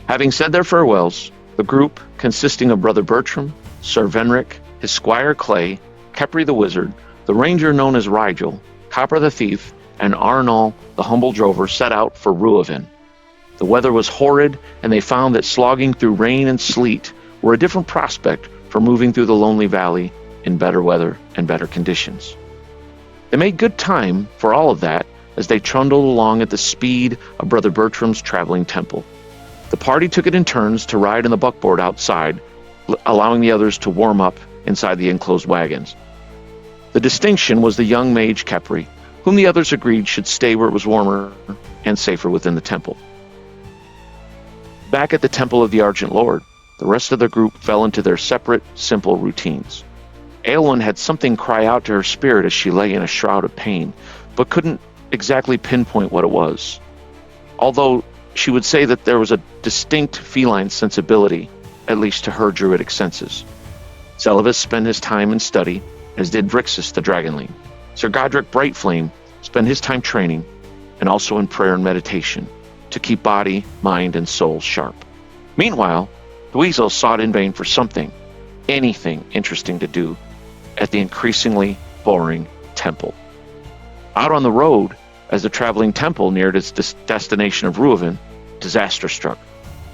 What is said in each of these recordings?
Having said their farewells, the group, consisting of Brother Bertram, Sir Venric, his squire Clay, Kepri the wizard, the ranger known as Rigel, Copper the thief, and Arnall the humble drover, set out for Ruaven. The weather was horrid, and they found that slogging through rain and sleet were a different prospect from moving through the lonely valley in better weather and better conditions. They made good time for all of that as they trundled along at the speed of Brother Bertram's traveling temple. The party took it in turns to ride in the buckboard outside, allowing the others to warm up inside the enclosed wagons. The distinction was the young mage Kepri, whom the others agreed should stay where it was warmer and safer within the temple. Back at the Temple of the Argent Lord, the rest of the group fell into their separate, simple routines. Aelwyn had something cry out to her spirit as she lay in a shroud of pain, but couldn't exactly pinpoint what it was. Although she would say that there was a distinct feline sensibility, at least to her druidic senses. Celivus spent his time in study, as did Vrixis the Dragonling. Sir Godric Brightflame spent his time training, and also in prayer and meditation, to keep body, mind, and soul sharp. Meanwhile, the weasels sought in vain for something, anything interesting to do at the increasingly boring temple. Out on the road, as the traveling temple neared its destination of Ruaven, disaster struck.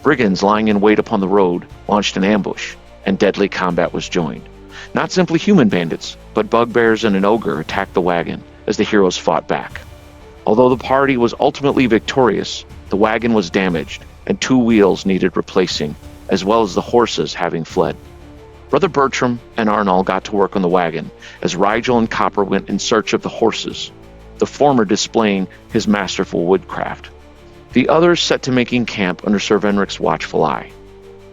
Brigands lying in wait upon the road launched an ambush, and deadly combat was joined. Not simply human bandits, but bugbears and an ogre attacked the wagon as the heroes fought back. Although the party was ultimately victorious, the wagon was damaged, and 2 wheels needed replacing, as well as the horses having fled. Brother Bertram and Arnall got to work on the wagon, as Rigel and Copper went in search of the horses, the former displaying his masterful woodcraft. The others set to making camp under Sir Venric's watchful eye.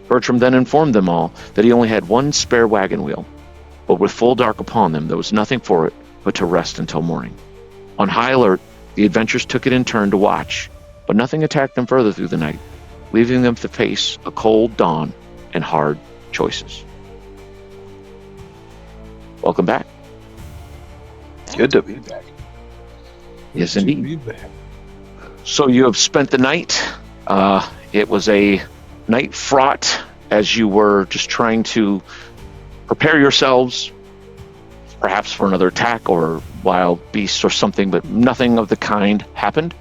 Bertram then informed them all that he only had 1 spare wagon wheel, but with full dark upon them, there was nothing for it but to rest until morning. On high alert, the adventurers took it in turn to watch, but nothing attacked them further through the night, leaving them to face a cold dawn and hard choices. Welcome back. Good to be back. Yes, indeed. So you have spent the night. It was a night fraught as you were just trying to prepare yourselves, perhaps for another attack or wild beasts or something, but nothing of the kind happened.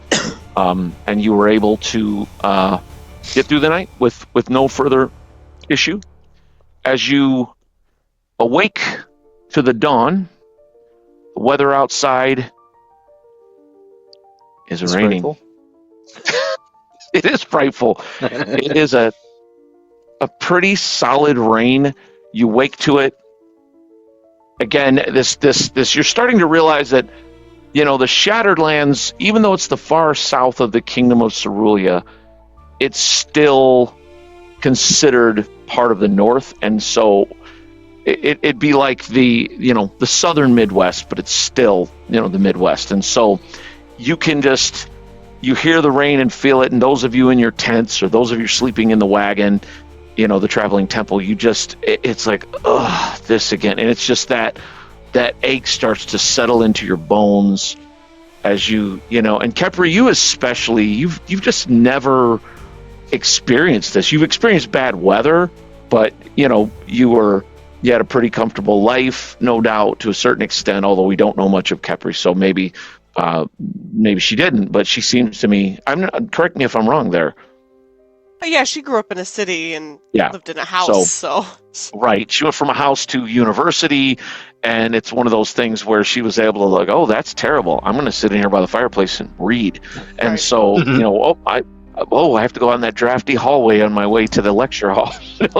And you were able to get through the night with no further issue. As you awake to the dawn, the weather outside is raining. It is frightful. It is a pretty solid rain. You wake to it. Again, this you're starting to realize that, you know, the Shattered Lands, even though it's the far south of the Kingdom of Cerulia, it's still considered part of the North, and so it'd be like the southern Midwest, but it's still, the Midwest. And so you can you hear the rain and feel it, and those of you in your tents or those of you sleeping in the wagon, the traveling temple, it's like, ugh, this again. And it's just that ache starts to settle into your bones as and Kepri, you especially, you've just never experienced this. You've experienced bad weather, but you had a pretty comfortable life, no doubt, to a certain extent, although we don't know much of Kepri, so maybe she didn't, but she seems to me, correct me if I'm wrong there. Yeah, she grew up in a city and lived in a house, so. Right, she went from a house to university, and it's one of those things where she was able to oh, that's terrible. I'm going to sit in here by the fireplace and read. And right. So, I have to go on that drafty hallway on my way to the lecture hall.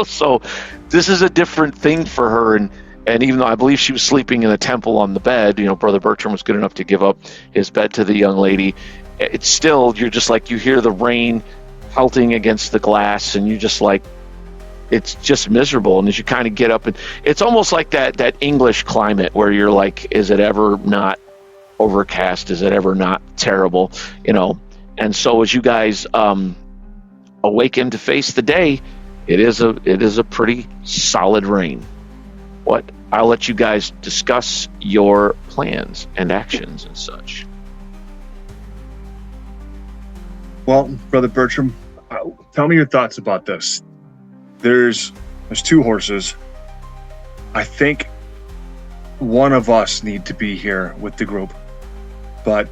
So this is a different thing for her, and even though I believe she was sleeping in the temple on the bed, Brother Bertram was good enough to give up his bed to the young lady. It's still, you're just like, you hear the rain pelting against the glass, and you just like, it's just miserable. And as you kind of get up, and it's almost like that English climate where you're like, is it ever not overcast? Is it ever not terrible? And so as you guys awaken to face the day, it is a pretty solid rain. I'll let you guys discuss your plans and actions and such. Well, Brother Bertram, tell me your thoughts about this. There's 2 horses. I think one of us need to be here with the group, but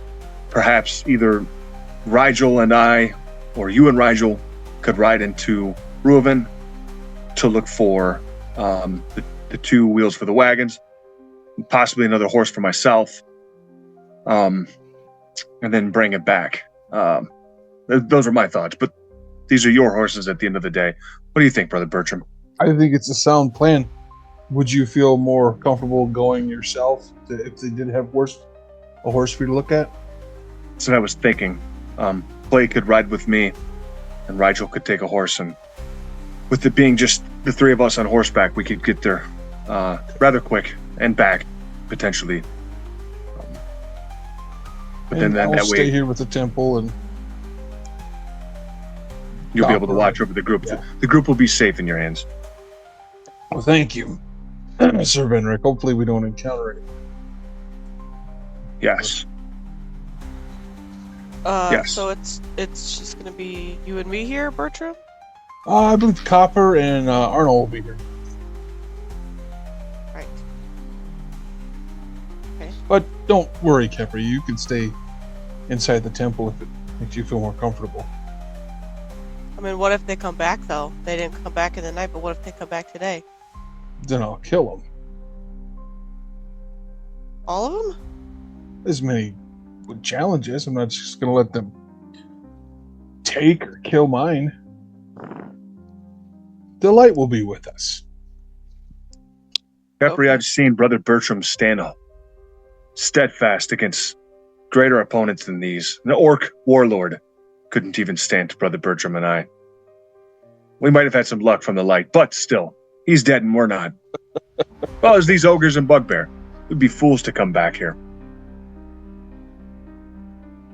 perhaps either Rigel and I, or you and Rigel, could ride into Ruaven to look for the 2 wheels for the wagons, possibly another horse for myself, and then bring it back. Those are my thoughts, but these are your horses at the end of the day. What do you think, Brother Bertram? I think it's a sound plan. Would you feel more comfortable going yourself if they did have a horse for you to look at? That's what I was thinking. Clay could ride with me, and Rigel could take a horse, and with it being just the 3 of us on horseback, we could get there rather quick and back, potentially. But and then I'll that stay way here with the temple, and you'll be able to watch over the group. Yeah. The group will be safe in your hands. well, thank you, Sir Venric. Hopefully we don't encounter any. Yes. Yes. So it's just gonna be you and me here, Bertram? I believe Copper and Arnold will be here. Right. Okay. But don't worry, Kepri. You can stay inside the temple if it makes you feel more comfortable. I mean, what if they come back, though? They didn't come back in the night, but what if they come back today? Then I'll kill them. All of them? As many would challenge us. I'm not just going to let them take or kill mine. The light will be with us. Peppery, Okay. I've seen Brother Bertram stand up steadfast against greater opponents than these. The orc warlord couldn't even stand Brother Bertram and I. We might have had some luck from the light, but still, he's dead and we're not. Well, as these ogres and bugbear, we'd be fools to come back here.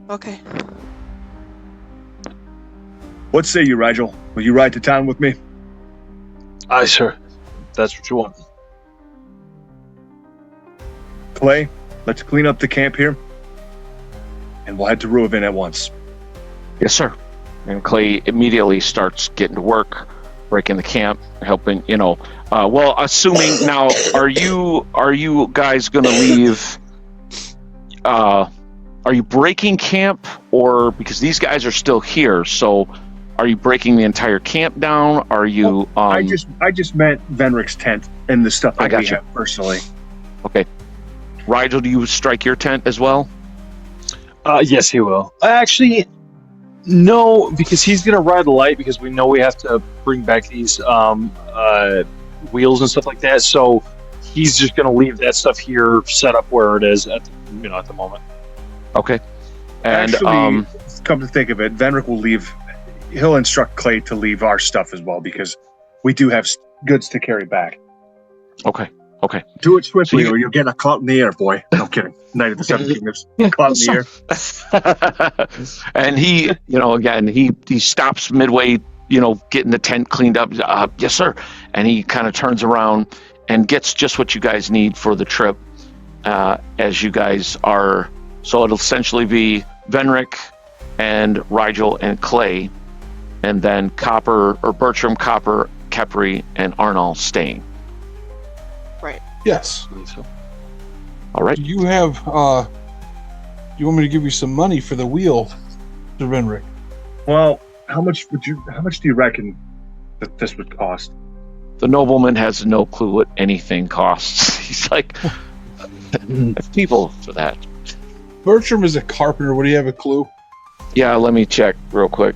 Okay. What say you, Rigel? Will you ride to town with me? Aye, sir. That's what you want. Clay, let's clean up the camp here, and we'll head to Ruaven at once. Yes, sir. And Clay immediately starts getting to work, breaking the camp, helping. Well, assuming now, are you guys going to leave? Are you breaking camp, or because these guys are still here? So, are you breaking the entire camp down? Are you? I just meant Venric's tent and the stuff that we have personally. Okay. Rigel, do you strike your tent as well? Yes, he will. Actually, no, because he's going to ride light because we know we have to bring back these wheels and stuff like that. So he's just going to leave that stuff here set up where it is at the moment. Okay. And actually, come to think of it, Venric will leave. He'll instruct Clay to leave our stuff as well because we do have goods to carry back. Okay. Do it swiftly, or you'll get caught in the air, boy. No, I'm kidding. Night of the Seven Kingdoms. Caught in the air. And he, again, he stops midway, getting the tent cleaned up. Yes, sir. And he kind of turns around and gets just what you guys need for the trip. As you guys are, so it'll essentially be Venric and Rigel and Clay, and then Bertram, Copper, Kepri, and Arnold staying. Right. Yes. So. All right. Do you have, do you want me to give you some money for the wheel, Sir Venric? Well, how much do you reckon that this would cost? The nobleman has no clue what anything costs. He's like, "That's people for that." Bertram is a carpenter. Would he have a clue? Yeah, let me check real quick.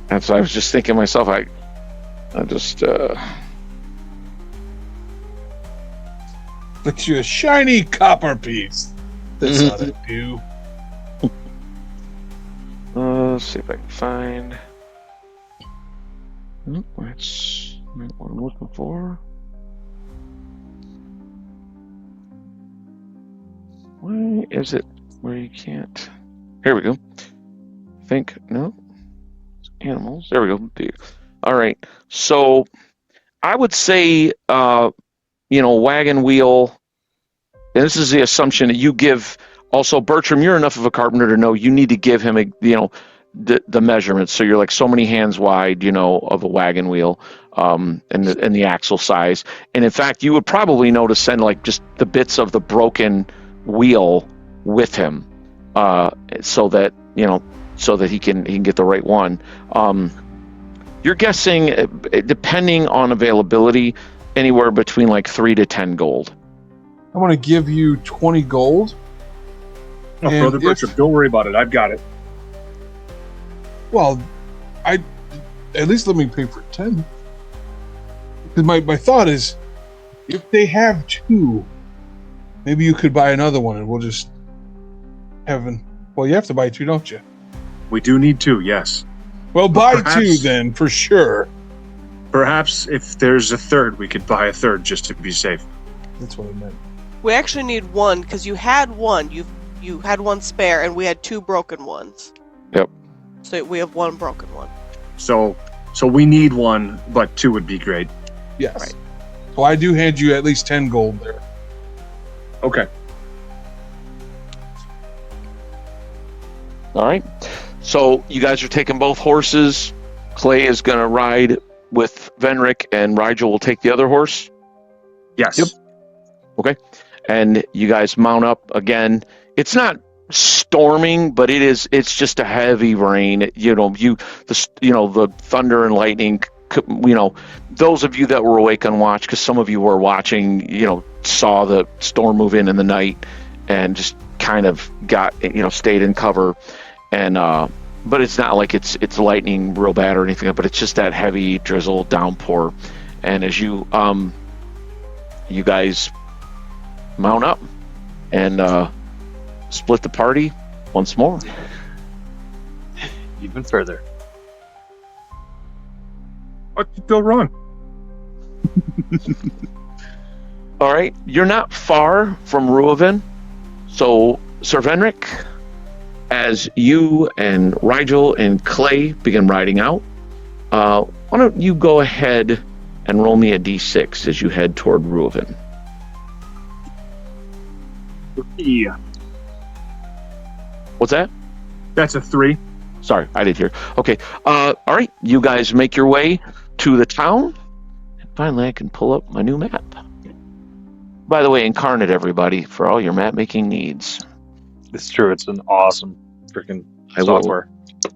And so I was just thinking myself, I just Get you a shiny copper piece. That's not a do. let's see if I can find. That's not what I'm looking for. Why is it where you can't? Here we go. No. Animals. There we go. All right. So I would say, wagon wheel. And this is the assumption that you give. Also, Bertram, you're enough of a carpenter to know you need to give him the measurements. So you're like so many hands wide, of a wagon wheel, and the axle size. And in fact, you would probably know to send like just the bits of the broken wheel with him, so that he can get the right one. You're guessing, depending on availability, anywhere between like 3 to 10 gold. I want to give you 20 gold. Oh, And Brother if- Bertram, don't worry about it. I've got it. Well, at least let me pay for 10. Because my thought is, if they have 2, maybe you could buy another one, and we'll just have an. Well, you have to buy 2, don't you? We do need 2, yes. Well, buy 2 perhaps- then, for sure. Perhaps if there's a third, we could buy a third just to be safe. That's what I meant. We actually need 1 because you had 1. You had 1 spare, and we had 2 broken ones. Yep. So we have 1 broken one. So we need 1, but 2 would be great. Yes. Right. So I do hand you at least 10 gold there. Okay. All right. So you guys are taking both horses. Clay is going to ride with Venric, and Rigel will take the other horse. Yes. Yep. Okay. And you guys mount up again. It's not storming, but it's just a heavy rain. The thunder and lightning, those of you that were awake on watch, because some of you were watching, saw the storm move in the night and just kind of got, stayed in cover. And, but it's not like it's lightning real bad or anything, but it's just that heavy drizzle downpour. And as you guys mount up and split the party once more. Even further. What could go wrong? All right, you're not far from Ruaven. So, Sir Venric, as you and Rigel and Clay begin riding out, why don't you go ahead and roll me a d6 as you head toward Ruaven? Yeah. What's that? That's a 3. Sorry, I didn't hear. Okay, all right, you guys make your way to the town. And finally, I can pull up my new map. By the way, Incarnate, everybody, for all your map-making needs. It's true. It's an awesome freaking I will software.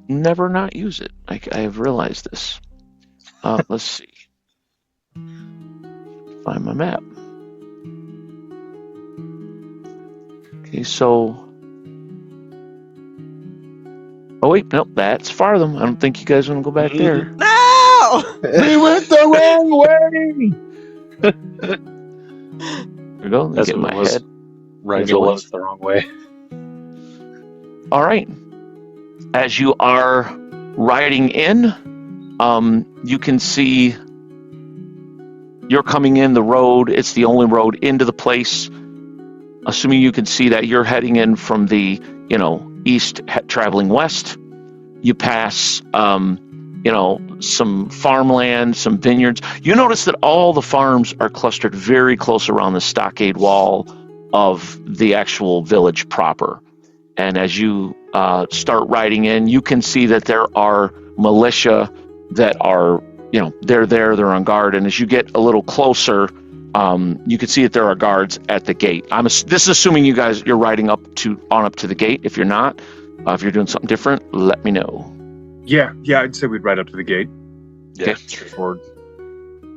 never not use it. I have realized this. Let's see. Find my map. Okay, so... Oh, wait, nope, that's Fartham. I don't think you guys want to go back there. No! We went the wrong way! There we go. Let me That's get what my it was. head. Rigel was the wrong way. All right. As you are riding in, you can see you're coming in the road. It's the only road into the place. Assuming you can see that you're heading in from the, east, traveling west. You pass, some farmland, some vineyards. You notice that all the farms are clustered very close around the stockade wall of the actual village proper. And as you start riding in, you can see that there are militia that are, they're on guard. And as you get a little closer, you can see that there are guards at the gate. This is assuming you're riding up to the gate. If you're not, if you're doing something different, let me know. Yeah, I'd say we'd ride up to the gate. Yeah, Okay. straightforward.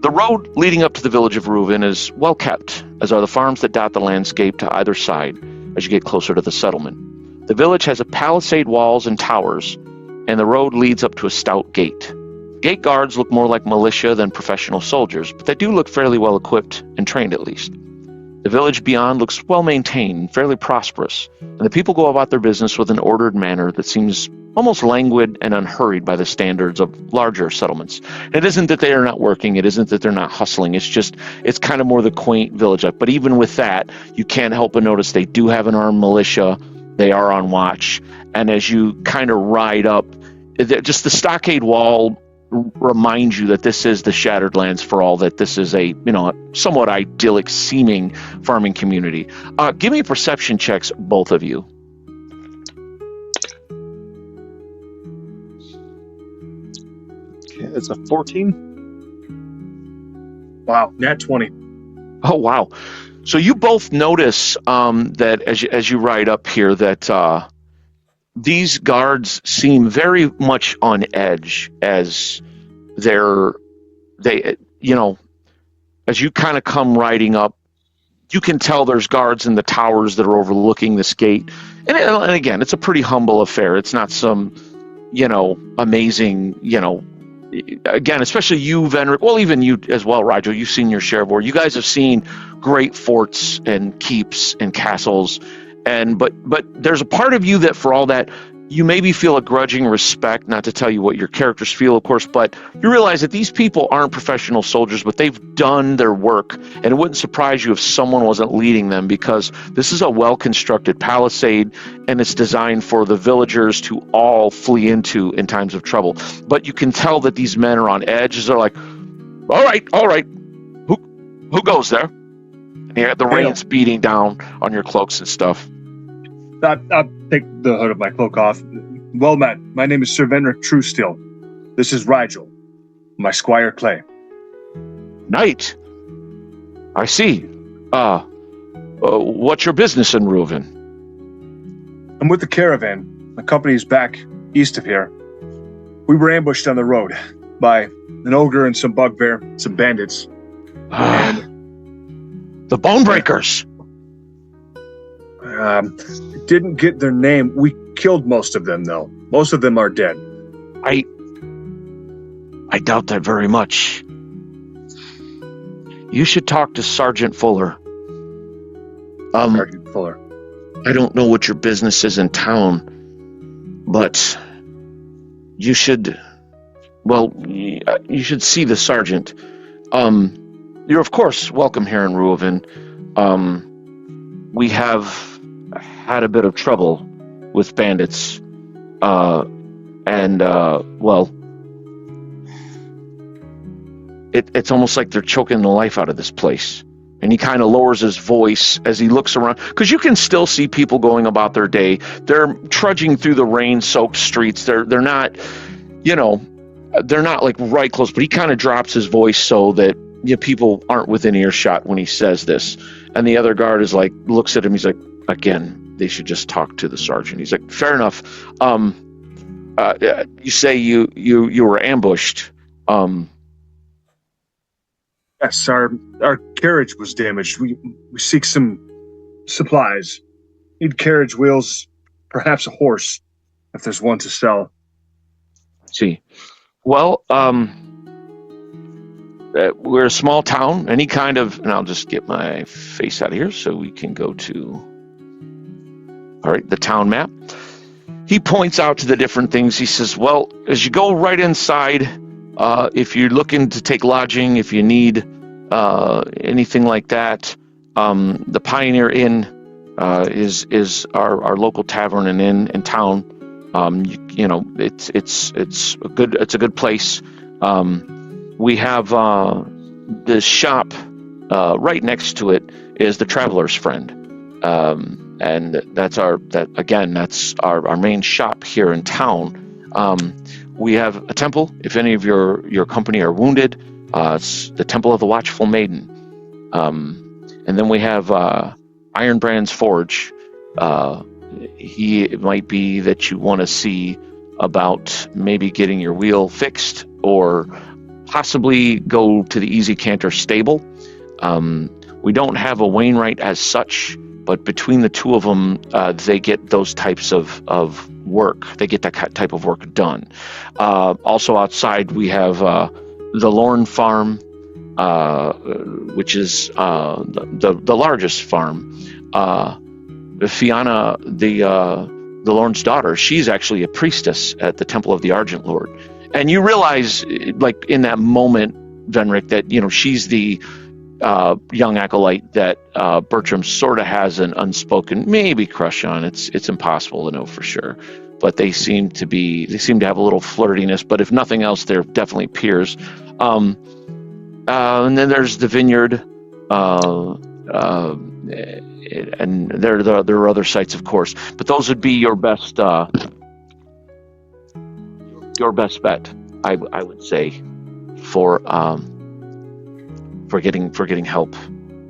The road leading up to the village of Ruaven is well kept, as are the farms that dot the landscape to either side as you get closer to the settlement. The village has a palisade walls and towers, and the road leads up to a stout gate. Gate guards look more like militia than professional soldiers, but they do look fairly well equipped and trained at least. The village beyond looks well maintained and fairly prosperous, and the people go about their business with an ordered manner that seems almost languid and unhurried by the standards of larger settlements. It isn't that they are not working, it isn't that they're not hustling, it's kind of more the quaint village life. But even with that, you can't help but notice they do have an armed militia, they are on watch, and as you kind of ride up, just the stockade wall reminds you that this is the Shattered Lands, for all that this is a somewhat idyllic seeming farming community. Give me perception checks, both of you. Okay, that's a 14. Wow, nat 20. Oh, wow. So you both notice that as you ride up here that these guards seem very much on edge as they as you kind of come riding up, you can tell there's guards in the towers that are overlooking this gate. And again, it's a pretty humble affair. It's not some, amazing, again, especially you, Venric, well, even you as well, Rigel, you've seen your share of war. You guys have seen great forts and keeps and castles. But there's a part of you that for all that, you maybe feel a grudging respect, not to tell you what your characters feel, of course, but you realize that these people aren't professional soldiers, but they've done their work. And it wouldn't surprise you if someone wasn't leading them, because this is a well-constructed palisade, and it's designed for the villagers to all flee into in times of trouble. But you can tell that these men are on edge, as they're like, all right, who goes there? And you have the rains beating down on your cloaks and stuff. I'll take the hood of my cloak off. Well met. My name is Sir Venric Truestill. This is Rigel, my Squire Clay. Knight. I see. What's your business in Ruaven? I'm with the caravan. My company is back east of here. We were ambushed on the road by an ogre and some bugbear, some bandits. The Bonebreakers. Didn't get their name. We killed most of them, though. Most of them are dead. I doubt that very much. You should talk to Sergeant Fuller. Sergeant Fuller. I don't know what your business is in town, but you should see the sergeant. You're of course welcome here in Ruaven. We have had a bit of trouble with bandits, it's almost like they're choking the life out of this place. And he kind of lowers his voice as he looks around, because you can still see people going about their day. They're trudging through the rain-soaked streets. They're not, they're not like right close, but he kind of drops his voice so that people aren't within earshot when he says this. And the other guard is like, looks at him. He's like, again, they should just talk to the sergeant. He's like, fair enough. You say you were ambushed. Yes, our carriage was damaged. We seek some supplies. Need carriage wheels, perhaps a horse, if there's one to sell. See, well, we're a small town. Any kind of, and I'll just get my face out of here so we can go to, all right, the town map. He points out to the different things. He says, well, as you go right inside, if you're looking to take lodging, if you need anything like that, the Pioneer Inn is our local tavern and inn in town. It's a good place. We have the shop right next to it is the Traveler's Friend, and that's our main shop here in town. We have a temple. If any of your company are wounded, it's the Temple of the Watchful Maiden. And then we have Ironbrand's Forge. It might be that you want to see about maybe getting your wheel fixed, or possibly go to the Easy Canter stable. We don't have a Wainwright as such, but between the two of them, they get those types of work. They get that type of work done. Also outside, we have the Lorne Farm, which is the largest farm. Fiona, the Lorne's daughter, she's actually a priestess at the Temple of the Argent Lord. And you realize, like in that moment, Venric, that she's the young acolyte that Bertram sort of has an unspoken maybe crush on. It's impossible to know for sure, but they seem to have a little flirtiness. But if nothing else, they're definitely peers. And then there's the vineyard, and there are other sites, of course, but those would be your best bet. I would say, for getting help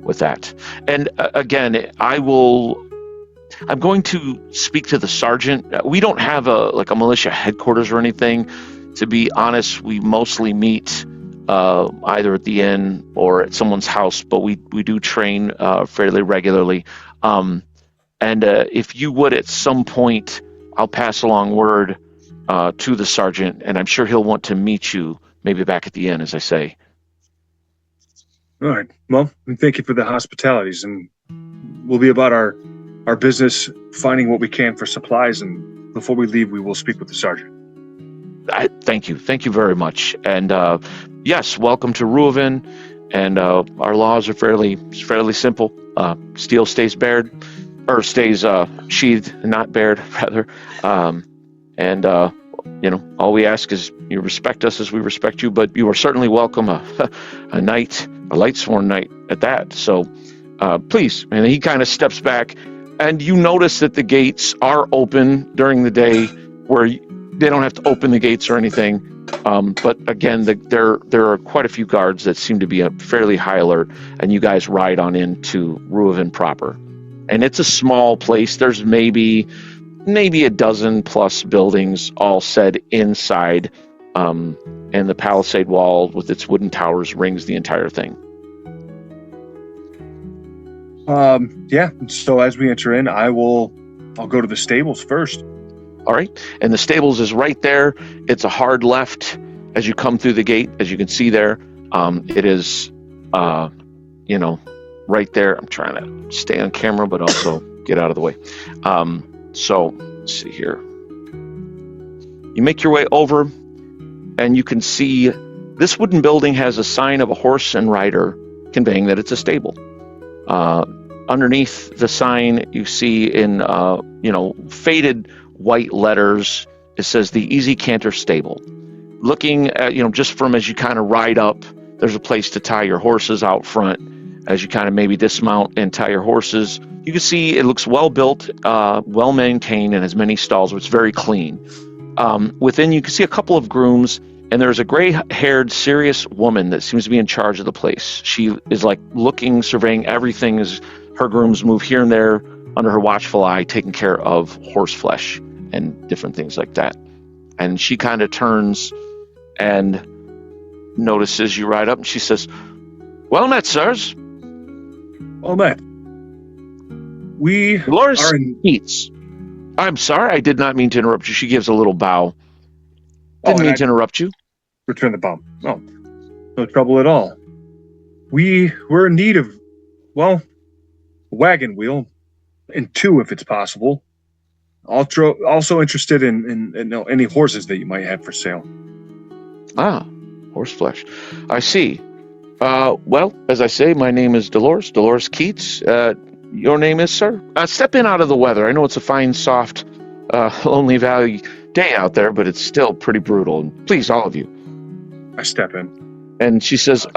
with that. And again, I'm going to speak to the sergeant. We don't have a militia headquarters or anything. To be honest, we mostly meet either at the inn or at someone's house, but we do train fairly regularly. And if you would at some point, I'll pass along word to the sergeant, and I'm sure he'll want to meet you maybe back at the inn, as I say. All right. Well, thank you for the hospitalities, and we'll be about our business, finding what we can for supplies, and before we leave, we will speak with the sergeant. Thank you very much. And yes, welcome to Ruaven. And our laws are fairly simple. Steel stays bared, or stays sheathed, not bared, rather. And all we ask is you respect us as we respect you. But you are certainly welcome a light sworn knight at that. So please. And he kind of steps back, and you notice that the gates are open during the day, where they don't have to open the gates or anything. But again, there are quite a few guards that seem to be a fairly high alert, and you guys ride on into Ruaven proper. And it's a small place. There's maybe a dozen plus buildings all set inside, and the palisade wall with its wooden towers rings the entire thing. Yeah. So as we enter in, I'll go to the stables first. All right. And the stables is right there. It's a hard left as you come through the gate, as you can see there. It is, right there. I'm trying to stay on camera, but also get out of the way. So let's see here. You make your way over, and you can see this wooden building has a sign of a horse and rider conveying that it's a stable. Underneath the sign, you see in, faded white letters, it says the Easy Canter Stable. Looking at, just from as you kind of ride up, there's a place to tie your horses out front. As you kind of maybe dismount and tie your horses, you can see it looks well built, well maintained, and has many stalls. It's very clean. Within, you can see a couple of grooms, and there's a gray-haired, serious woman that seems to be in charge of the place. She is looking, surveying everything as her grooms move here and there under her watchful eye, taking care of horse flesh and different things like that. And she kind of turns and notices you ride up, and she says, "Well met, sirs." Well met. We Dolores are in... Keats. I'm sorry, I did not mean to interrupt you. She gives a little bow. Didn't mean to interrupt you. Return the bow. Oh, no trouble at all. We're in need of, a wagon wheel, and two if it's possible. Also interested in any horses that you might have for sale. Ah, horse flesh. I see. Well, as I say, my name is Dolores Keats. Your name is, sir? Step in out of the weather. I know it's a fine, soft, Lonely Valley day out there, but it's still pretty brutal. And please, all of you. I step in. And she says,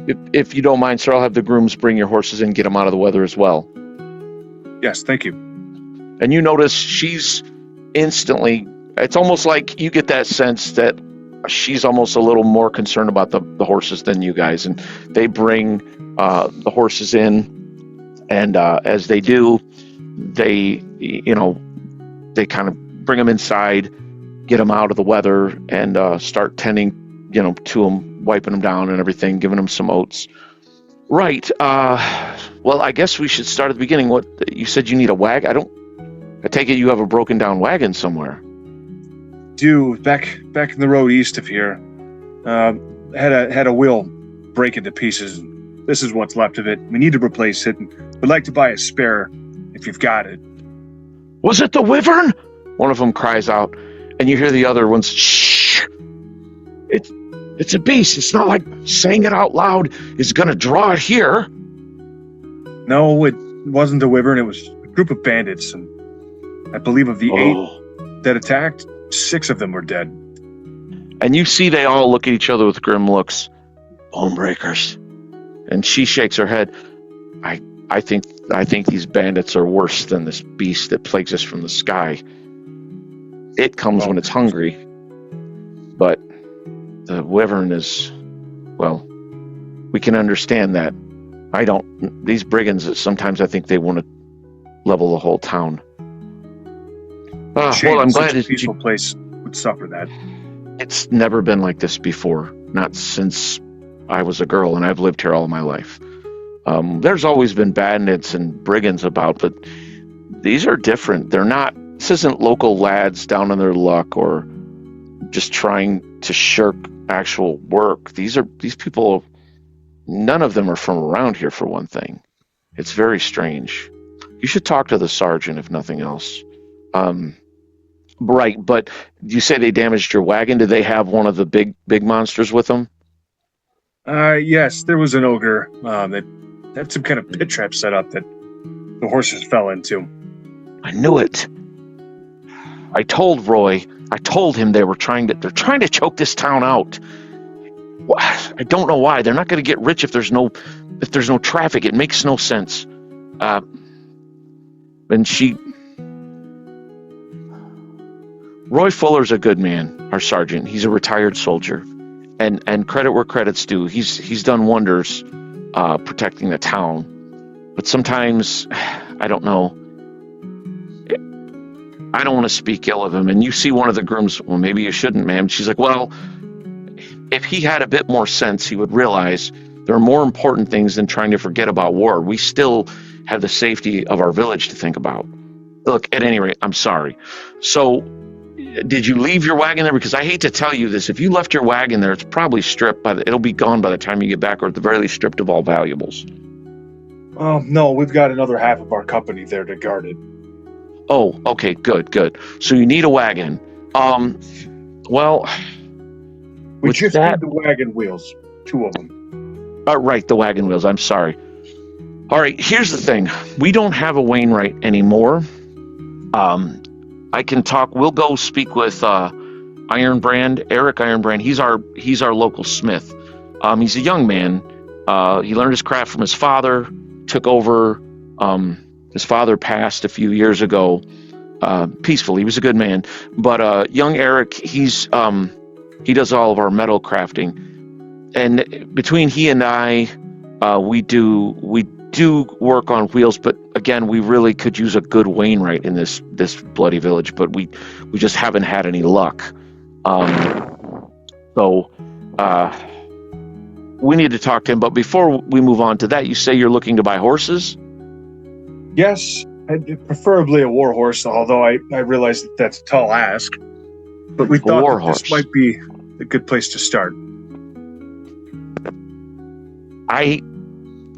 if you don't mind, sir, I'll have the grooms bring your horses in, get them out of the weather as well. Yes, thank you. And you notice she's instantly, it's almost like you get that sense that she's almost a little more concerned about the horses than you guys. And they bring the horses in, and as they do, they kind of bring them inside, get them out of the weather, and start tending, to them, wiping them down and everything, giving them some oats. Right. Well, I guess we should start at the beginning. What you said, you need a wagon? I take it you have a broken down wagon somewhere. Back in the road east of here, had a wheel break into pieces. This is what's left of it. We need to replace it, and we'd like to buy a spare if you've got it. Was it the wyvern? One of them cries out, and you hear the other ones, "Shh! It's a beast. It's not like saying it out loud is going to draw it here." No, it wasn't a wyvern. It was a group of bandits, and I believe of the 8 that attacked, 6 of them were dead. And you see they all look at each other with grim looks. Bonebreakers. And she shakes her head. I think these bandits are worse than this beast that plagues us from the sky. It comes when it's hungry. the wyvern is, well, we can understand that. These brigands, sometimes I think they want to level the whole town. Shame Well, I'm such glad a peaceful place would suffer that. it's never been like this before. Not since I was a girl, and I've lived here all my life. There's always been bandits and brigands about, but these are different. This isn't local lads down on their luck or just trying to shirk actual work. These people, none of them are from around here, for one thing. It's very strange. You should talk to the sergeant, if nothing else. Right, but you say they damaged your wagon. Did they have one of the big monsters with them? Yes, there was an ogre. They had some kind of pit trap set up that the horses fell into. I knew it. I told Roy. I told him they're trying to choke this town out. I don't know why. They're not going to get rich if there's no traffic. It makes no sense. Roy Fuller's a good man, our sergeant. He's a retired soldier, and credit where credit's due. He's done wonders protecting the town. But sometimes, I don't know. I don't want to speak ill of him. And you see one of the grooms, well, maybe you shouldn't, ma'am. She's like, well, if he had a bit more sense, he would realize there are more important things than trying to forget about war. We still have the safety of our village to think about. Look, at any rate, I'm sorry. So, did you leave your wagon there? Because I hate to tell you this. If you left your wagon there, it's probably stripped. It'll be gone by the time you get back, or at the very least stripped of all valuables. No, we've got another half of our company there to guard it. Oh, okay, good. So you need a wagon. Well, We with just that- need the wagon wheels, 2 of them. Right, the wagon wheels. I'm sorry. All right, here's the thing. We don't have a Wainwright anymore. I can talk. We'll go speak with Ironbrand, Eric Ironbrand. He's our local smith. He's a young man. He learned his craft from his father. Took over. His father passed a few years ago, peacefully. He was a good man. But young Eric, he does all of our metal crafting. And between he and I, we do work on wheels. But again, we really could use a good Wainwright in this bloody village. But we just haven't had any luck. So we need to talk to him. But before we move on to that, you say you're looking to buy horses? Yes, preferably a war horse, although I realize that that's a tall ask. But we thought war that horse. this might be a good place to start.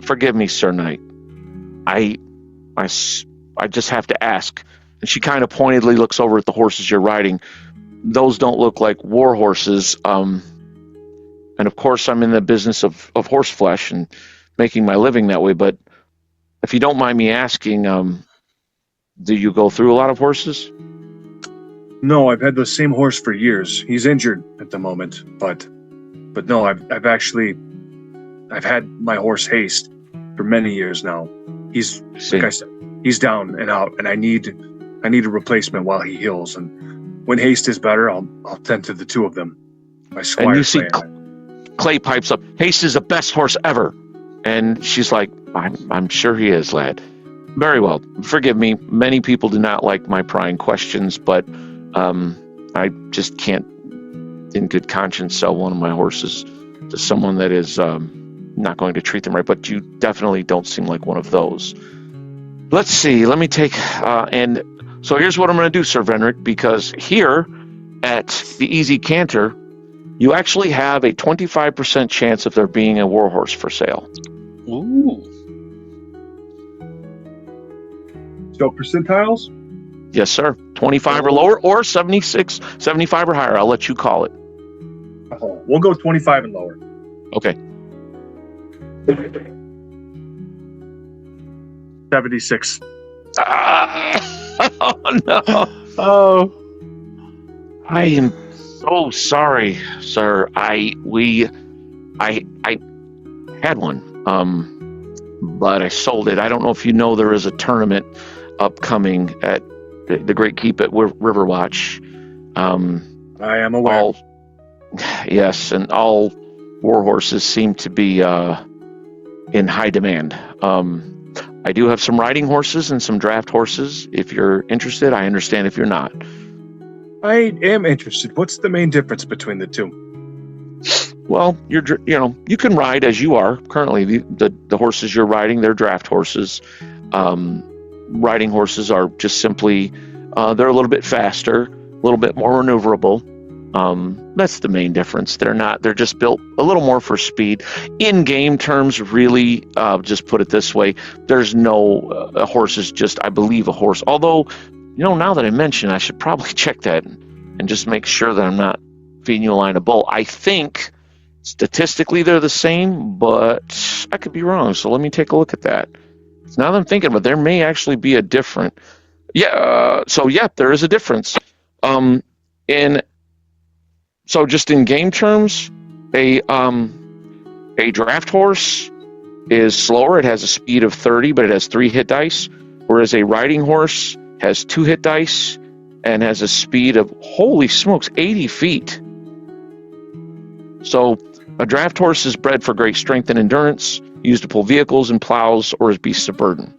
Forgive me, Sir Knight. I just have to ask. And she kind of pointedly looks over at the horses you're riding. Those don't look like war horses. And of course, I'm in the business of horse flesh and making my living that way. But if you don't mind me asking, do you go through a lot of horses? No, I've had the same horse for years. He's injured at the moment, but no, I've had my horse Haste for many years now. He's like I said, he's down and out, and I need a replacement while he heals. And when Haste is better, I'll tend to the 2 of them. My squire. And you see Clay pipes up, Haste is the best horse ever. And she's like, I'm sure he is, lad. Very well. Forgive me. Many people do not like my prying questions, but I just can't, in good conscience, sell one of my horses to someone that is not going to treat them right. But you definitely don't seem like one of those. Let's see. Let me take... and so here's what I'm going to do, Sir Venric, because here at the Easy Canter, you actually have a 25% chance of there being a war horse for sale. Ooh. So percentiles? Yes, sir. 25 or lower, or 76, 75 or higher. I'll let you call it. We'll go 25 and lower. Okay. 76. Oh, no. Oh. I am so sorry, sir. I had one, but I sold it. I don't know if you know there is a tournament upcoming at the Great Keep at Riverwatch. I am aware. Yes, and all war horses seem to be in high demand. I do have some riding horses and some draft horses. If you're interested, I understand if you're not. I am interested. What's the main difference between the two? Well, you can ride as you are currently. The horses you're riding, they're draft horses. Riding horses are just simply they're a little bit faster, a little bit more maneuverable. That's the main difference. They're just built a little more for speed. In game terms, really, just put it this way, there's no a horse is just, I believe, a horse. Although, now that I mention, I should probably check that and just make sure that I'm not feeding you a line of bull. I think statistically they're the same, but I could be wrong. So let me take a look at that. Now that I'm thinking about it, there may actually be a different. There is a difference. Just in game terms, a draft horse is slower. It has a speed of 30, but it has 3 hit dice, whereas a riding horse has 2 hit dice and has a speed of, holy smokes, 80 feet. So a draft horse is bred for great strength and endurance, used to pull vehicles and plows or as beasts of burden.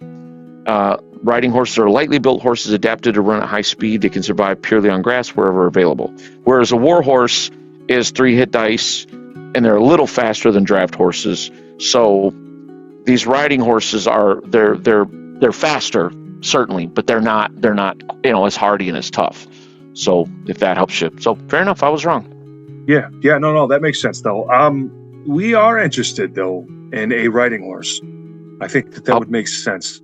Riding horses are lightly built horses adapted to run at high speed. They can survive purely on grass wherever available. Whereas a war horse is 3 hit dice, and they're a little faster than draft horses. So these riding horses they're faster, certainly, but they're not as hardy and as tough. So if that helps you. So fair enough, I was wrong. Yeah, no, that makes sense though. We are interested though in a riding horse. I think that would make sense.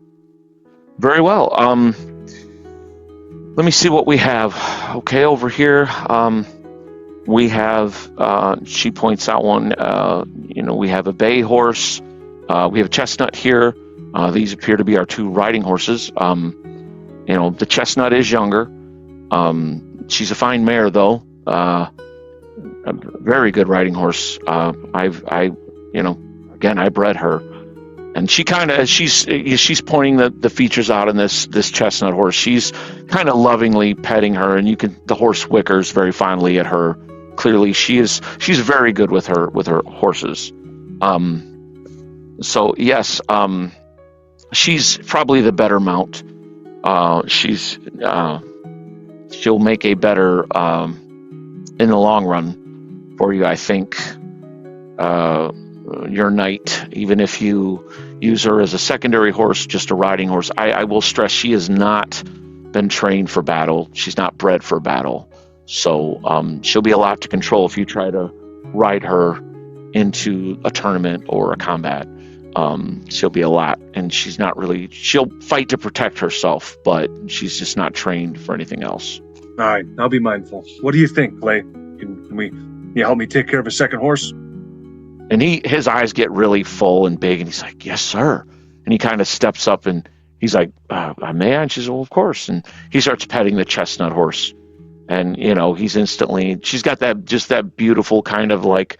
Very well. Let me see what we have. Okay, over here, we have, she points out one, we have a bay horse. We have a chestnut here. These appear to be our 2 riding horses. The chestnut is younger. She's a fine mare, though. A very good riding horse. I bred her. And she's pointing the features out in this chestnut horse. She's kind of lovingly petting her, and the horse wickers very fondly at her. Clearly, she's very good with her horses. So yes, she's probably the better mount. She'll make a better in the long run for you, I think. Your knight, even if you use her as a secondary horse, just a riding horse. I will stress she has not been trained for battle. She's not bred for battle. So she'll be a lot to control if you try to ride her into a tournament or a combat. She'll be a lot, and she'll fight to protect herself, but she's just not trained for anything else. All right, I'll be mindful. What do you think, Clay? Can you help me take care of a second horse? And his eyes get really full and big, and he's like, "Yes, sir." And he kind of steps up, and he's like, "May I?" And she's, "Well, of course." And he starts petting the chestnut horse, and she's got that beautiful kind of like,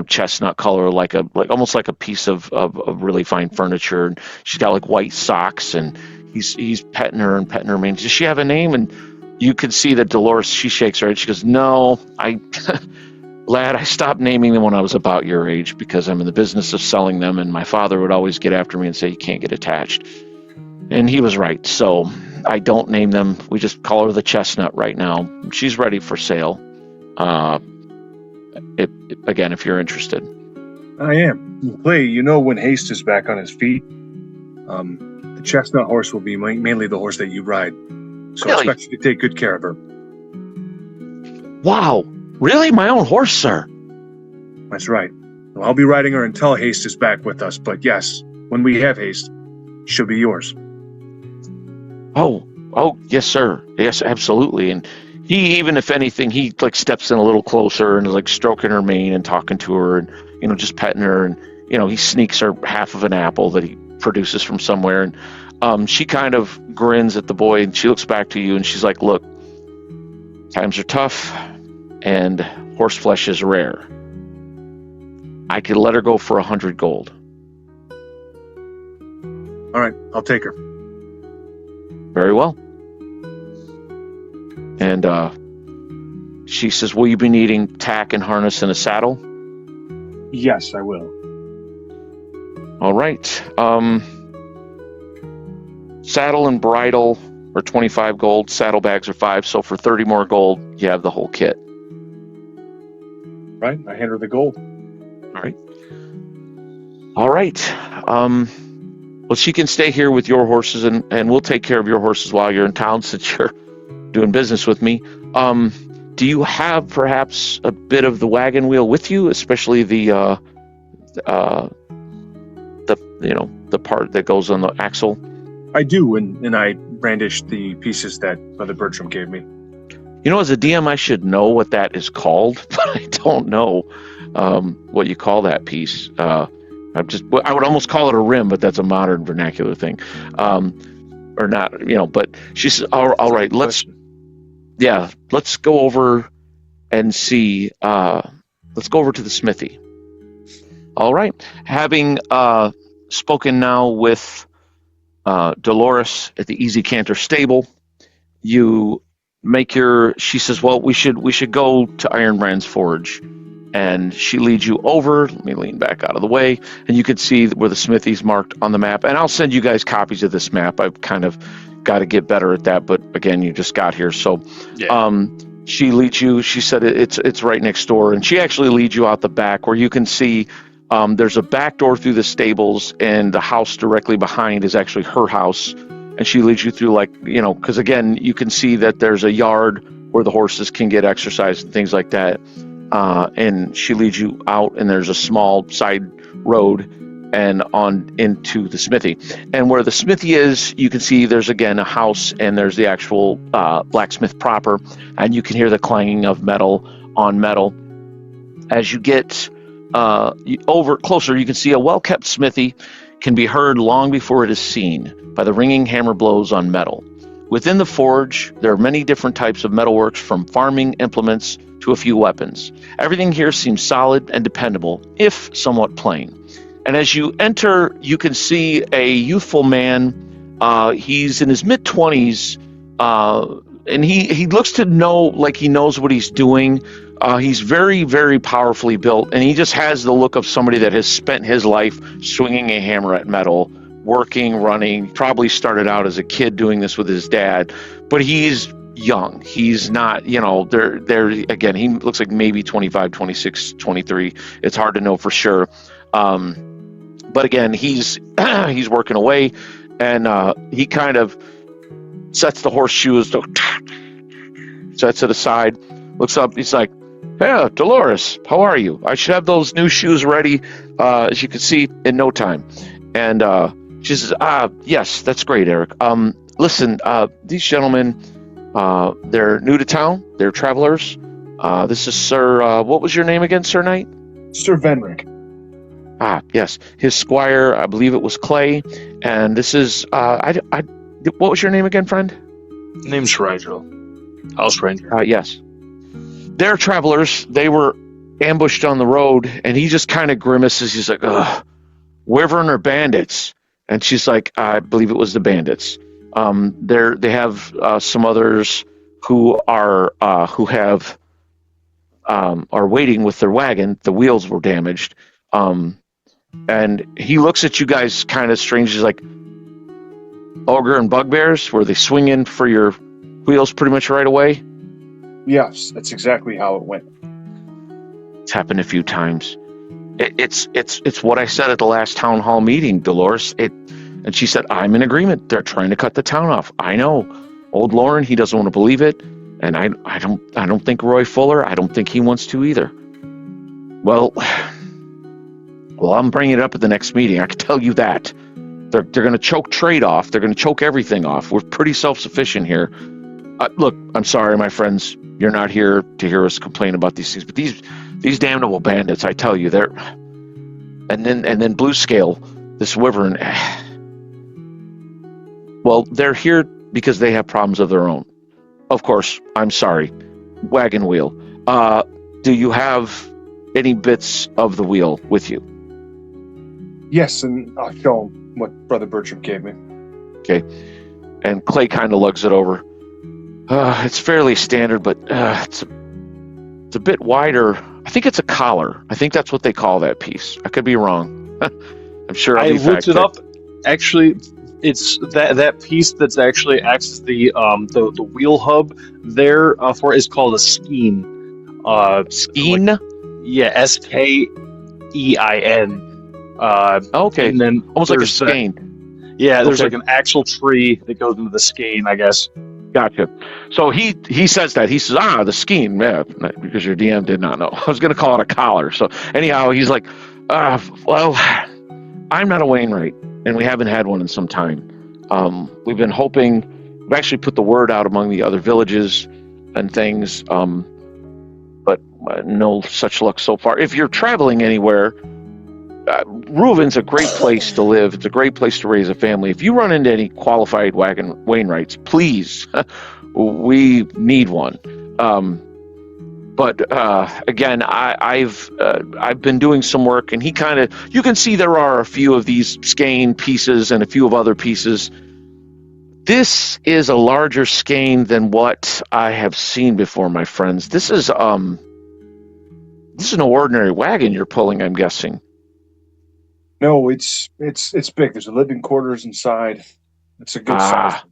chestnut color, like almost like a piece of really fine furniture. And she's got like white socks, and he's petting her and petting her mane. Does she have a name? And you could see that Dolores, she shakes her head. She goes, "No, Lad, I stopped naming them when I was about your age because I'm in the business of selling them, and my father would always get after me and say, you can't get attached." And he was right, so I don't name them. We just call her the chestnut right now. She's ready for sale. Again, if you're interested. I am. Clay, when Haste is back on his feet, the chestnut horse will be mainly the horse that you ride. So Really? expect you to take good care of her. Wow. Really? My own horse, sir? That's right. Well, I'll be riding her until Haste is back with us. But yes, when we have Haste, she'll be yours. Oh, yes, sir. Yes, absolutely. And he, even if anything, he like steps in a little closer and is like stroking her mane and talking to her and, just petting her. And, he sneaks her half of an apple that he produces from somewhere. And she kind of grins at the boy, and she looks back to you and she's like, "Look, times are tough and horse flesh is rare. I could let her go for 100 gold. All right, I'll take her. Very well." And she says, will you be needing tack and harness and a saddle? Yes, I will. All right. Saddle and bridle are 25 gold. Saddlebags are 5. So for 30 more gold, you have the whole kit. Right? I hand her the gold. All right. All right. Well, she can stay here with your horses, and we'll take care of your horses while you're in town since you're doing business with me. Do you have perhaps a bit of the wagon wheel with you, especially the part that goes on the axle? I do, and I brandish the pieces that Brother Bertram gave me. You know, as a DM, I should know what that is called, but I don't know what you call that piece. I would almost call it a rim, but that's a modern vernacular thing, or not. But she says, "All right, let's go over and see. Let's go over to the smithy." All right, having spoken now with Dolores at the Easy Canter stable, you she says, well, we should go to Ironbrand's forge, and she leads you over. Let me lean back out of the way, and you can see where the smithy's marked on the map, and I'll send you guys copies of this map. I've kind of got to get better at that, but again, you just got here. So she leads you. She said it's right next door, and she actually leads you out the back where you can see there's a back door through the stables, and the house directly behind is actually her house. And she leads you through, because again, you can see that there's a yard where the horses can get exercise and things like that. And she leads you out, and there's a small side road and on into the smithy. And where the smithy is, you can see there's again a house, and there's the actual blacksmith proper, and you can hear the clanging of metal on metal. As you get over closer, you can see a well-kept smithy can be heard long before it is seen by the ringing hammer blows on metal. Within the forge, there are many different types of metalworks, from farming implements to a few weapons. Everything here seems solid and dependable, if somewhat plain. And as you enter, you can see a youthful man. He's in his mid-20s, and he looks to know like he knows what he's doing. He's very, very powerfully built, and he just has the look of somebody that has spent his life swinging a hammer at metal, working, running. Probably started out as a kid doing this with his dad, but he's young. He's not, again, he looks like maybe 25, 26, 23. It's hard to know for sure. But again, he's working away, and he kind of sets the horseshoes, sets it aside, looks up. He's like, "Yeah, Dolores, how are you? I should have those new shoes ready, as you can see, in no time." And she says, "Yes, that's great, Eric. Listen, these gentlemen, they're new to town. They're travelers. This is Sir, what was your name again, Sir Knight?" Sir Venric. Yes. His squire, I believe it was Clay. And this is, what was your name again, friend? Name's Rigel. House Ranger. Yes. They're travelers. They were ambushed on the road, and he just kind of grimaces. He's like, "Ugh, Wyvern or bandits?" And she's like, "I believe it was the bandits." They have some others who are waiting with their wagon. The wheels were damaged. And he looks at you guys kind of strange. He's like, "Ogre and bugbears? Were they swinging for your wheels pretty much right away?" Yes, that's exactly how it went. It's happened a few times. It's what I said at the last town hall meeting, Dolores. And she said, "I'm in agreement. They're trying to cut the town off. I know. Old Lauren, he doesn't want to believe it, and I don't think Roy Fuller. I don't think he wants to either." Well, I'm bringing it up at the next meeting. I can tell you that. They're going to choke trade off. They're going to choke everything off. We're pretty self-sufficient here. Look, I'm sorry, my friends. You're not here to hear us complain about these things, but these damnable bandits, I tell you, they're... And then Blue Scale, this Wyvern... Well, they're here because they have problems of their own. Of course, I'm sorry. Wagon wheel. Do you have any bits of the wheel with you? Yes, and I'll show him what Brother Bertram gave me. Okay. And Clay kind of lugs it over. It's fairly standard, but it's It's a bit wider. I think it's a collar. I think that's what they call that piece. I could be wrong. I'm sure I I'll be looked it fact-checked. up. Actually, it's that piece that's actually acts as the wheel hub there for is called a skein. Skein? Yeah, SKEIN. Okay. And then Almost like a there's skein. there's Okay. like an actual tree that goes into the skein, I guess. Gotcha. So he says that. He says, the skein, yeah, because your DM did not know. I was going to call it a collar. So anyhow, he's like, well, I'm not a Wainwright, and we haven't had one in some time. We've been hoping, we've actually put the word out among the other villages and things, but no such luck so far. If you're traveling anywhere, Ruaven's a great place to live. It's a great place to raise a family. If you run into any qualified Wainwrights, please, we need one. But again, I've been doing some work, and he kind of, you can see there are a few of these skein pieces and a few of other pieces. This is a larger skein than what I have seen before, my friends. This is no ordinary wagon you're pulling, I'm guessing. No, it's big. There's a living quarters inside. It's a good size.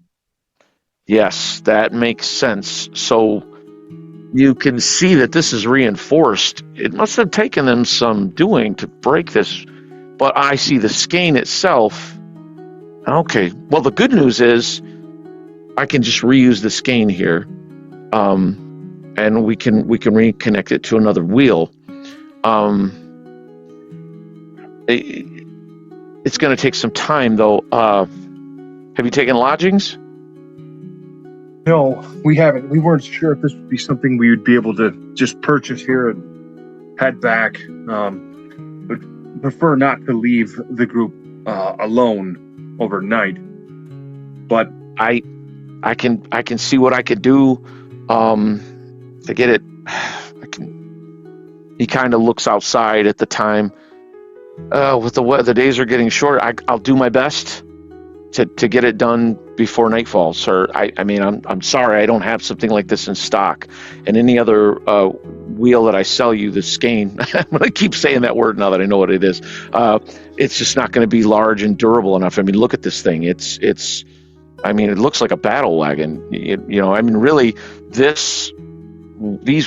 Yes, that makes sense. So you can see that this is reinforced. It must have taken them some doing to break this. But I see the skein itself. Okay. Well, the good news is I can just reuse the skein here, and we can reconnect it to another wheel. It's going to take some time, though. Have you taken lodgings? No, we haven't. We weren't sure if this would be something we would be able to just purchase here and head back. But prefer not to leave the group alone overnight. But I can see what I could do to get it. He kind of looks outside at the time. With the days are getting short, I'll do my best to get it done before nightfall, sir. I mean, I'm sorry I don't have something like this in stock. And any other wheel that I sell you, the skein, I'm going to keep saying that word now that I know what it is. It's just not going to be large and durable enough. I mean, look at this thing. It's. I mean, it looks like a battle wagon. You know, I mean, really, these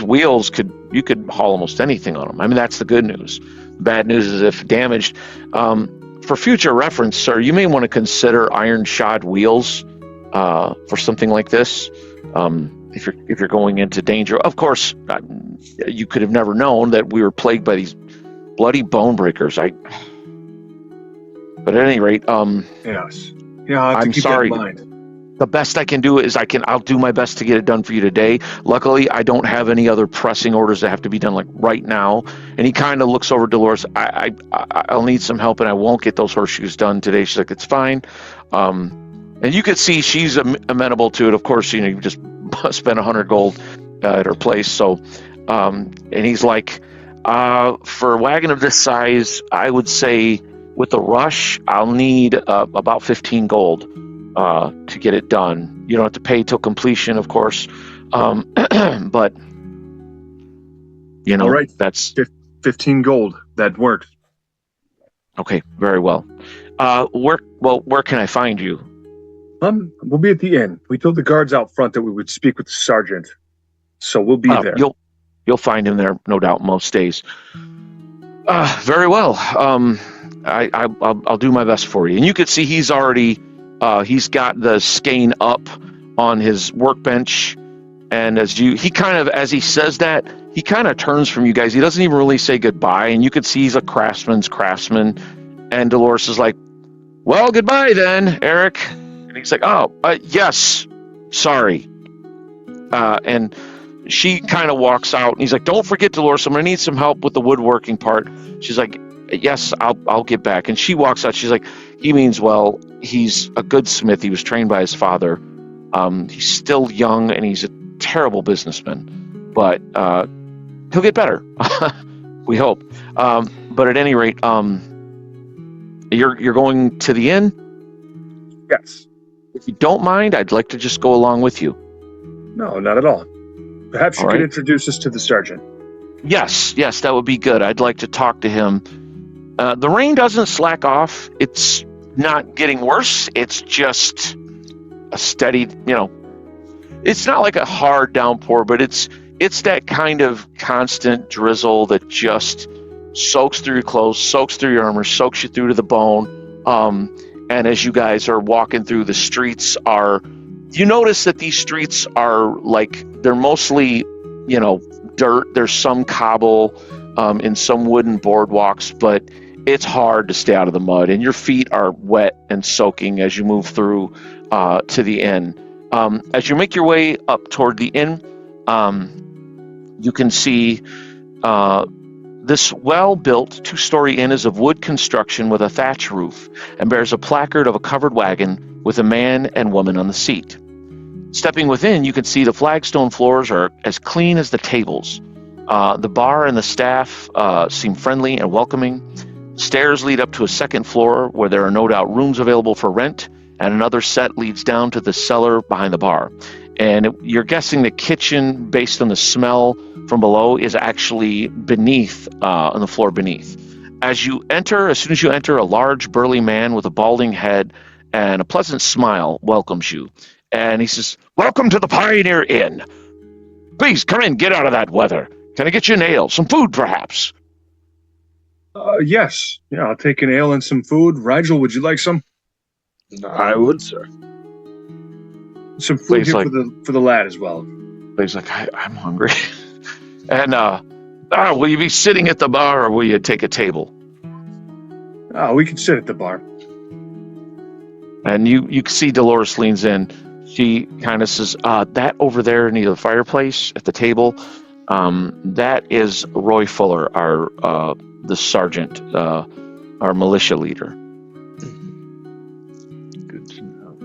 wheels you could haul almost anything on them. I mean, that's the good news. Bad news is if damaged. For future reference, sir, you may want to consider iron shod wheels for something like this. If you're going into danger, of course, you could have never known that we were plagued by these bloody bone breakers. But at any rate, yes, yeah, I'll have to I'm keep sorry. that in mind. The best I can do is I'll do my best to get it done for you today. Luckily, I don't have any other pressing orders that have to be done like right now. And he kind of looks over Dolores. I'll need some help, and I won't get those horseshoes done today. She's like, it's fine. And you could see she's amenable to it. Of course, you just spent 100 gold at her place. So, and he's like, for a wagon of this size, I would say with the rush, I'll need about 15 gold. To get it done. You don't have to pay till completion, of course. But All right, that's 15 gold. That works. okay. Very well. Where can I find you? We'll be at the inn. We told the guards out front that we would speak with the sergeant, so we'll be there. You'll find him there, no doubt, most days. Very well. I'll do my best for you. And you could see he's already. He's got the skein up on his workbench, and as he says that, he kind of turns from you guys. He doesn't even really say goodbye, and you could see he's a craftsman's craftsman. And Dolores is like, "Well, goodbye then, Eric." And he's like, "Oh, yes, sorry." And she kind of walks out, and he's like, "Don't forget, Dolores, I'm gonna need some help with the woodworking part." She's like, "Yes, I'll get back." And she walks out. She's like, "He means well. He's a good smith. He was trained by his father. He's still young, and he's a terrible businessman, but he'll get better. We hope." But at any rate, you're going to the inn? Yes. If you don't mind, I'd like to just go along with you. No, not at all. Perhaps you All could right. introduce us to the sergeant. Yes, that would be good. I'd like to talk to him. The rain doesn't slack off. It's not getting worse. It's just a steady, it's not like a hard downpour, but it's that kind of constant drizzle that just soaks through your clothes, soaks through your armor, soaks you through to the bone. And as you guys are walking through, the streets you notice that these streets are they're mostly, dirt. There's some cobble in some wooden boardwalks, but it's hard to stay out of the mud, and your feet are wet and soaking as you move through to the inn. As you make your way up toward the inn, you can see this well-built 2-story inn is of wood construction with a thatch roof and bears a placard of a covered wagon with a man and woman on the seat. Stepping within, you can see the flagstone floors are as clean as the tables. The bar and the staff seem friendly and welcoming. Stairs lead up to a second floor where there are no doubt rooms available for rent, and another set leads down to the cellar behind the bar. And you're guessing the kitchen, based on the smell from below, is actually beneath, on the floor beneath. As soon as you enter, a large burly man with a balding head and a pleasant smile welcomes you. And he says, "Welcome to the Pioneer Inn. Please come in, get out of that weather. Can I get you an ale, some food perhaps?" Yes. Yeah, I'll take an ale and some food. Rigel, would you like some? I would, sir. Some food Please, here for the lad as well. He's like, I'm hungry. And will you be sitting at the bar or will you take a table? We can sit at the bar. And you can see Dolores leans in. She kind of says, that over there near the fireplace at the table, that is Roy Fuller, the sergeant, our militia leader. Good to know.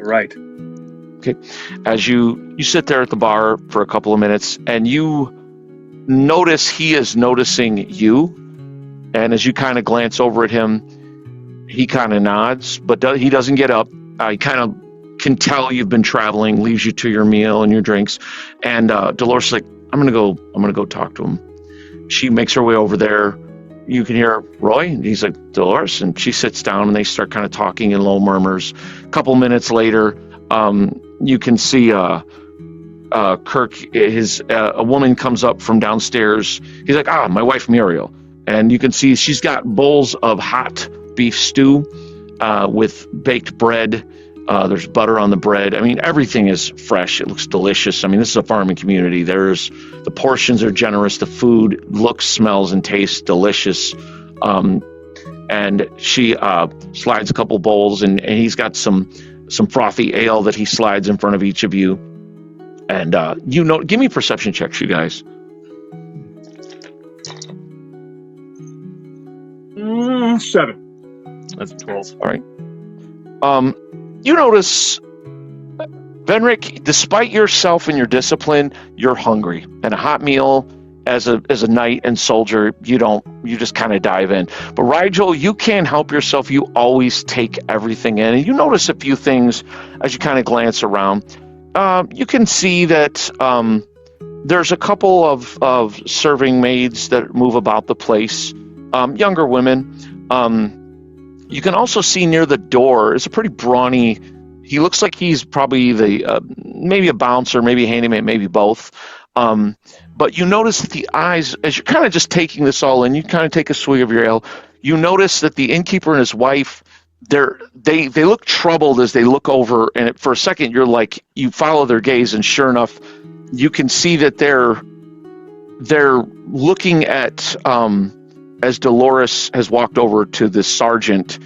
Right. Okay. As you sit there at the bar for a couple of minutes, and you notice he is noticing you, and as you kind of glance over at him, he kind of nods, but he doesn't get up. He kind of can tell you've been traveling, leaves you to your meal and your drinks, and Dolores is like, I'm gonna go talk to him. She makes her way over there. You can hear Roy, and he's like, Dolores, and she sits down and they start kind of talking in low murmurs. A couple minutes later, you can see Kirk, a woman comes up from downstairs. He's like, my wife Muriel. And you can see she's got bowls of hot beef stew with baked bread. There's butter on the bread. I mean, everything is fresh. It looks delicious. I mean, this is a farming community. The portions are generous. The food looks, smells, and tastes delicious. And she slides a couple bowls, and he's got some frothy ale that he slides in front of each of you. And give me perception checks, you guys. 7. That's 12. All right. You notice, Venric, despite yourself and your discipline, you're hungry, and a hot meal as a knight and soldier, you just kind of dive in. But Rigel, you can't help yourself. You always take everything in, and you notice a few things as you kind of glance around. You can see that there's a couple of serving maids that move about the place, younger women. You can also see near the door is a pretty brawny. He looks like he's probably maybe a bouncer, maybe a handyman, maybe both. But you notice that the eyes, as you're kind of just taking this all in, you kind of take a swig of your ale. You notice that the innkeeper and his wife, they look troubled as they look over, and for a second you're like, you follow their gaze, and sure enough, you can see that they're looking at as Dolores has walked over to the sergeant,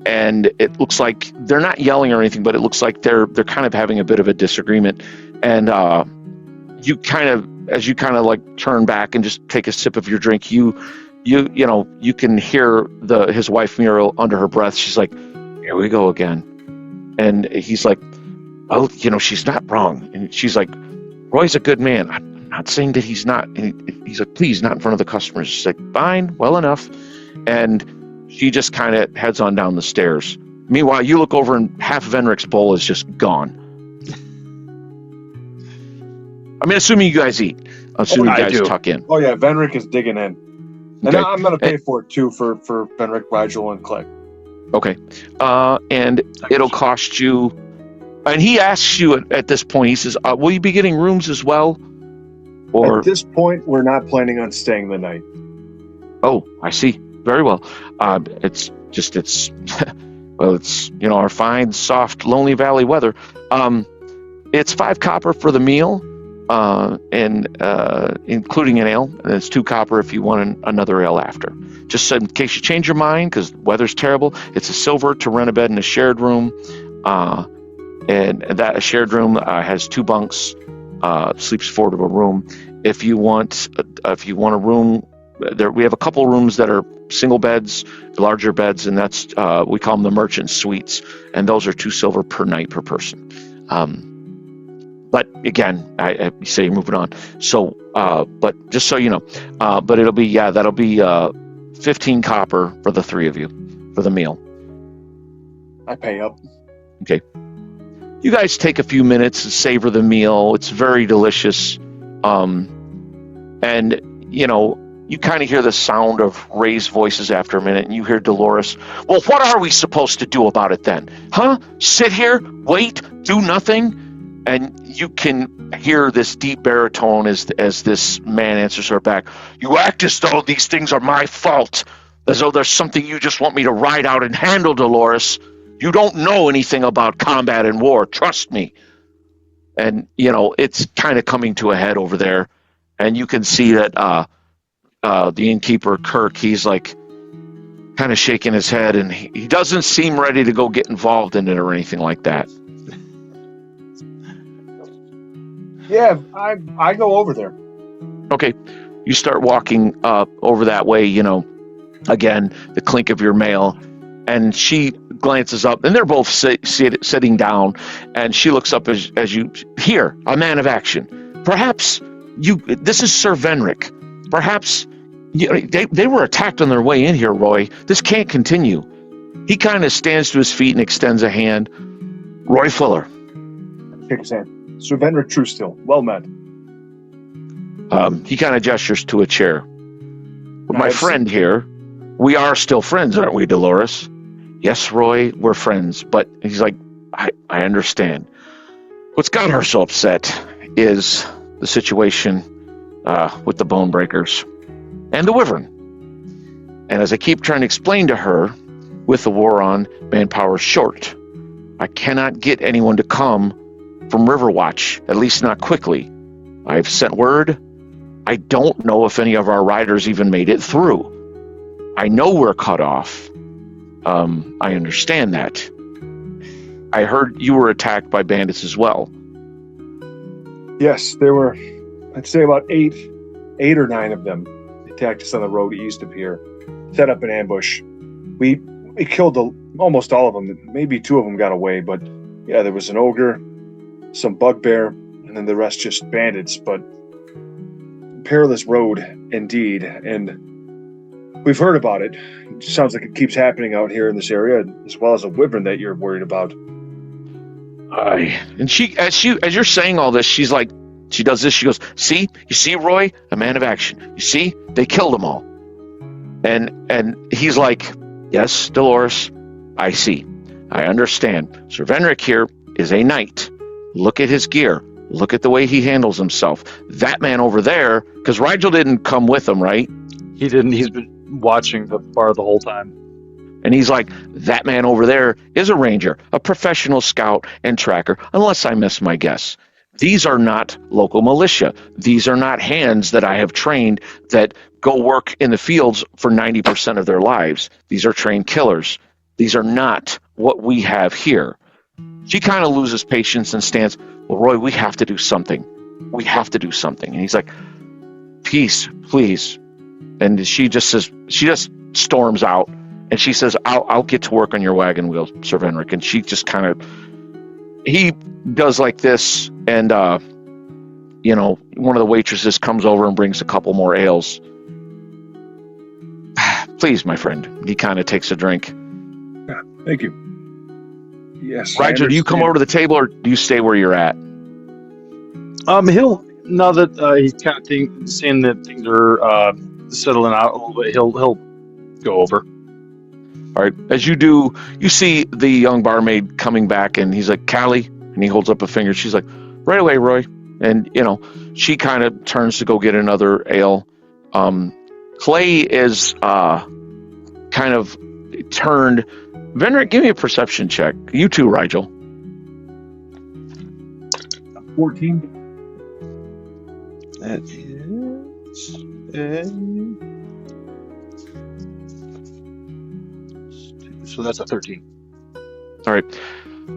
and it looks like they're not yelling or anything, but it looks like they're kind of having a bit of a disagreement. And you kind of like turn back and just take a sip of your drink. You can hear his wife Muriel under her breath. She's like, "Here we go again." And he's like, "Oh, she's not wrong." And she's like, "Roy's a good man. I'm not saying that he's not." And he's like, "Please, not in front of the customers." She's like, "Fine, well enough." And she just kind of heads on down the stairs. Meanwhile, you look over and half of Enric's bowl is just gone. I mean, assuming you guys eat. Assuming I you guys do. tuck in. Oh yeah, Venric is digging in, and Okay. I'm gonna pay for it too for Venric, Rigel, and Click. Okay. And it'll cost you. And he asks you at this point, he says, will you be getting rooms as well? Or, At this point, we're not planning on staying the night. oh, I see. Very well. It's, well, it's, our fine, soft, lonely valley weather. It's 5 copper for the meal, and including an ale. And it's 2 copper if you want another ale after. Just so in case you change your mind, because the weather's terrible, it's a silver to rent a bed in a shared room. And that shared room has 2 bunks, sleeps 4 to a room. If you want a room, we have a couple rooms that are single beds, larger beds, and that's we call them the merchant suites, and those are 2 silver per night per person. But again, I say you're moving on. So, but just so you know, but it'll be that'll be 15 copper for the 3 of you for the meal. I pay up. Okay. You guys take a few minutes to savor the meal. It's very delicious. And, you kind of hear the sound of raised voices after a minute, and you hear Dolores, well, what are we supposed to do about it then? Huh? Sit here, wait, do nothing? And you can hear this deep baritone as this man answers her back. You act as though these things are my fault, as though there's something you just want me to ride out and handle, Dolores. You don't know anything about combat and war, trust me. And, it's kind of coming to a head over there. And you can see that the innkeeper, Kirk, he's like kind of shaking his head, and he doesn't seem ready to go get involved in it or anything like that. Yeah, I go over there. Okay. You start walking over that way, again, the clink of your mail. And she glances up, and they're both sitting down, and she looks up as you hear a man of action. Perhaps this is Sir Venric. Perhaps they were attacked on their way in here, Roy. This can't continue. He kind of stands to his feet and extends a hand. Roy Fuller. Shake his hand. Sir Venric Truestill. Well met. He kind of gestures to a chair. But my friend here, we are still friends, aren't we, Dolores? Yes, Roy, we're friends. But he's like, I understand. What's got her so upset is the situation with the bone breakers and the wyvern. And as I keep trying to explain to her, with the war on, manpower short. I cannot get anyone to come from Riverwatch, at least not quickly. I've sent word. I don't know if any of our riders even made it through. I know we're cut off. I understand that. I heard you were attacked by bandits as well. Yes, there were, I'd say about eight or nine of them. They attacked us on the road east of here, set up an ambush. We killed almost all of them. Maybe 2 of them got away, but yeah, there was an ogre, some bugbear, and then the rest just bandits. But perilous road indeed, and we've heard about it. It sounds like it keeps happening out here in this area, as well as a wyvern that you're worried about. And she, as you're saying all this, she's like, she does this. She goes, "See, you see, Roy, a man of action. You see, they killed them all." And he's like, "Yes, Dolores, I see. I understand. Sir Venric here is a knight. Look at his gear. Look at the way he handles himself. That man over there, because Rigel didn't come with him, right? He didn't. He's been watching the bar the whole time. And he's like, that man over there is a ranger, a professional scout and tracker, unless I miss my guess. These are not local militia. These are not hands that I have trained that go work in the fields for 90% of their lives. These are trained killers. These are not what we have here." She kind of loses patience and stands, "Well, Roy, we have to do something. We have to do something." And he's like, "Peace, please." And she just storms out. And she says, I'll get to work on your wagon wheel, Sir Venric. And she just kind of, he does like this. And, one of the waitresses comes over and brings a couple more ales. "Please, my friend." He kind of takes a drink. Yeah, thank you. Yes. Rigel, do you come over to the table or do you stay where you're at? He'll now that he's kind of seeing that things are settling out a little bit, he'll go over. All right. As you do, you see the young barmaid coming back, and he's like, Callie, and he holds up a finger. She's like, right away, Roy. And, she kind of turns to go get another ale. Clay is kind of turned. Venric, give me a perception check. You too, Rigel. 14. That is so that's a 13. All right.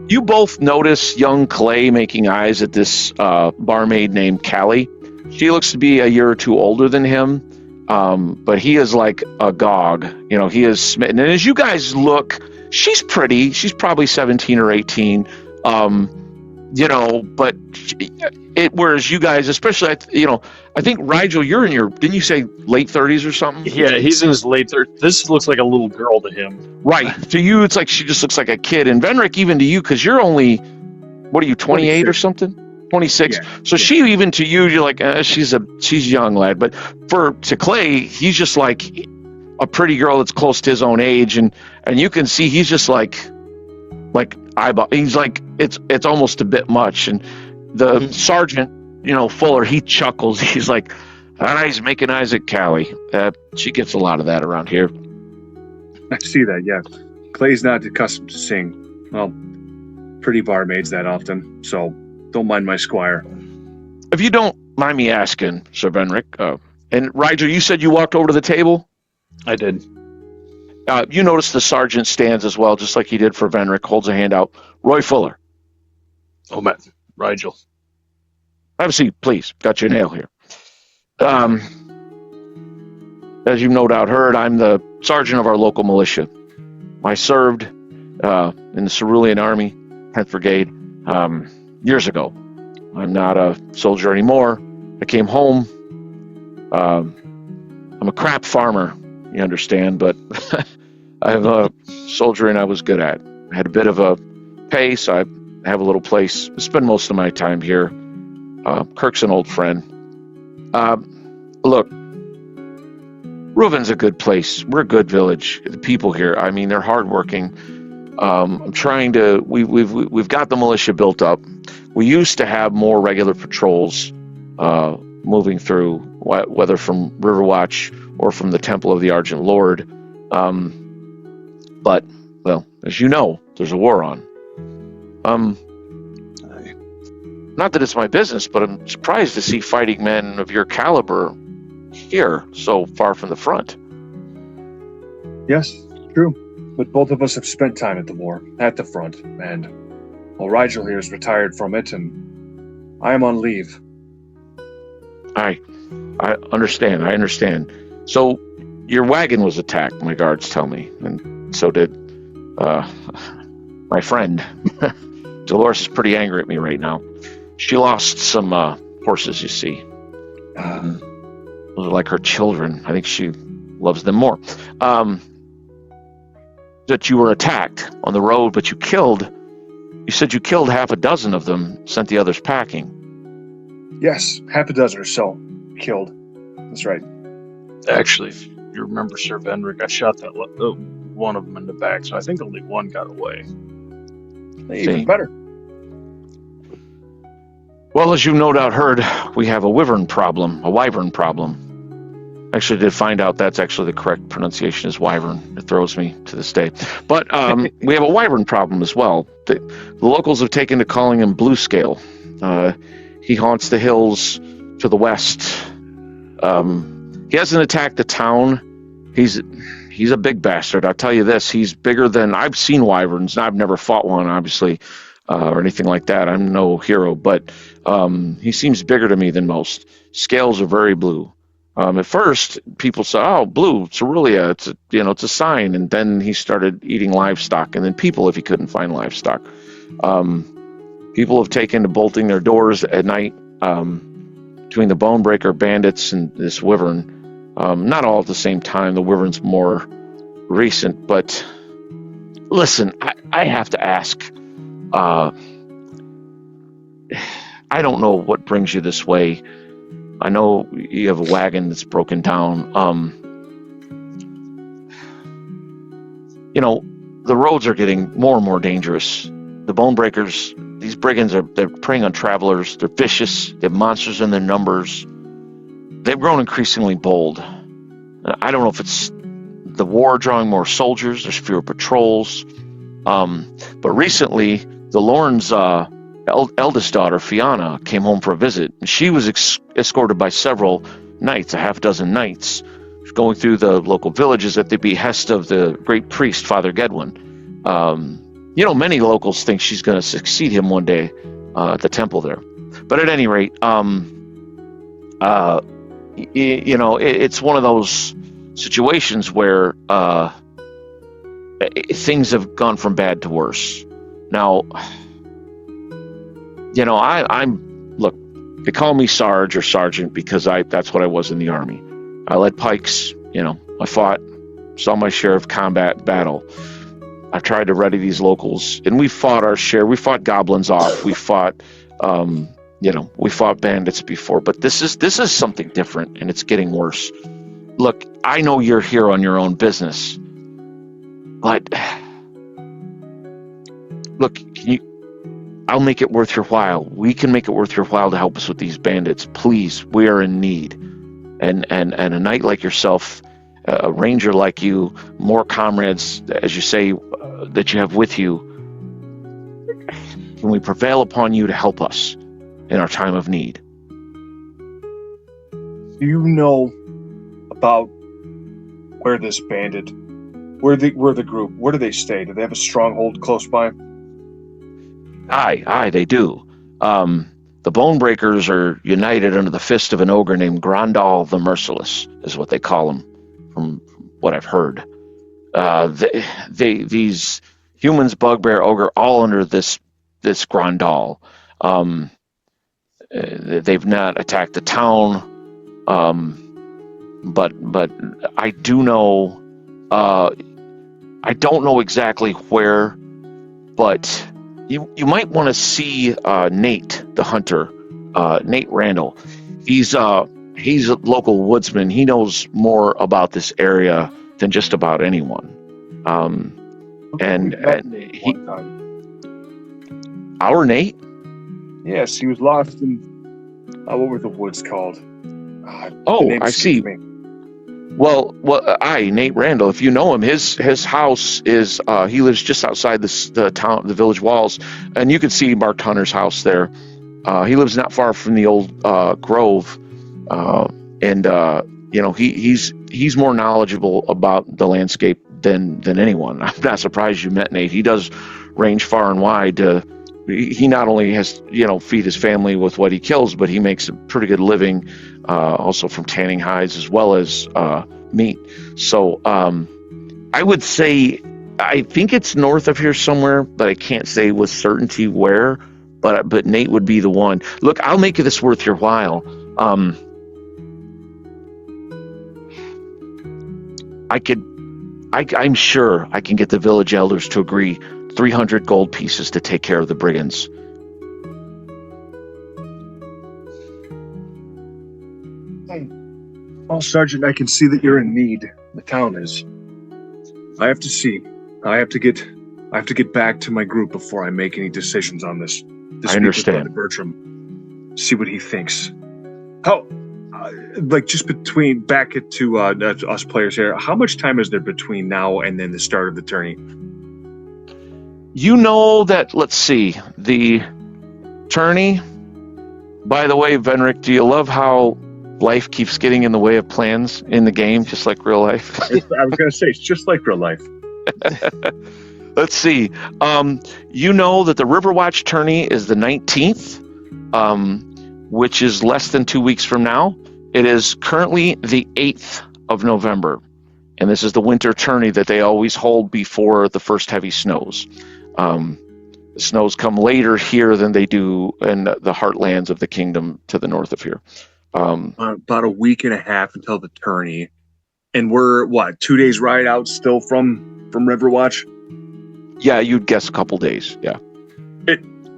You both notice young Clay making eyes at this barmaid named Callie. She looks to be a year or two older than him, but he is like agog. He is smitten. And as you guys look, she's pretty. She's probably 17 or 18. But whereas you guys, especially, I think Rigel, you're in your, didn't you say late 30s or something? Yeah, he's in his late 30s. This looks like a little girl to him. Right. To you, it's like she just looks like a kid. And Venric, even to you, because you're only, what are you, 28 or something? 26. Yeah. So she, even to you, you're like, she's young, lad. But to Clay, he's just like a pretty girl that's close to his own age. And you can see he's just like eyeball. He's like, it's almost a bit much. And the sergeant, Fuller, he chuckles. He's like, he's making eyes at Callie. She gets a lot of that around here. I see that, yeah. Clay's not accustomed to seeing, pretty barmaids that often, so don't mind my squire. If you don't mind me asking, Sir Venric, and Rigel, you said you walked over to the table? I did. You notice the sergeant stands as well, just like he did for Venric, holds a hand out. Roy Fuller. Oh, man. Rigel. Have a seat, please. Got your nail here. As you've no doubt heard, I'm the sergeant of our local militia. I served in the Cerulean Army, 10th Brigade, years ago. I'm not a soldier anymore. I came home. I'm a crap farmer, you understand, but I'm a soldier and I was good at. I had a bit of a pace. I have a little place. I spend most of my time here. Kirk's an old friend. Look, Ruaven's a good place. We're a good village. The people here, they're hardworking. I'm trying to. We've got the militia built up. We used to have more regular patrols moving through, whether from Riverwatch or from the Temple of the Argent Lord. But, well, as you know, there's a war on. Not that it's my business, but I'm surprised to see fighting men of your caliber here, so far from the front. Yes, true. But both of us have spent time at the war, at the front, and Rigel here is retired from it, and I am on leave. I understand. So, your wagon was attacked, my guards tell me, and so did my friend. Dolores is pretty angry at me right now. She lost some horses, you see. Those are like her children. I think she loves them more. That you were attacked on the road, but you said you killed half a dozen of them, sent the others packing. Yes, half a dozen or so killed. That's right. Actually, if you remember, Sir Venric, I shot that one of them in the back, so I think only one got away. Even better. Well, as you no doubt heard, we have a wyvern problem. Actually, did find out that's actually the correct pronunciation is wyvern. It throws me to this day. But we have a wyvern problem as well. The locals have taken to calling him Blue Scale. He haunts the hills to the west. He hasn't attacked the town. He's a big bastard. I'll tell you this. He's bigger than I've seen wyverns. I've never fought one, obviously, or anything like that. I'm no hero, but he seems bigger to me than most. Scales are very blue. At first, people said, "Oh, blue, Cerulia, it's a sign." And then he started eating livestock, and then people, if he couldn't find livestock, people have taken to bolting their doors at night between the Bonebreaker bandits and this wyvern. Not all at the same time. The wyvern's more recent, but listen, I have to ask. I don't know what brings you this way. I know you have a wagon that's broken down. The roads are getting more and more dangerous. The bone breakers, these brigands they're preying on travelers. They're vicious. They have monsters in their numbers. They've grown increasingly bold. I don't know if it's the war drawing more soldiers. There's fewer patrols. But recently, the Lorne's eldest daughter, Fiona, came home for a visit. And she was escorted by several knights, a half dozen knights, going through the local villages at the behest of the great priest, Father Gedwin. Many locals think she's going to succeed him one day at the temple there. But at any rate, it's one of those situations where things have gone from bad to worse. Now, look, they call me Sarge or Sergeant because that's what I was in the Army. I led pikes, I fought, saw my share of combat battle. I've tried to ready these locals, and we fought our share. We fought goblins off. We fought, we fought bandits before, but this is something different, and it's getting worse. Look, I know you're here on your own business, but look, I'll make it worth your while. We can make it worth your while to help us with these bandits. Please, we are in need, and a knight like yourself, a ranger like you, more comrades, as you say, that you have with you. Can we prevail upon you to help us in our time of need? Do you know about where this bandit, where the group, where do they stay? Do they have a stronghold close by? Aye, they do. The Bone Breakers are united under the fist of an ogre named Grandal the Merciless, is what they call him, from what I've heard. These humans, bugbear, ogre, all under this Grandal. They've not attacked the town, but I do know. I don't know exactly where, but you might want to see Nate, the hunter, Nate Randall. He's a local woodsman. He knows more about this area than just about anyone. Our Nate? Yes, he was lost in what were the woods called? I see. Well, Nate Randall. If you know him, his house is he lives just outside the village walls, and you can see Mark Hunter's house there. He lives not far from the old grove, and he's more knowledgeable about the landscape than anyone. I'm not surprised you met Nate. He does range far and wide. He not only has feed his family with what he kills, but he makes a pretty good living also from tanning hides as well as meat. So I would say I think it's north of here somewhere, but I can't say with certainty where. But Nate would be the one. Look, I'll make this worth your while. I'm sure I can get the village elders to agree 300 gold pieces to take care of the brigands. Oh, Sergeant, I can see that you're in need. The town is. I have to see. I have to get back to my group before I make any decisions on this. I understand. With Bertram, see what he thinks. How, just back to us players here, how much time is there between now and then the start of the tourney? You know that, let's see, the tourney, by the way, Venric, do you love how life keeps getting in the way of plans in the game, just like real life? I was going to say, it's just like real life. Let's see. You know that the Riverwatch tourney is the 19th, which is less than 2 weeks from now. It is currently the 8th of November, and this is the winter tourney that they always hold before the first heavy snows. The snows come later here than they do in the heartlands of the kingdom to the north of here. About a week and a half until the tourney, and we're 2 days ride out still from Riverwatch. Yeah, you'd guess a couple days. Yeah.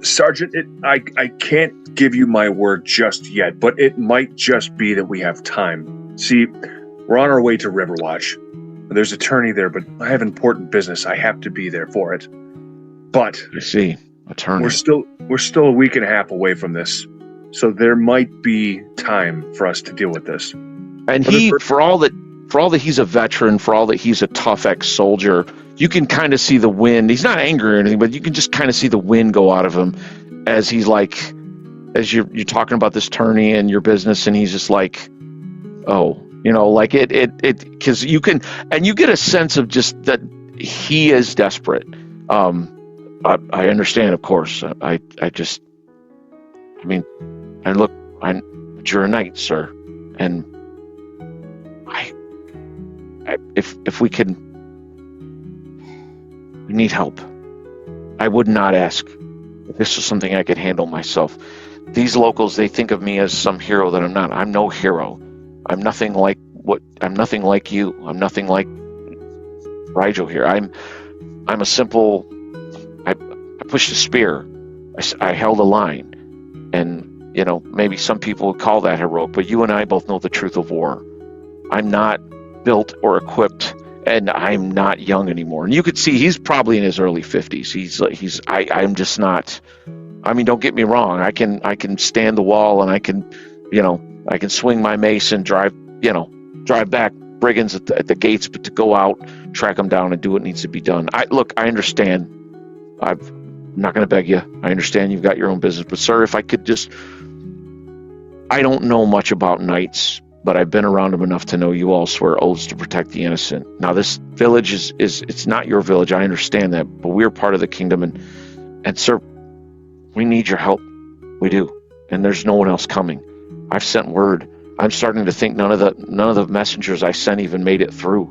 Sergeant, I can't give you my word just yet, but it might just be that we have time. See, we're on our way to Riverwatch. There's an attorney there, but I have important business. I have to be there for it. But I see. Attorney. we're still a week and a half away from this, so there might be time for us to deal with this. And for all that he's a veteran, for all that he's a tough ex-soldier, you can kind of see the wind. He's not angry or anything, but you can just kind of see the wind go out of him as he's like, as you're talking about this attorney and your business, and he's just like, oh, like it, because you can, and you get a sense of just that he is desperate. I understand, of course. But you're a knight, sir, and if we need help. I would not ask if this was something I could handle myself. These locals, they think of me as some hero that I'm not. I'm no hero. I'm nothing like you. I'm nothing like Rigel here. I'm a simple. I pushed a spear. I held a line, and maybe some people would call that heroic. But you and I both know the truth of war. I'm not built or equipped, and I'm not young anymore. And you could see he's probably in his early 50s. I'm just not. I mean, don't get me wrong. I can stand the wall, and I can swing my mace and drive back brigands at the gates, but to go out, track them down, and do what needs to be done. I understand. I'm not going to beg you. I understand you've got your own business, but sir, if I could just, I don't know much about knights, but I've been around them enough to know you all swear oaths to protect the innocent. Now, this village is it's not your village. I understand that, but we're part of the kingdom, and sir, we need your help. We do, and there's no one else coming. I've sent word. I'm starting to think none of the messengers I sent even made it through.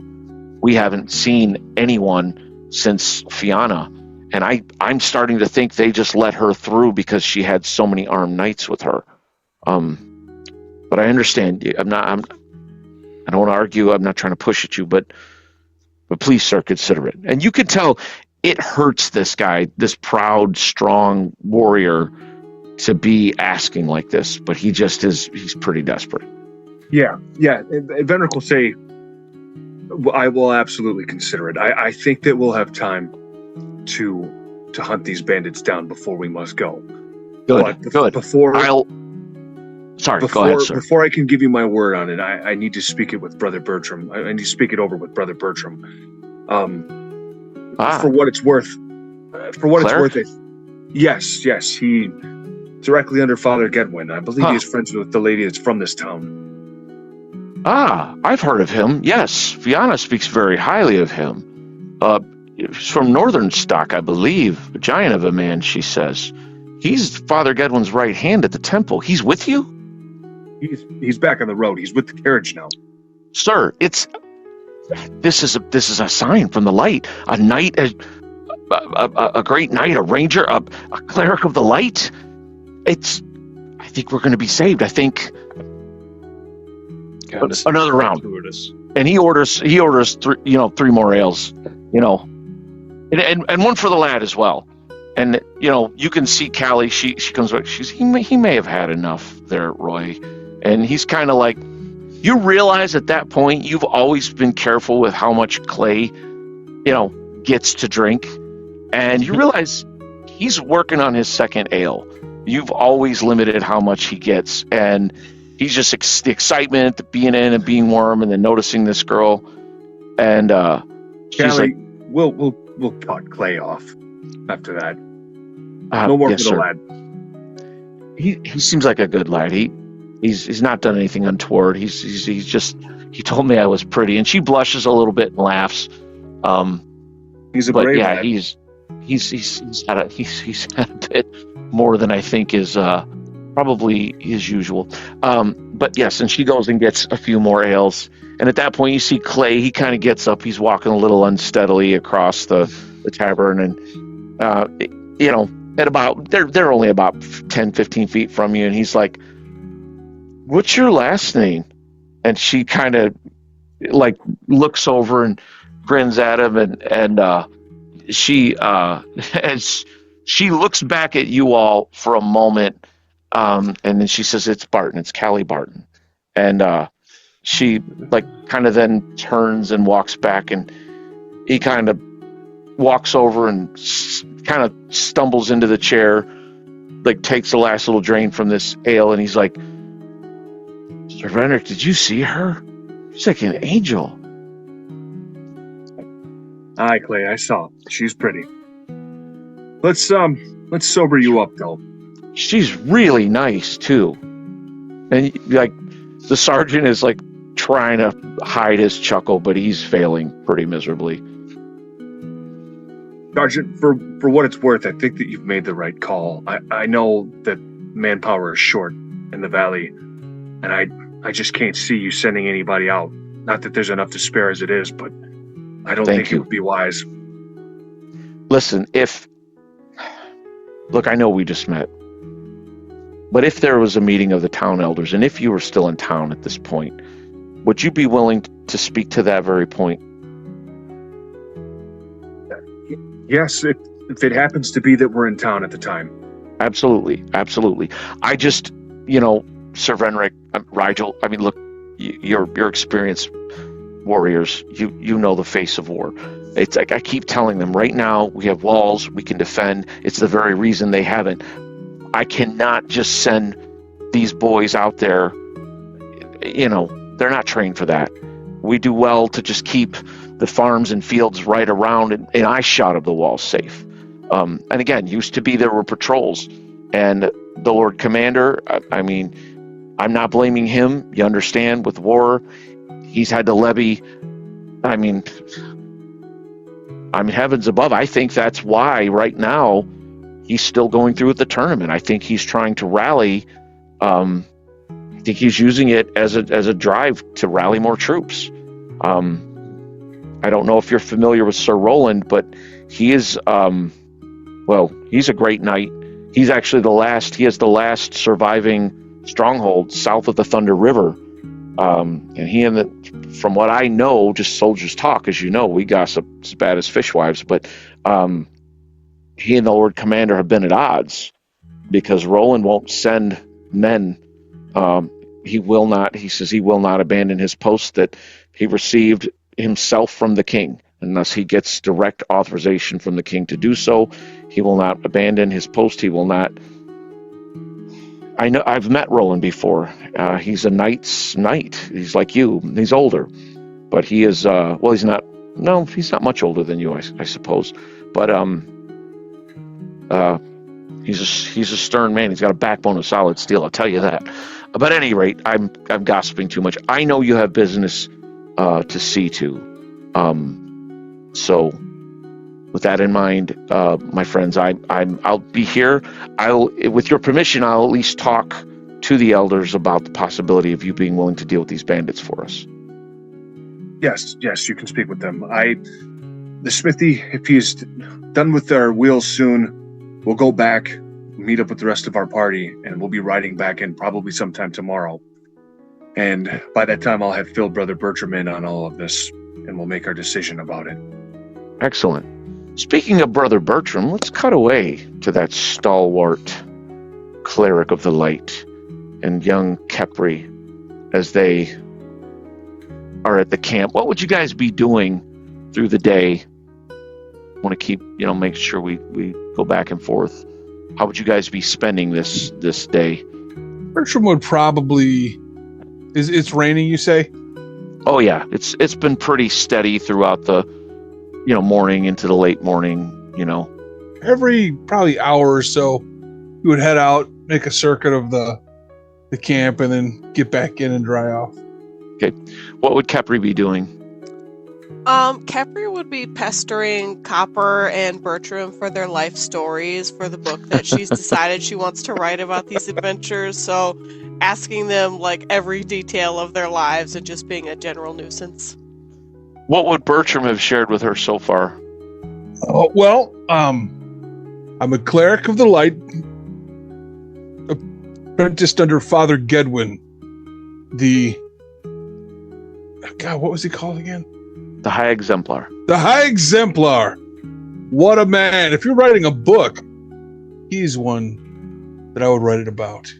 We haven't seen anyone since Fianna, and I'm starting to think they just let her through because she had so many armed knights with her. But I understand. I don't want to argue. I'm not trying to push at you, but please, sir, consider it. And you can tell it hurts this guy, this proud, strong warrior, to be asking like this, but he just is. He's pretty desperate. Yeah. Venric will say, I will absolutely consider it. I think that we'll have time to hunt these bandits down before we must go. Good. Before go ahead, sir. Before I can give you my word on it, I need to speak it with Brother Bertram. I need to speak it over with Brother Bertram. For what it's worth. Yes. He directly under Father Gedwin. I believe he is friends with the lady that's from this town. I've heard of him. Yes, Fianna speaks very highly of him. He's from northern stock, I believe. A giant of a man, she says. He's Father Gedwin's right hand at the temple. He's with you? He's back on the road. He's with the carriage now. Sir, this is a sign from the light. A knight, a great knight, a ranger, a cleric of the light. I think we're going to be saved. I think another round. And he orders three more ales, and one for the lad as well. And you can see Callie. She comes back. He may have had enough there, Roy. And he's kind of like, you realize at that point you've always been careful with how much Clay, gets to drink, and you realize he's working on his second ale. You've always limited how much he gets, and he's just the excitement, the being in and being warm, and then noticing this girl, and she's Callie, like, we'll cut Clay off after that. No more yes, for the sir. lad. He seems like a good lad. He's not done anything untoward. He told me I was pretty, and she blushes a little bit and laughs. He's a brave lad. lad. He's had a bit more than I think is probably his usual. But yes, and she goes and gets a few more ales, and at that point you see Clay. He kind of gets up. He's walking a little unsteadily across the tavern, and at about they're only about 10-15 feet from you, and he's like, "What's your last name?" And she kind of like looks over and grins at him, and she as She looks back at you all for a moment, and then she says, "It's Barton. It's Callie Barton." And she like kind of then turns and walks back, and he kind of walks over and kind of stumbles into the chair, like takes the last little drain from this ale, and he's like, "Sir Renrick, did you see her? She's like an angel." Aye, Clay, I saw. She's pretty. Let's sober you up, though. She's really nice too. And like the sergeant is like trying to hide his chuckle, but he's failing pretty miserably. Sergeant, for what it's worth, I think that you've made the right call. I know that manpower is short in the valley, and I just can't see you sending anybody out. Not that there's enough to spare as it is, but I don't think it would be wise. Listen, look, I know we just met, but if there was a meeting of the town elders, and if you were still in town at this point, would you be willing to speak to that very point? Yes, if it happens to be that we're in town at the time. Absolutely. I just, Sir Venric, Rigel, I mean, look, you're experienced warriors. You know the face of war. It's like I keep telling them right now, we have walls, we can defend. It's the very reason they haven't. I cannot just send these boys out there. They're not trained for that. We do well to just keep the farms and fields right around and eye shot of the walls safe. And again, used to be there were patrols, and the Lord Commander, I mean, I'm not blaming him. You understand, with war, he's had to levy. I mean, heavens above. I think that's why right now he's still going through with the tournament. I think he's trying to rally. I think he's using it as a drive to rally more troops. I don't know if you're familiar with Sir Roland, but he is, he's a great knight. He's actually he has the last surviving stronghold south of the Thunder River. And from what I know, just soldiers talk, as you know, we gossip as bad as fishwives, but he and the Lord Commander have been at odds because Roland won't send men. He says he will not abandon his post that he received himself from the king, unless he gets direct authorization from the king to do so. He will not abandon his post. He will not. I know I've met Roland before. He's a knight's knight. He's like you. He's older, but he is. He's not. No, he's not much older than you, I suppose. But he's a stern man. He's got a backbone of solid steel. I'll tell you that. But at any rate, I'm gossiping too much. I know you have business to see to. So with that in mind, my friends, I'll be here. With your permission, I'll at least talk to the elders about the possibility of you being willing to deal with these bandits for us. Yes, you can speak with them. The smithy, if he's done with our wheels soon, we'll go back, meet up with the rest of our party, and we'll be riding back in probably sometime tomorrow. And by that time, I'll have filled Brother Bertram in on all of this, and we'll make our decision about it. Excellent. Speaking of Brother Bertram, let's cut away to that stalwart cleric of the light and young Kepri as they are at the camp. What would you guys be doing through the day? I want to keep, make sure we go back and forth. How would you guys be spending this day? Bertram would probably... It's raining, you say? Oh yeah, it's been pretty steady throughout the morning into the late morning. Every probably hour or so, you would head out, make a circuit of the camp, and then get back in and dry off. Okay, what would Kepri be doing? Kepri would be pestering Copper and Bertram for their life stories for the book that she's decided she wants to write about these adventures. So asking them like every detail of their lives and just being a general nuisance. What would Bertram have shared with her so far? I'm a cleric of the light, apprenticed under Father Gedwin. What was he called again? The High Exemplar. The High Exemplar. What a man. If you're writing a book, he's one that I would write it about.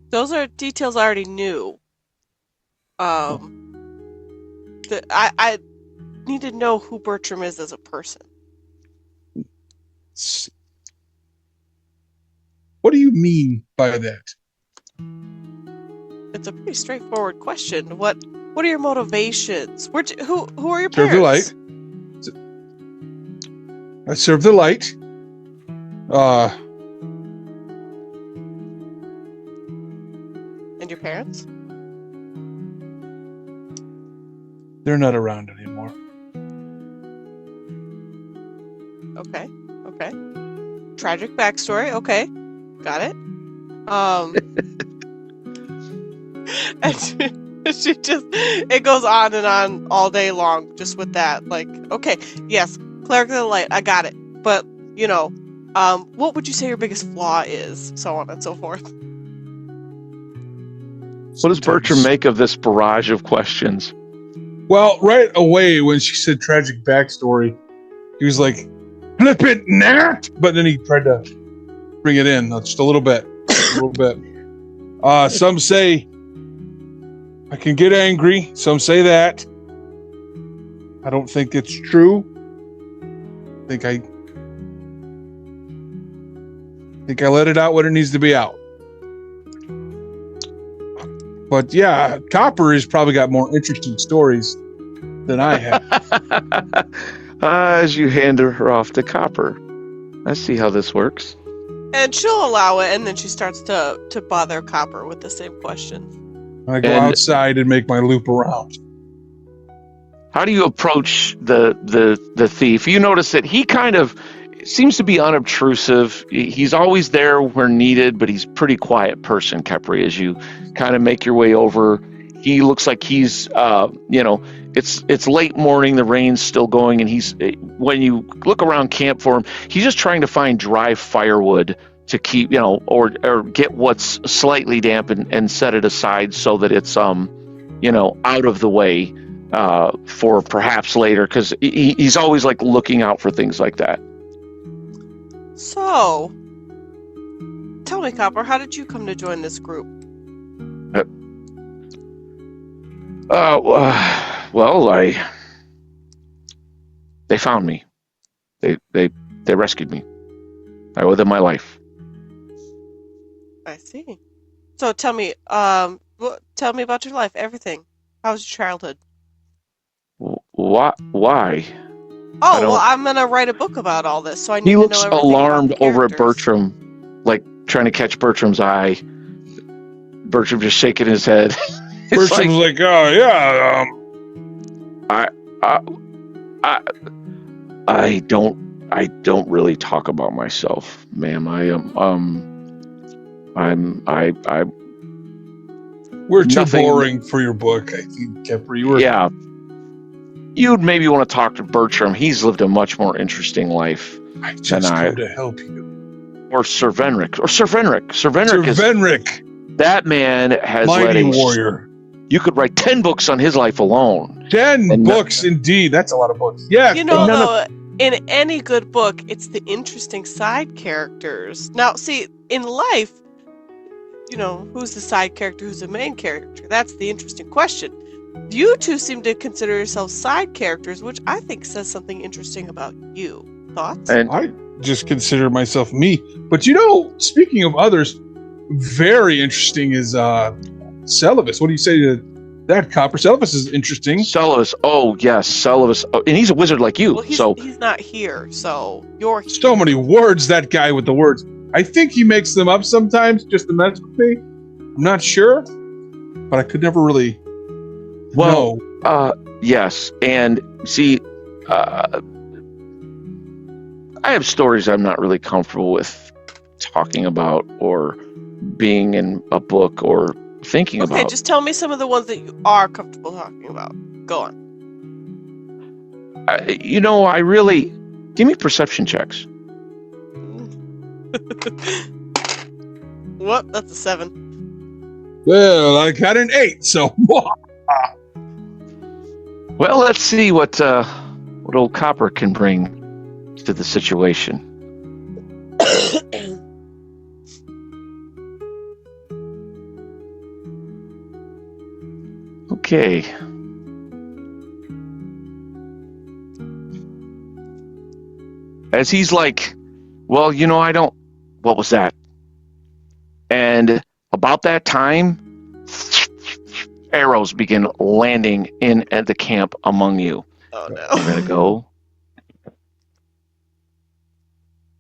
Those are details I already knew. I need to know who Bertram is as a person. What do you mean by that? It's a pretty straightforward question. What are your motivations? Who are your Serve the parents? light. I serve the light. And your parents? They're not around anymore. Okay. Tragic backstory. Okay. Got it. And she just, it goes on and on all day long just with that. Like, okay, yes, Cleric of the Light, I got it. But, what would you say your biggest flaw is? So on and so forth. What does Bertram make of this barrage of questions? Well, right away when she said tragic backstory, he was like, flip it, Nat! But then he tried to bring it in just a little bit. Some say I can get angry. Some say that. I don't think it's true. I think I let it out when it needs to be out. But yeah, Copper has probably got more interesting stories than I have. As you hand her off to Copper. I see how this works. And she'll allow it, and then she starts to bother Copper with the same questions. I go outside and make my loop around. How do you approach the thief? You notice that he kind of seems to be unobtrusive. He's always there where needed, but he's a pretty quiet person, Kepri, as you kind of make your way over. He looks like he's, it's late morning, the rain's still going, and when you look around camp for him, he's just trying to find dry firewood to keep, or get what's slightly damp and set it aside so that it's, out of the way for perhaps later, because he's always like looking out for things like that. So, tell me, Copper, how did you come to join this group? They found me. They rescued me. I owe them my life. I see. So tell me about your life, everything. How was your childhood? Why? Oh, well, I'm gonna write a book about all this, so I need He to know looks everything alarmed about the over at characters. Bertram, like trying to catch Bertram's eye. Bertram just shaking his head. Bertram's like, oh yeah. I don't really talk about myself, ma'am. We're too nothing- boring for your book, I think, Kepri. Yeah. You'd maybe want to talk to Bertram. He's lived a much more interesting life. I just came to help you. Or Sir Venric. Sir Venric, that man has mighty warrior. You could write 10 books on his life alone. 10 books, indeed. That's a lot of books. Yeah. Though, in any good book, it's the interesting side characters. Now, see, in life, who's the side character, who's the main character? That's the interesting question. You two seem to consider yourselves side characters, which I think says something interesting about you. Thoughts? And I just consider myself me. But speaking of others, very interesting is Celovus. What do you say to that, Copper? Celovus is interesting. Celovus, oh yes, Celovus. Oh, and he's a wizard like you. Well, he's not here, so you're here. So many words, that guy with the words. I think he makes them up sometimes just to mess with me. I'm not sure, but I could never really know. Yes, and see, I have stories I'm not really comfortable with talking about or being in a book or thinking about. Okay, just tell me some of the ones that you are comfortable talking about. Go on. I really... Give me perception checks. What? That's a 7. Well, I got an 8, so... Well, let's see what old Copper can bring to the situation. Okay. As he's like, well, I don't. What was that? And about that time, arrows begin landing in at the camp among you. Oh no. I'm going to go.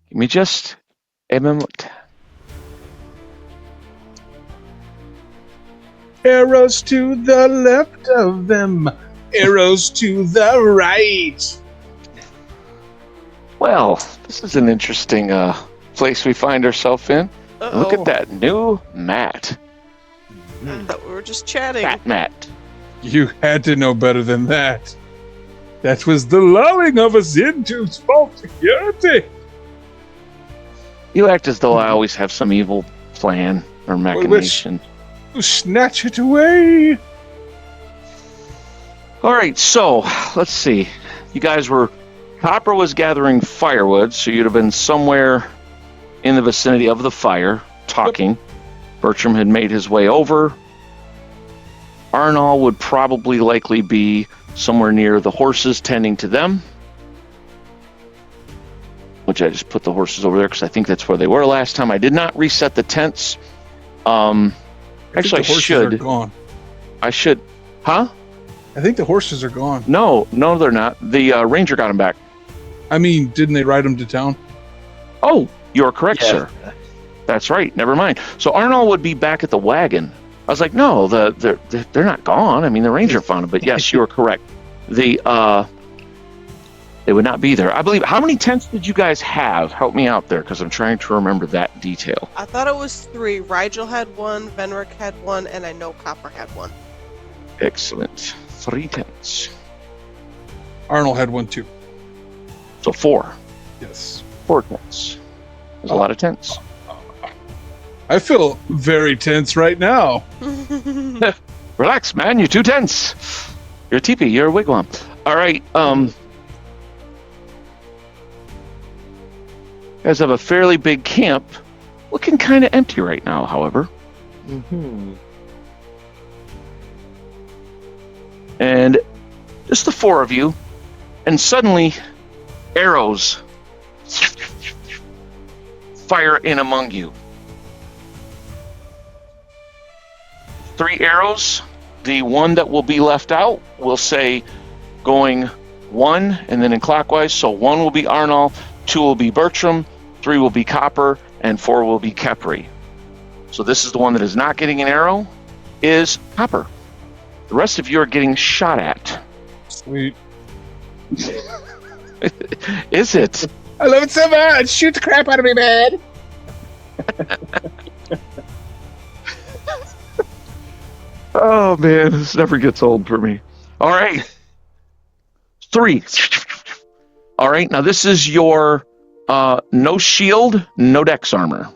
Give me just a moment. Arrows to the left of them. Arrows to the right. Well, this is an interesting place we find ourselves in. Look at that new mat. I thought we were just chatting. Fat mat. You had to know better than that. That was the lulling of us into false security. You act as though I always have some evil plan or machination. Snatch it away. All right, so let's see. You guys Copper was gathering firewood, so you'd have been somewhere in the vicinity of the fire, talking. Bertram had made his way over. Arnall would probably likely be somewhere near the horses, tending to them. Which I just put the horses over there because I think that's where they were last time. I did not reset the tents. Actually, I should. Are gone. I should. Huh? I think the horses are gone. No, they're not. The ranger got them back. I mean, didn't they ride them to town? Oh, you're correct, sir. That's right. Never mind. So Arnold would be back at the wagon. I was like, no, they're not gone. I mean, the ranger found them. But yes, you are correct. They would not be there. I believe. How many tents did you guys have? Help me out there, because I'm trying to remember that detail. I thought it was 3. Rigel had 1, Venric had 1, and I know Copper had 1. Excellent. 3 tents. Arnold had one too. So 4. Yes. 4 tents. There's a lot of tents. I feel very tense right now. Relax, man. You're 2 tents. You're a teepee. You're a wigwam. All right. You guys have a fairly big camp. Looking kind of empty right now, however. Mm-hmm. And just the 4 of you. And suddenly, arrows fire in among you. 3 arrows. The one that will be left out will say going 1 and then in clockwise. So 1 will be Arnold, 2 will be Bertram, 3 will be Copper, and 4 will be Kepri. So this is the one that is not getting an arrow, is Copper. The rest of you are getting shot at. Sweet. Is it? I love it so much. Shoot the crap out of me, man. Oh man, this never gets old for me. All right. 3. All right, now this is your no shield, no dex armor.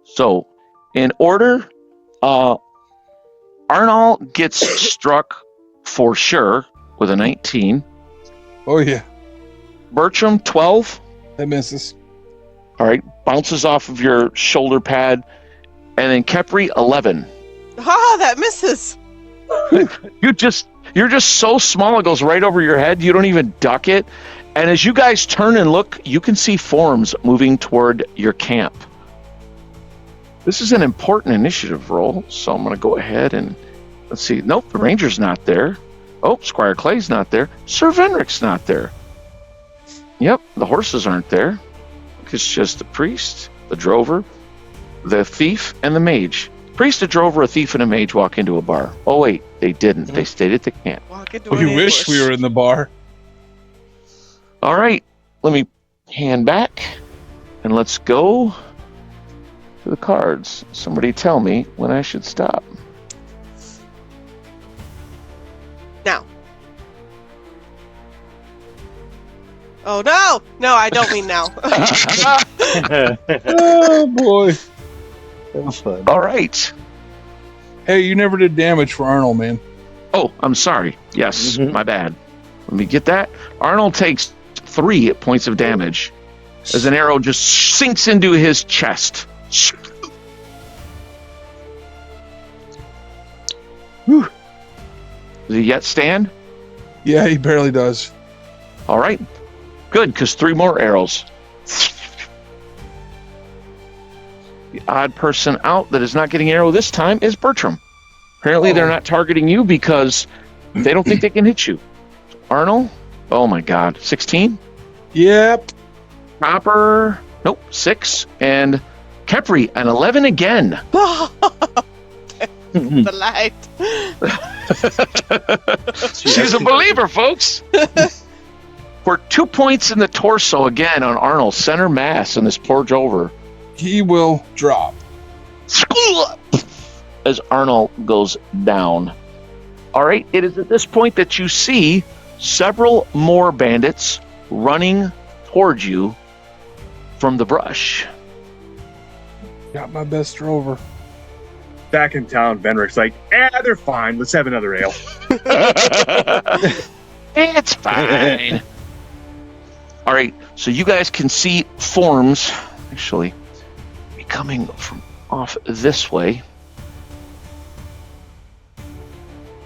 So, in order, Arnold gets struck for sure with a 19. Oh yeah, Bertram, 12. that misses. All right, bounces off of your shoulder pad. And then Kepri, 11. That misses. You're just so small, it goes right over your head. You don't even duck it. And as you guys turn and look, you can see forms moving toward your camp. This is an important initiative roll, so I'm going to go ahead and let's see. Nope, the ranger's not there. Oh, Squire Clay's not there. Sir Venric's not there. Yep, the horses aren't there. It's just the priest, the drover, the thief, and the mage. Priest, a drover, a thief, and a mage walk into a bar. Oh wait, they didn't. They stayed at the camp. Walk into We an wish ambush. we were in the bar. All right, let me hand back, and let's go to the cards. Somebody tell me when I should stop. Now. Oh no! No, I don't mean now. Oh boy. That was fun. All right. Hey, you never did damage for Arnold, man. Oh, I'm sorry. Yes, Mhm. my bad. Let me get that. Arnold takes 3 points of damage as an arrow just sinks into his chest. Does he yet stand? Yeah, he barely does. All right. Good, because 3 more arrows. The odd person out that is not getting arrow this time is Bertram. Apparently, they're not targeting you because they don't think they can hit you. Arnold? Oh my God. 16? Yep. Copper? Nope. 6. And Kepri, an 11 again. The light. She's a believer, folks. For 2 points in the torso again on Arnold, center mass, and this porge over. He will drop. As Arnold goes down. All right, it is at this point that you see several more bandits running towards you from the brush. Got my best rover. Back in town, Benrick's like, they're fine. Let's have another ale. It's fine. All right, so you guys can see forms actually be coming from off this way,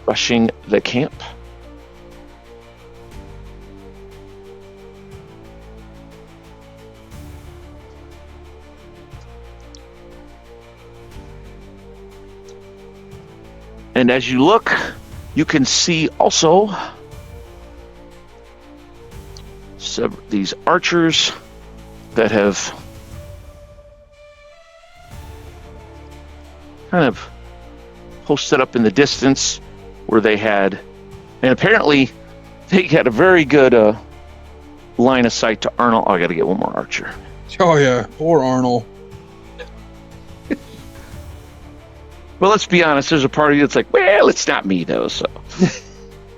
rushing the camp. And as you look, you can see also these archers that have kind of posted up in the distance where they had, and apparently they had a very good line of sight to Arnold. Oh, I got to get one more archer. Oh yeah, poor Arnold. Well, let's be honest. There's a part of you that's like, well, it's not me though. So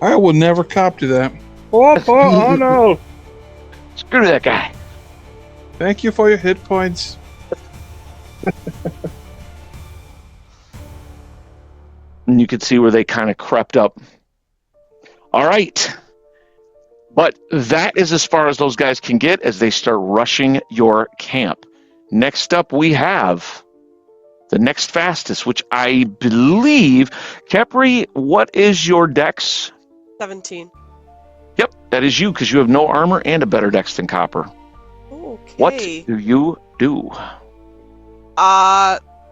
I will never cop to that. Oh no! screw that guy. Thank you for your hit points. And you can see where they kind of crept up. All right. But that is as far as those guys can get as they start rushing your camp. Next up, we have the next fastest, which I believe, Kepri, what is your dex? 17. Yep, that is you, because you have no armor and a better dex than Copper. Okay. What do you do?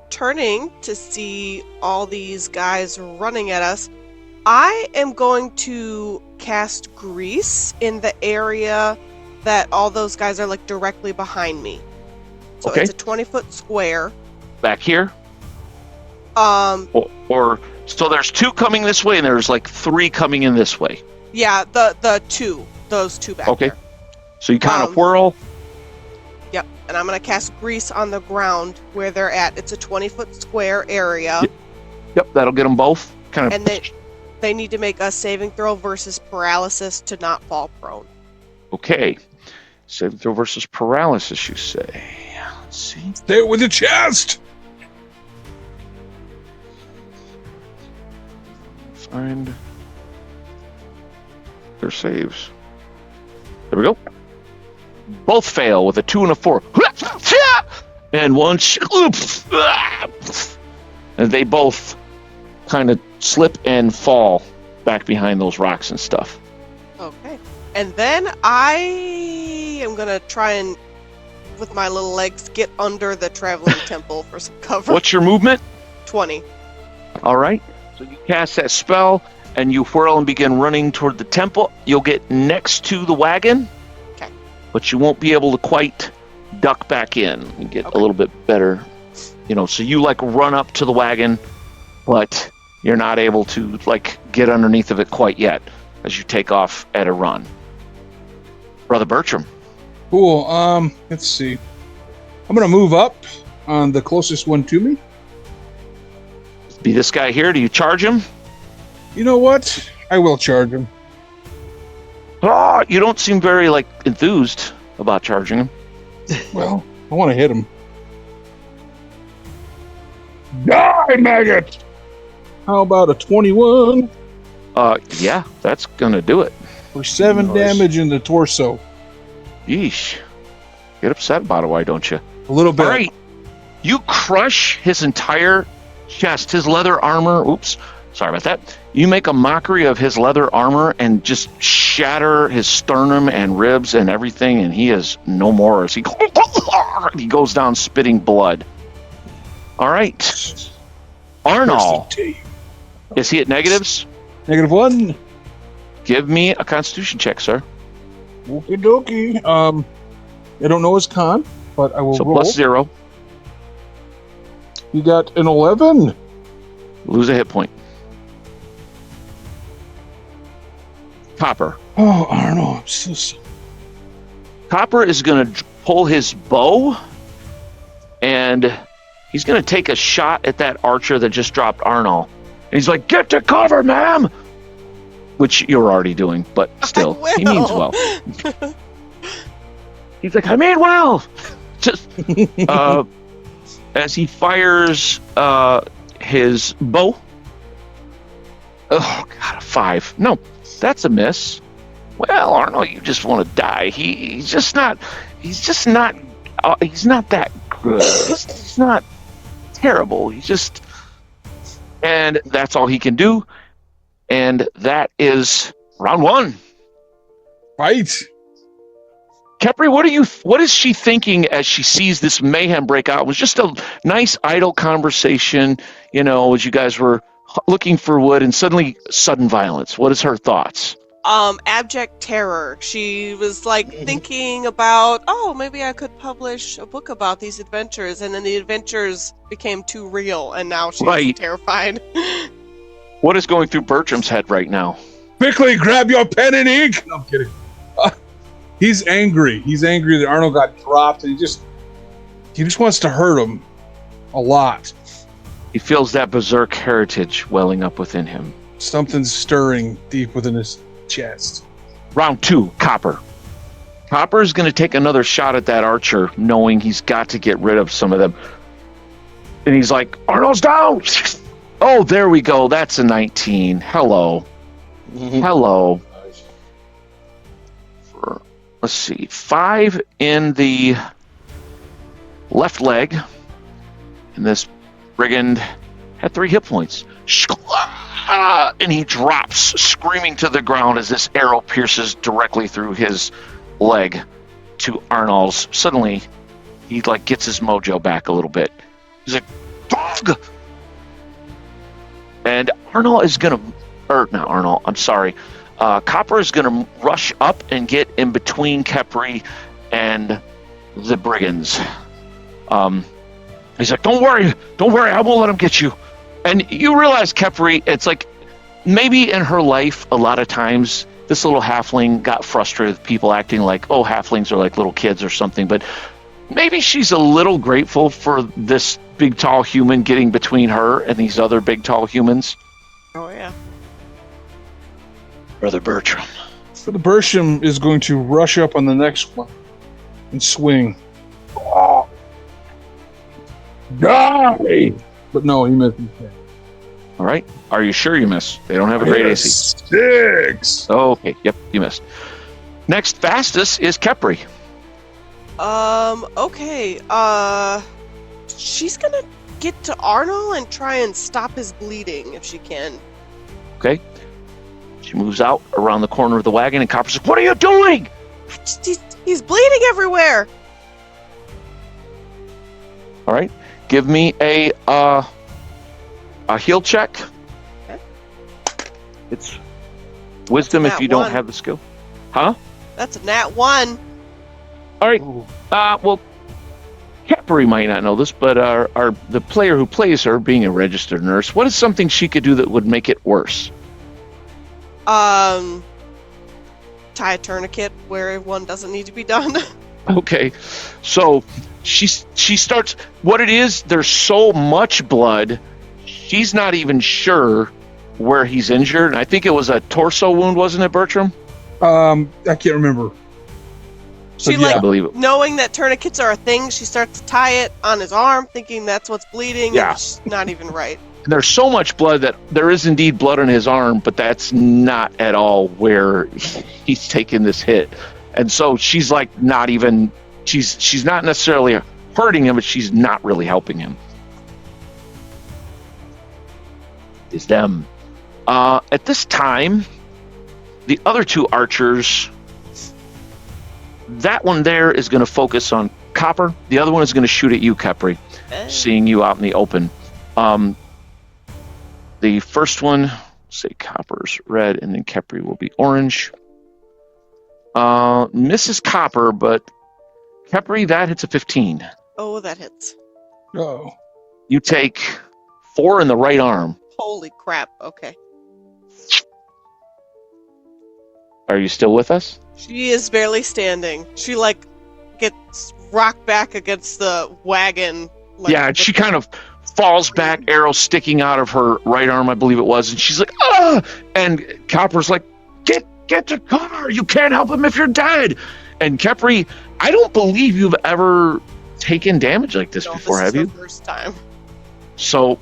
Turning to see all these guys running at us, I am going to cast grease in the area that all those guys are like directly behind me. So Okay. it's a 20-foot square. Back here? Um, Or so there's 2 coming this way, and there's like 3 coming in this way. yeah, those two back Okay. there. So you kind of Um, whirl. Yep, and I'm gonna cast grease on the ground where they're at. It's a 20-foot square area, Yep, that'll get them both. Kind of. and they need to make a saving throw versus paralysis to not fall prone. Okay. Saving throw versus paralysis, you say. Let's see. Stay with the chest. Find their saves. There we go. Both fail with a 2 and a 4. And one. And they both kind of slip and fall back behind those rocks and stuff. Okay. And then I am gonna try and, with my little legs, get under the traveling temple for some cover. What's your movement? 20. All right. So you cast that spell and you whirl and begin running toward the temple. You'll get next to the wagon. Okay. But you won't be able to quite duck back in and get Okay. a little bit better. So you like run up to the wagon, but you're not able to like get underneath of it quite yet as you take off at a run. Brother Bertram. Cool. Let's see. I'm gonna move up on the closest one to me. Be this guy here. Do you charge him? You know what? I will charge him. Oh, you don't seem very like enthused about charging him. Well, I want to hit him. Die, maggot! How about a 21 Yeah, that's gonna do it. for 7 Nice. damage in the torso? Yeesh. Get upset about it, why don't you? A little bit. All right. You crush his entire chest, his leather armor, Sorry about that. You make a mockery of his leather armor and just shatter his sternum and ribs and everything, and he is no more as he goes down spitting blood. All right. Arnold. Is he at negatives? -1. Give me a constitution check, sir. Okie dokie. I don't know his con, but I will So roll. +0. You got an 11. Lose a hit point. Copper. Oh, Arnold, I'm so sorry. Copper is going to pull his bow, and he's going to take a shot at that archer that just dropped Arnold. And he's like, "Get to cover, ma'am!" Which you're already doing, but still, he means well. He's like, "I mean well!" Just as he fires his bow. Oh, God, a 5. No, that's a miss. Well, Arnold, you just want to die. He's not that good. He's not terrible. And that's all he can do. And that is round 1. Right. Kepri, what is she thinking as she sees this mayhem break out? It was just a nice idle conversation, as you guys were looking for wood, and sudden violence. What is her thoughts? Abject terror. She was thinking about, maybe I could publish a book about these adventures, and then the adventures became too real, and now she's terrified. What is going through Bertram's head right now? Quickly, grab your pen and ink. No, I'm kidding. He's angry. He's angry that Arnold got dropped, and he just wants to hurt him a lot. He feels that berserk heritage welling up within him. Something's stirring deep within his chest. Round 2, Copper. Copper is going to take another shot at that archer, knowing he's got to get rid of some of them. And he's like, "Arnold's down!" Oh, there we go. That's a 19. Hello. Hello. Let's see. 5 in the left leg. And this brigand had 3 hit points. And he drops, screaming to the ground as this arrow pierces directly through his leg to Arnold's. Suddenly, he gets his mojo back a little bit. He's like, "Dog!" And Arnold is going to, not Arnold, I'm sorry. Copper is going to rush up and get in between Kepri and the brigands. He's like, don't worry, I won't let him get you. And you realize, Kepri, it's like maybe in her life, a lot of times, this little halfling got frustrated with people acting like, halflings are like little kids or something. But maybe she's a little grateful for this big, tall human getting between her and these other big, tall humans. Oh, yeah. Brother Bertram. So the Bertram is going to rush up on the next one and swing. Die! But no, he missed. All right. Are you sure you missed? They don't have a great AC. 6. Okay. Yep, you missed. Next fastest is Kepri. Okay. She's gonna get to Arnold and try and stop his bleeding if she can. Okay. She moves out around the corner of the wagon, and Copper's like, "What are you doing?" He's bleeding everywhere. All right. Give me a heal check. Okay. It's wisdom if you don't 1. have the skill. Huh? That's a nat 1. All right. Well, Kepri might not know this, but the player who plays her, being a registered nurse, what is something she could do that would make it worse? Tie a tourniquet where one doesn't need to be done. Okay. So she starts. What it is? There's so much blood. She's not even sure where he's injured. And I think it was a torso wound, wasn't it, Bertram? I can't remember. She I believe it. knowing that tourniquets are a thing, she starts to tie it on his arm, thinking that's what's bleeding. Yeah. And it's not even right. There's so much blood that there is indeed blood on his arm, but that's not at all where he's taken this hit. And so she's like not even, she's not necessarily hurting him, but she's not really helping him. It's them. At this time, the other two archers, that one there is going to focus on Copper. The other one is going to shoot at you, Kepri, seeing you out in the open. The first one, say Copper's red, and then Kepri will be orange. Mrs. Copper, but Kepri, that hits a 15. Oh, that hits. Oh. You take 4 in the right arm. Holy crap. Okay. Are you still with us? She is barely standing. She, like, gets rocked back against the wagon. Like, Yeah, she kind of falls back, arrow sticking out of her right arm, I believe it was, and she's like, ah! And Copper's like, get to car! You can't help him if you're dead! And Kepri, I don't believe you've ever taken damage like this before, have you? The first time. So,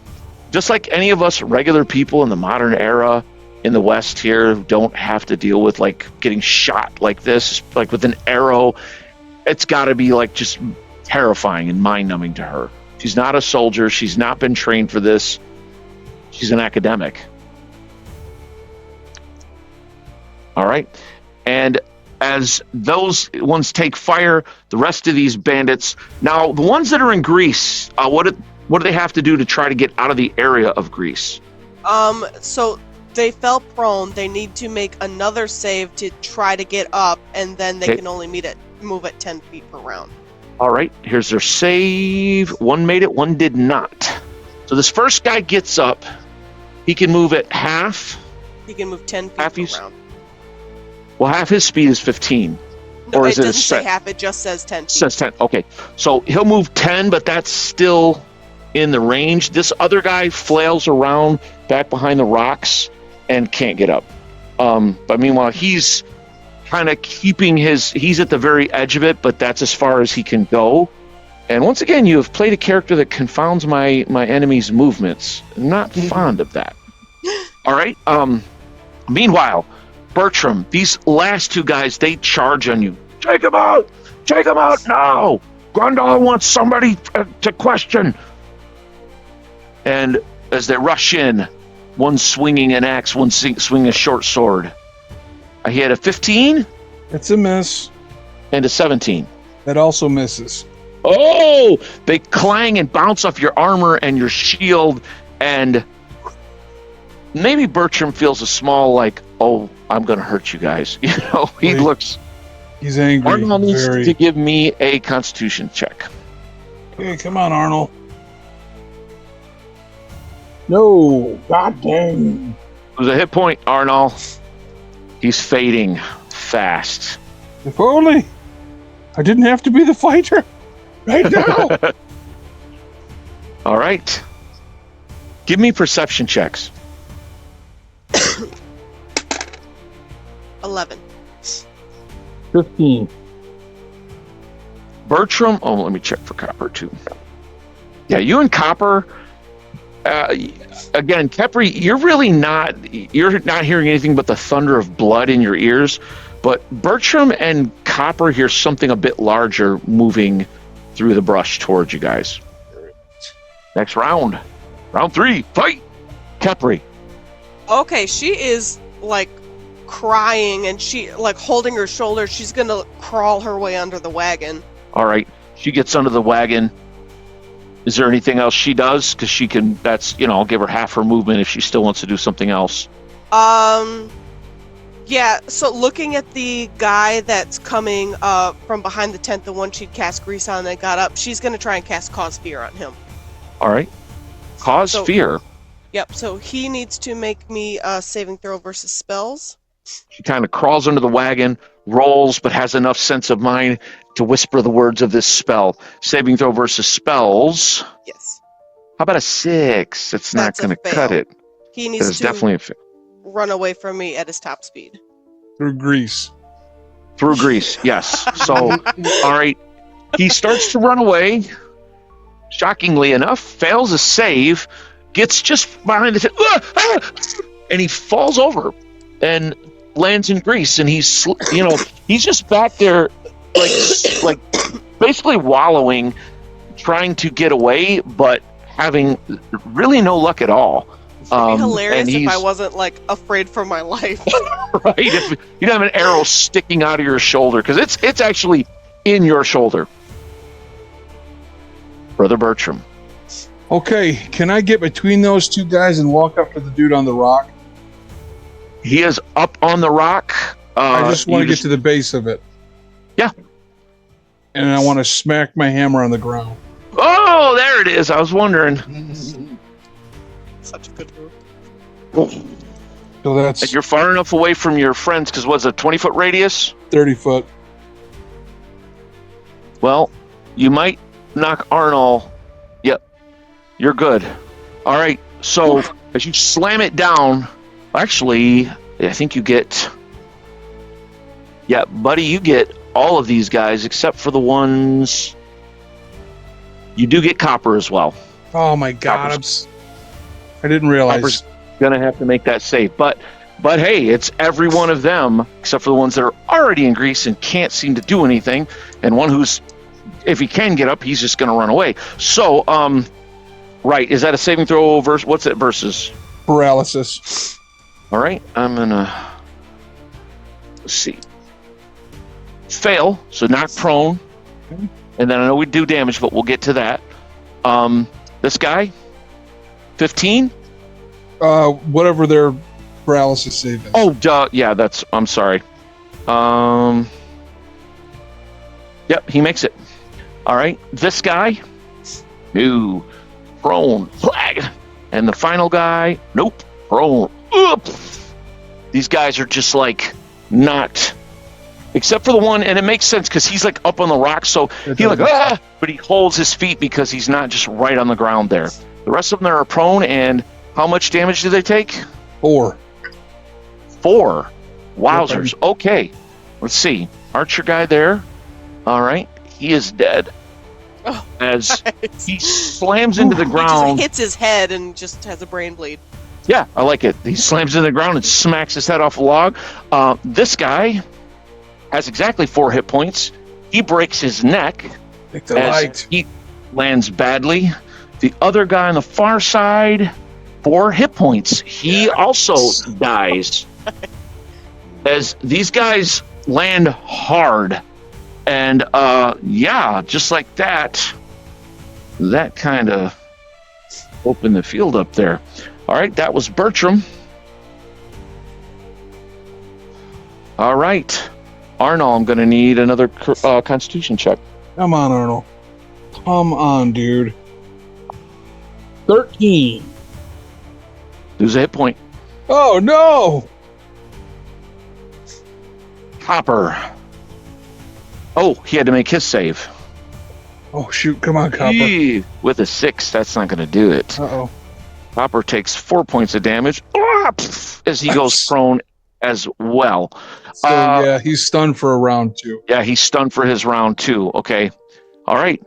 just like any of us regular people in the modern era in the West here who don't have to deal with like getting shot like this, like with an arrow, it's got to be like just terrifying and mind-numbing to her. She's not a soldier. She's not been trained for this. She's an academic. All right. And as those ones take fire, the rest of these bandits, now the ones that are in Greece, what do they have to do to try to get out of the area of Greece? So they fell prone. They need to make another save to try to get up, and then they can only move at 10 feet per round. All right, here's their save. One made it, one did not. So this first guy gets up. He can move at half. He can move 10 feet Half per he's- round. Well, half his speed is 15. No, or it is it a doesn't say set? half. It just says 10 feet. Says 10. Okay, so he'll move 10, but that's still in the range. This other guy flails around back behind the rocks and can't get up. But meanwhile, he's kind of keeping he's at the very edge of it, but that's as far as he can go. And once again, you have played a character that confounds my enemy's movements. Not fond of that. All right. Meanwhile, Bertram, these last two guys, they charge on you. Take him out! Take him out now! Grundle wants somebody to question. And as they rush in, one swinging an axe, one swinging a short sword. He had a 15 It's a miss. and a 17. That also misses. Oh! They clang and bounce off your armor and your shield, and maybe Bertram feels a small, like, oh, I'm going to hurt you guys. You know, he Wait. looks... He's angry. Arnold needs Very. to give me a Constitution check. Okay, come on, Arnold. No, god dang. It was a hit point, Arnold. He's fading fast. If only I didn't have to be the fighter right now. All right. Give me perception checks. 11. 15. Bertram, oh, let me check for Copper too. Yeah, you and Copper, again, Kepri, you're not hearing anything but the thunder of blood in your ears, but Bertram and Copper hear something a bit larger moving through the brush towards you guys. Next round. Round 3, fight! Kepri. Okay, she is, like, crying, and she, like, holding her shoulder. She's gonna crawl her way under the wagon. All right, she gets under the wagon. Is there anything else she does? Because she can, I'll give her half her movement if she still wants to do something else. Yeah, so looking at the guy that's coming from behind the tent, the one she'd cast grease on that got up, she's gonna try and cast Cause Fear on him. All right. Cause fear. Yep, so he needs to make me a saving throw versus spells. She kind of crawls under the wagon, rolls, but has enough sense of mind to whisper the words of this spell. Saving throw versus spells. Yes. How about a 6? It's not That's a going to cut fail. it. He It's needs to definitely a fail. run away from me at his top speed. Through grease. Through grease, yes. So, all right. He starts to run away. Shockingly enough, fails a save, gets just behind the tent, and he falls over and lands in grease. And he's just back there, like basically wallowing, trying to get away, but having really no luck at all. It'd be hilarious and if I he's- wasn't like afraid for my life. right? If you'd have an arrow sticking out of your shoulder, because it's actually in your shoulder. Brother Bertram. Okay, can I get between those two guys and walk up to the dude on the rock? He is up on the rock. I just want to you get to the base of it. Yeah. And I want to smack my hammer on the ground. Oh, there it is. I was wondering. Such a good move. So that's And you're far enough away from your friends, because what's a 20-foot radius? 30 foot. Well, you might knock Arnold. Yep. You're good. All right. So as you slam it down, actually, I think you get... Yeah, buddy, you get all of these guys except for the ones... You do get Copper as well. Oh my God. I didn't realize. Copper's going to have to make that save. But hey, it's every one of them except for the ones that are already in grease and can't seem to do anything. And one who's, if he can get up, he's just going to run away. So, right, is that a saving throw versus, what's it versus? Paralysis. All right, I'm going to, let's see. Fail, so knock prone. Okay. And then I know we do damage, but we'll get to that. This guy, 15? Whatever their paralysis save is. Oh, duh. Yeah, I'm sorry. Yep, he makes it. All right, this guy, no, prone, flag. And the final guy, nope, prone. Oop. These guys are just like not, except for the one, and it makes sense because he's like up on the rock, so he like, but he holds his feet because he's not just right on the ground there. The rest of them are prone, and how much damage do they take? 4. 4. Wowzers. Okay. Let's see. Archer guy there. All right. He is dead. Oh, As nice. he slams into the He ground. just hits his head and just has a brain bleed. Yeah, I like it. He slams into the ground and smacks his head off a log. This guy has exactly 4 hit points. He breaks his neck Take the as light. he lands badly. The other guy on the far side, 4 hit points. He also dies. As these guys land hard. And yeah, just like that, that kind of opened the field up there. All right, that was Bertram. All right, Arnold, I'm going to need another Constitution check. Come on, Arnold. Come on, dude. 13. Lose a hit point. Oh, no! Copper. Oh, he had to make his save. Oh, shoot. Come on, Copper. Eee, with a 6, that's not going to do it. Uh-oh. Copper takes 4 points of damage as he goes prone as well. So, yeah, he's stunned for a round 2. Yeah, he's stunned for his round 2. Okay. All right.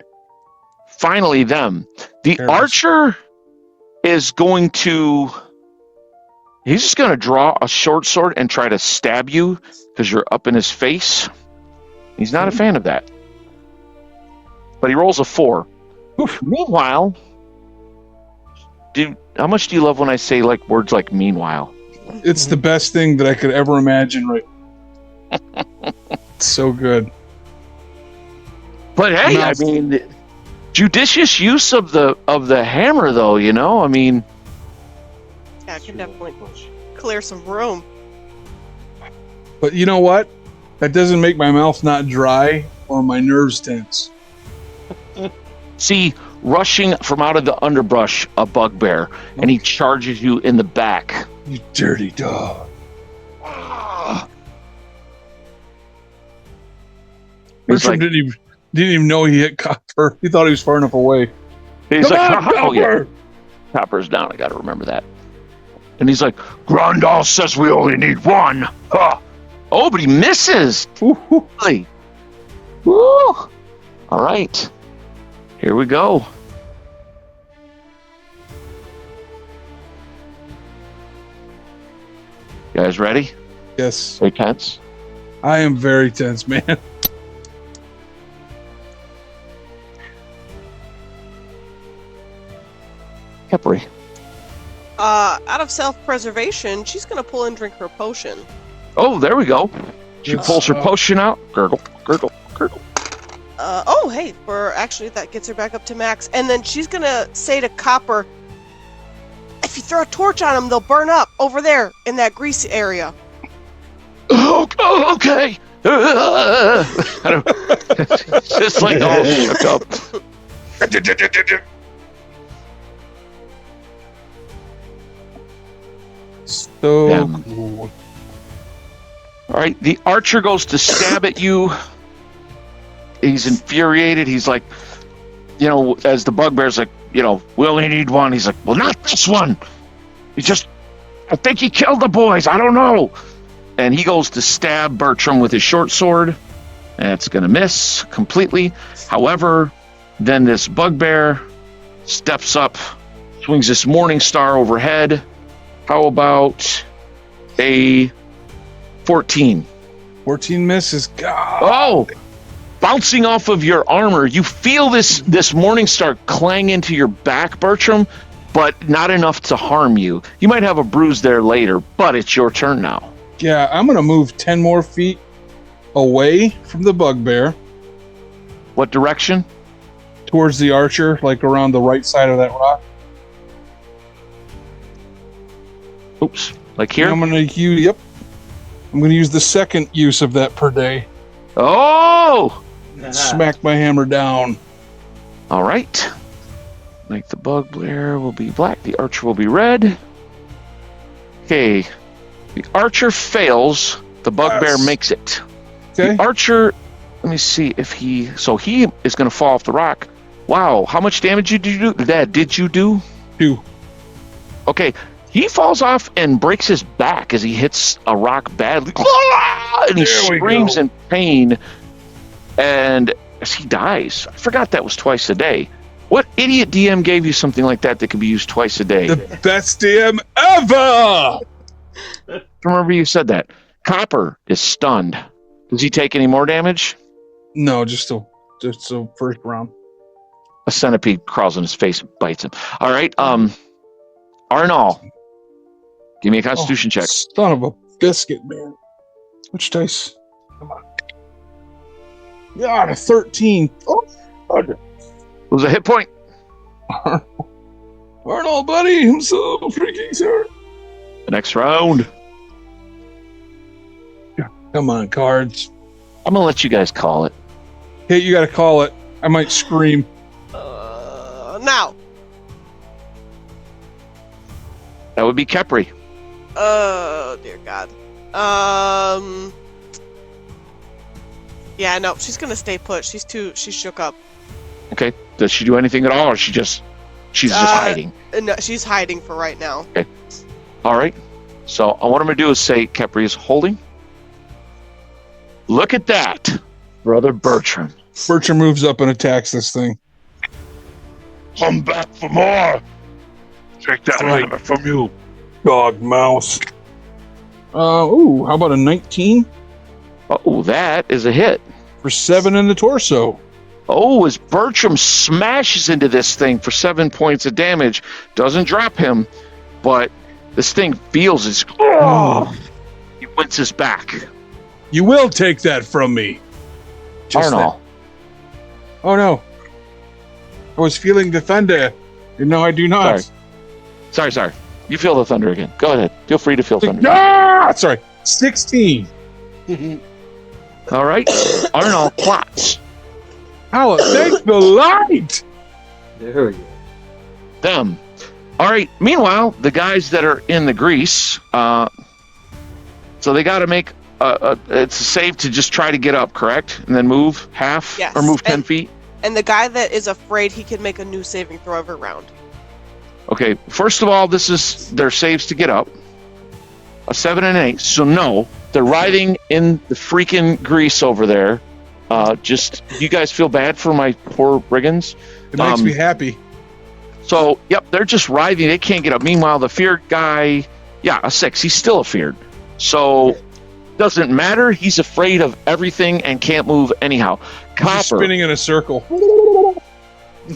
Finally, them. The Careless. archer is going to... He's just going to draw a short sword and try to stab you because you're up in his face. He's not a fan of that. But he rolls a 4. Meanwhile... how much do you love when I say like words like meanwhile? It's the best thing that I could ever imagine, right? It's so good. But hey, I Nice. mean, judicious use of the hammer, though. You know, I mean, Yeah, I can definitely clear some room. But you know what? That doesn't make my mouth not dry or my nerves tense. see, rushing from out of the underbrush, a bugbear, and he charges you in the back. You dirty dog. He's Bertram like, didn't even know he hit Copper. He thought he was far enough away. he's Come like, on, oh yeah, Copper! Copper's down. I got to remember that. And he's like, Grandal says we only need 1. Huh. Oh, but he misses. Woo-hoo. Really? Woo! All right, here we go. You guys ready? Yes, Stay tense. I am very tense, man. Capri. out of self-preservation, she's gonna pull and drink her potion. Oh, there we go. She Yes. pulls her potion out. Gurgle, gurgle, gurgle. Oh, hey, actually, that gets her back up to max. And then she's gonna say to Copper, if you throw a torch on them, they'll burn up over there in that grease area. Oh, okay. I don't, just like all shook up. So Yeah. cool. All right, the archer goes to stab at you. He's infuriated. He's like, as the bugbear's like, we only need one. He's like, well, not this one. I think he killed the boys. I don't know. And he goes to stab Bertram with his short sword. And it's going to miss completely. However, then this bugbear steps up, swings this morning star overhead. How about a 14? 14 misses. God. Oh, bouncing off of your armor, you feel this morning star clang into your back, Bertram, but not enough to harm you. You might have a bruise there later, but it's your turn now. Yeah, I'm going to move 10 more feet away from the bugbear What direction? towards the archer, like around the right side of that rock. Oops, like here? I'm going to use the second use of that per day. Oh! Smack my hammer down. All right. Like the bugbear will be black, the archer will be red. Okay. The archer fails, the bugbear Yes. makes it. Okay. The archer, let me see if he is going to fall off the rock. Wow, how much damage did you do? 2. Okay, he falls off and breaks his back as he hits a rock badly. And he There we screams go. in pain. And as he dies, I forgot that was twice a day. What idiot DM gave you something like that could be used twice a day? The best DM ever! Remember you said that. Copper is stunned. Does he take any more damage? No, just a first round. A centipede crawls in his face and bites him. All right, Arnall, give me a Constitution check. Son of a biscuit, man. Which dice? Come on. God, a 13. Oh, God. It was a hit point. Arnold, buddy, I'm so freaking sorry. The next round, Come on, cards. I'm gonna let you guys call it. Hey, you gotta call it. I might scream. Now. That would be Kepri. Oh, dear God. Yeah, no, she's gonna stay put. She's shook up. Okay. Does she do anything at all, or she's just hiding? No, she's hiding for right now. All right. So what I'm gonna do is say Kepri is holding. Look at that, Brother Bertram. Bertram moves up and attacks this thing. Come back for more. Take that Right. hammer from you. Dog mouse. How about a 19 Oh, that is a hit. for 7 in the torso? Oh, as Bertram smashes into this thing for 7 points of damage, doesn't drop him, but this thing feels his. Oh, he winces back. You will take that from me. Just Arnall. that. Oh no. I was feeling the thunder. And no, I do not. Sorry. You feel the thunder again. Go ahead. Feel free to feel thunder. Ah! Sorry. 16. All right. Arnall plots How thank the light. There we go. them. All right. Meanwhile, the guys that are in the grease, so they got to make it's a save to just try to get up, correct? And then move half Yes. or move 10 feet. And the guy that is afraid, he can make a new saving throw every round. Okay, first of all, this is their saves to get up. A 7 and an 8. So no, they're riding in the freaking grease over there. Just, you guys feel bad for my poor brigands? It makes me happy. So, yep, they're just riding. They can't get up. Meanwhile, the feared guy, a 6. He's still afeared. So, doesn't matter. He's afraid of everything and can't move anyhow. Just Copper. spinning in a circle.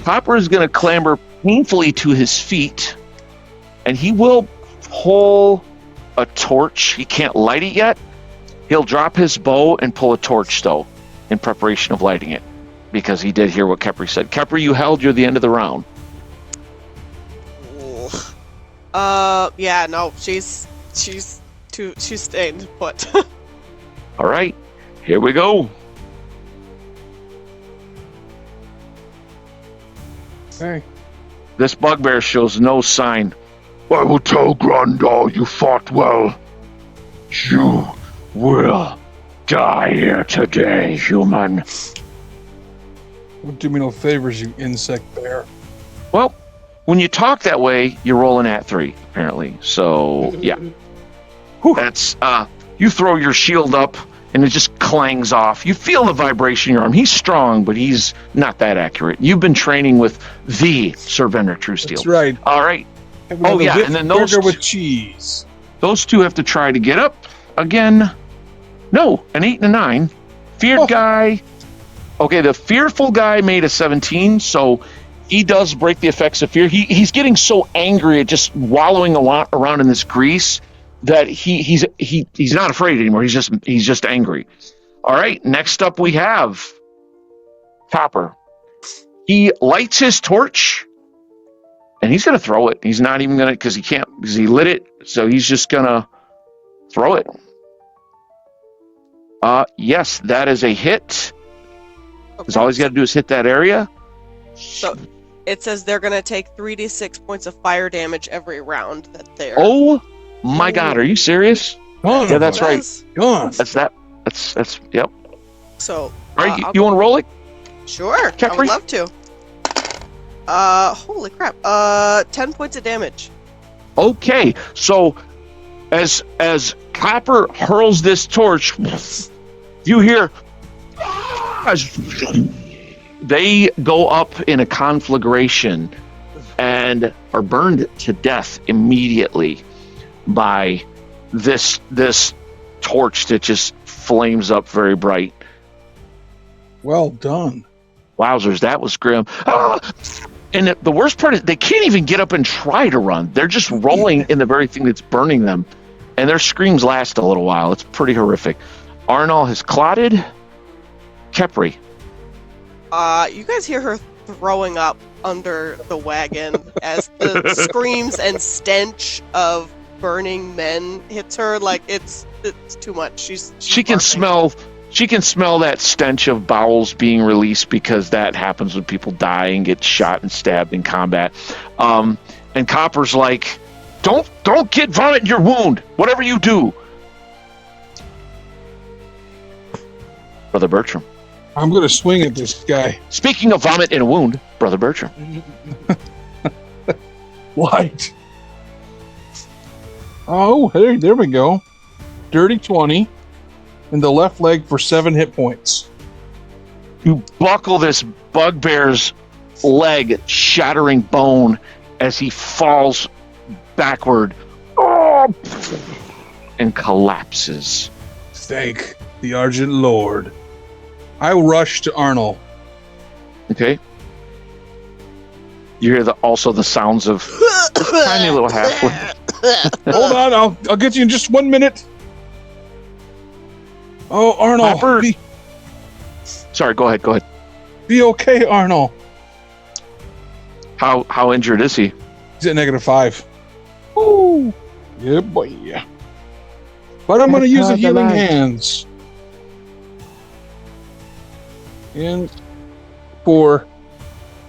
Copper is going to clamber painfully to his feet and he will pull a torch. He can't light it yet. He'll drop his bow and pull a torch, though, in preparation of lighting it, because he did hear what Kepri said. Kepri, you held. You're the end of the round. Yeah, no, she's staying put. All right, here we go. Okay. This bugbear shows no sign. I will tell Grandal you fought well. You will die here today, human. Don't do me no favors, you insect bear. Well, when you talk that way, you're rolling at 3, apparently. So, yeah. That's, you throw your shield up, and it just clangs off. You feel the vibration in your arm. He's strong, but he's not that accurate. You've been training with the Sir Vendor True Steel. That's right. All right. Have another yeah, whipped and then those burger with two- cheese. Those two have to try to get up again. No, an 8 and a 9. Feared guy. Okay, the fearful guy made a 17, so he does break the effects of fear. He's getting so angry at just wallowing around in this grease that he's not afraid anymore. He's just angry. All right, next up we have Copper. He lights his torch, and he's going to throw it. He's not even going to, because he lit it, so he's just going to throw it. Yes, that is a hit. Because all he's got to do is hit that area. So it says they're going to take 3d6 points of fire damage every round that they're. Oh my God, are you serious? Gone. Yeah, that's right. Gone. That's yep. So. All right, you want to roll it? Sure, I Kepri? would love to. Holy crap. 10 points of damage. Okay, so as Copper hurls this torch, you hear they go up in a conflagration and are burned to death immediately by this torch that just flames up very bright. Well done. Wowzers, that was grim. And the worst part is they can't even get up and try to run. They're just rolling in the very thing that's burning them. And their screams last a little while. It's pretty horrific. Arnal has clotted. Kepri. You guys hear her throwing up under the wagon as the screams and stench of burning men hits her. Like it's too much. She's She can smell that stench of bowels being released, because that happens when people die and get shot and stabbed in combat. And Copper's like, don't get vomit in your wound, whatever you do. Brother Bertram. I'm going to swing at this guy. Speaking of vomit in a wound, Brother Bertram. What? Oh, hey, there we go. Dirty 20 in the left leg for 7 hit points. You buckle this bugbear's leg, shattering bone as he falls backward and collapses. Thank the Argent Lord. I rush to Arnold. Okay. You hear also the sounds of this tiny little halfling. Hold on, I'll get you in just 1 minute. Oh, Arnold, Copper. Sorry, go ahead. be okay, Arnold. How injured is he? He's at -5. Ooh, yeah, boy. But I'm going to use the healing hands. And for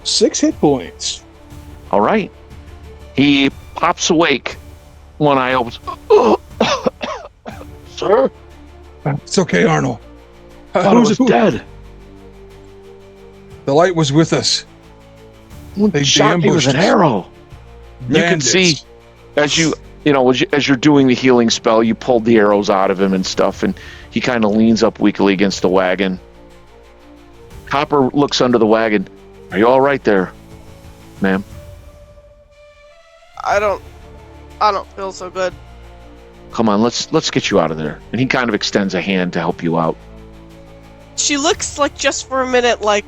6 hit points. All right. He pops awake. One eye opens. Sir? It's okay, Arnold. I thought I was dead. The light was with us. They Shot me with ambushed an us. arrow. You can Bandits. see as you're doing the healing spell, you pulled the arrows out of him and stuff, and he kind of leans up weakly against the wagon. Copper looks under the wagon. Are you all right there, ma'am? I don't feel so good. Come on, let's get you out of there. And he kind of extends a hand to help you out. She looks like, just for a minute, like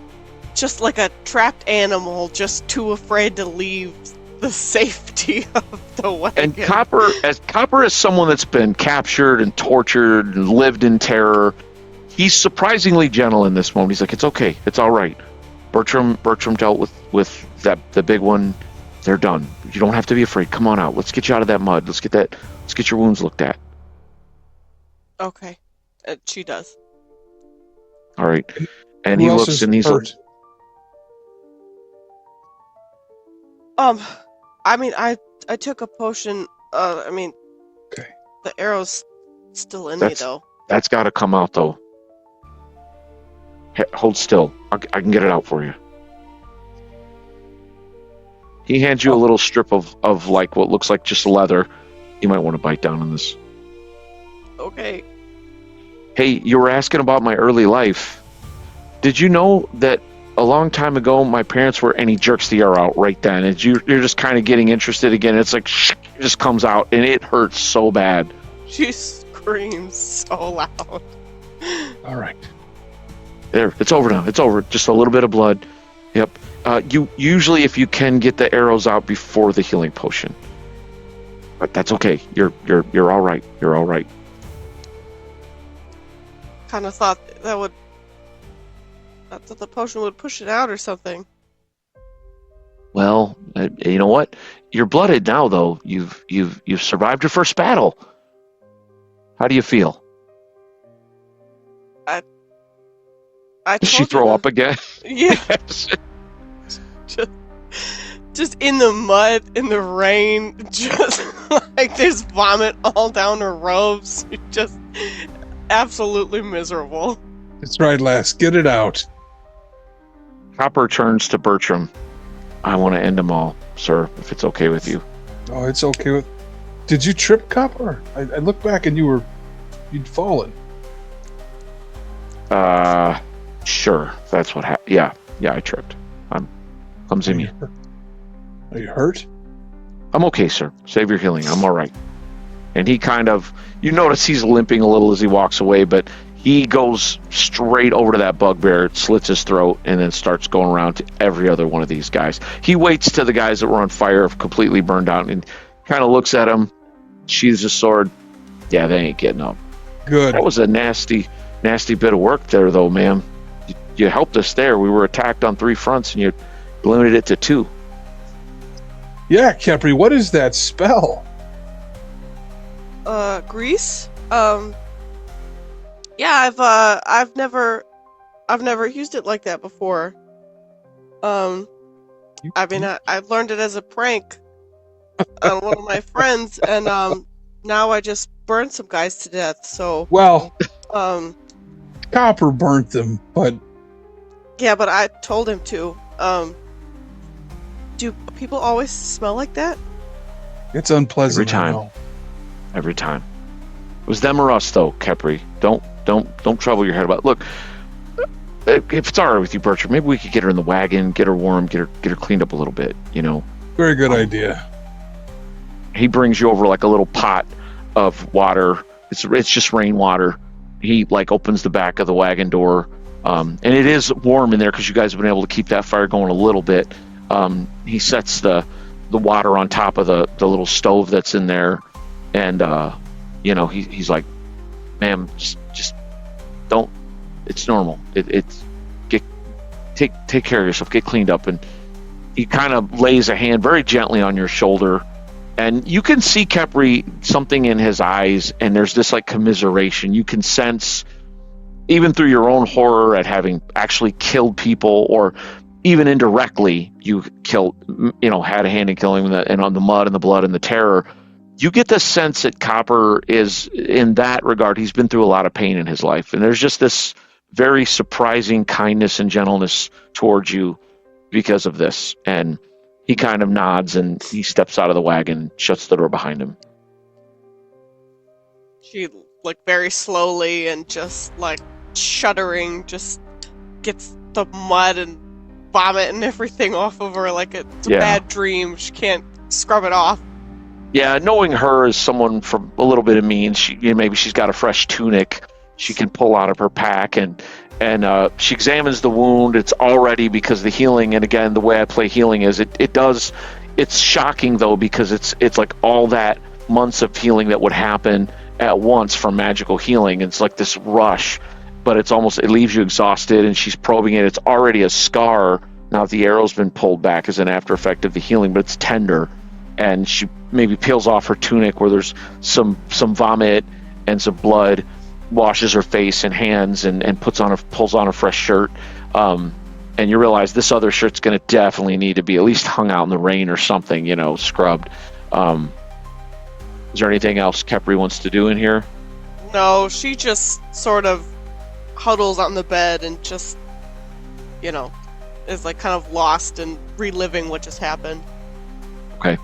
just like a trapped animal, just too afraid to leave the safety of the wagon. And Copper is someone that's been captured and tortured and lived in terror. He's surprisingly gentle in this moment. He's like, "It's okay. It's all right." Bertram dealt with the big one. They're done. You don't have to be afraid. Come on out. Let's get you out of that mud. Let's get your wounds looked at. Okay. She does. All right. And Who he else looks is and he's hurt? I mean, I took a potion. I mean, Okay. the arrow's still in me, though. that's got to come out though. Hold still. I can get it out for you. He hands you a little strip of like what looks like just leather. You might want to bite down on this. Okay. Hey, you were asking about my early life. Did you know that a long time ago my parents were, and he jerks the arrow out right then, and you're just kind of getting interested again. It's like it just comes out and it hurts so bad. She screams so loud. All right. There, it's over now. It's over. Just a little bit of blood. Yep. You usually, if you can, get the arrows out before the healing potion, but that's okay. You're all right. You're all right. Kind of thought that the potion would push it out or something. Well, you know what? You're blooded now, though. You've survived your first battle. How do you feel? I Does she told throw you up again? Yeah. Just in the mud, in the rain, just like there's vomit all down her robes. Just absolutely miserable. That's right, lass. Get it out. Copper turns to Bertram. I want to end them all, sir, if it's okay with you. Oh, it's okay with. Did you trip, Copper? I looked back and you'd fallen. Sure. That's what happened. Yeah, I tripped. I'm clumsy me. Are you hurt? I'm okay, sir. Save your healing. I'm all right. And he you notice he's limping a little as he walks away, but he goes straight over to that bugbear, slits his throat, and then starts going around to every other one of these guys. He waits till the guys that were on fire have completely burned out and kind of looks at him, sheathes his sword. Yeah, they ain't getting up. Good. That was a nasty bit of work there, though, ma'am. You helped us there. We were attacked on 3 fronts, and you limited it to 2. Yeah, Capri, what is that spell? Grease? Yeah, I've never used it like that before. I learned it as a prank on one of my friends, and now I just burned some guys to death. So Well, Copper burnt them, but yeah, but I told him to. Do people always smell like that? it's unpleasant. Every time. I know. Every time. It was them or us, though, Capri. Don't trouble your head about it. Look, if it's all right with you, Bertram, maybe we could get her in the wagon, get her warm, get her cleaned up a little bit, you know. Very good idea. He brings you over like a little pot of water. It's just rainwater. He like opens the back of the wagon door, and it is warm in there because you guys have been able to keep that fire going a little bit. He sets the water on top of the little stove that's in there, and he's like, "Ma'am, just don't. It's normal. Take care of yourself. Get cleaned up." And he kind of lays a hand very gently on your shoulder, and you can see Capri something in his eyes, and there's this like commiseration. You can sense, even through your own horror at having actually killed people, or even indirectly you killed, had a hand in killing them, and on the mud and the blood and the terror. You get the sense that Copper is, in that regard, he's been through a lot of pain in his life, and there's just this very surprising kindness and gentleness towards you because of this. And he kind of nods and he steps out of the wagon, shuts the door behind him. She, like, very slowly and just, like, shuddering, just gets the mud and vomit and everything off of her like it's a bad dream. She can't scrub it off. Yeah, knowing her as someone from a little bit of means, maybe she's got a fresh tunic she can pull out of her pack, and she examines the wound. It's already, because the healing, and again, the way I play healing is it it's shocking though, because it's like all that months of healing that would happen at once from magical healing. It's like this rush, but it leaves you exhausted, and she's probing it. It's already a scar now that the arrow's been pulled back as an after effect of the healing, but it's tender. And she maybe peels off her tunic where there's some vomit and some blood, washes her face and hands, and pulls on a fresh shirt. And you realize this other shirt's going to definitely need to be at least hung out in the rain or something, scrubbed. Is there anything else Kepri wants to do in here? No, she just sort of huddles on the bed and just, is like kind of lost and reliving what just happened. Okay.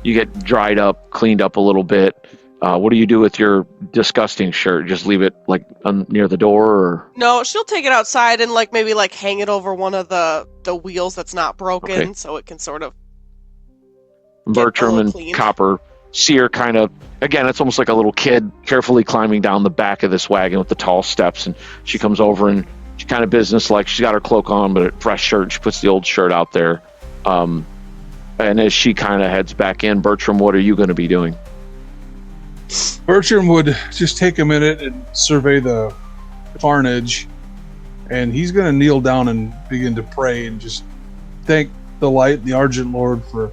You get dried up, cleaned up a little bit. What do you do with your disgusting shirt? Just leave it like near the door, or? No, she'll take it outside and maybe hang it over one of the wheels that's not broken, Okay. so it can sort of. Bertram and cleaned. Copper see her kind of, again, it's almost like a little kid carefully climbing down the back of this wagon with the tall steps, and she comes over and she kind of business-like. She's got her cloak on, but a fresh shirt. She puts the old shirt out there. And as she kind of heads back in, Bertram, what are you going to be doing? Bertram would just take a minute and survey the carnage, and he's going to kneel down and begin to pray and just thank the light, the Argent Lord, for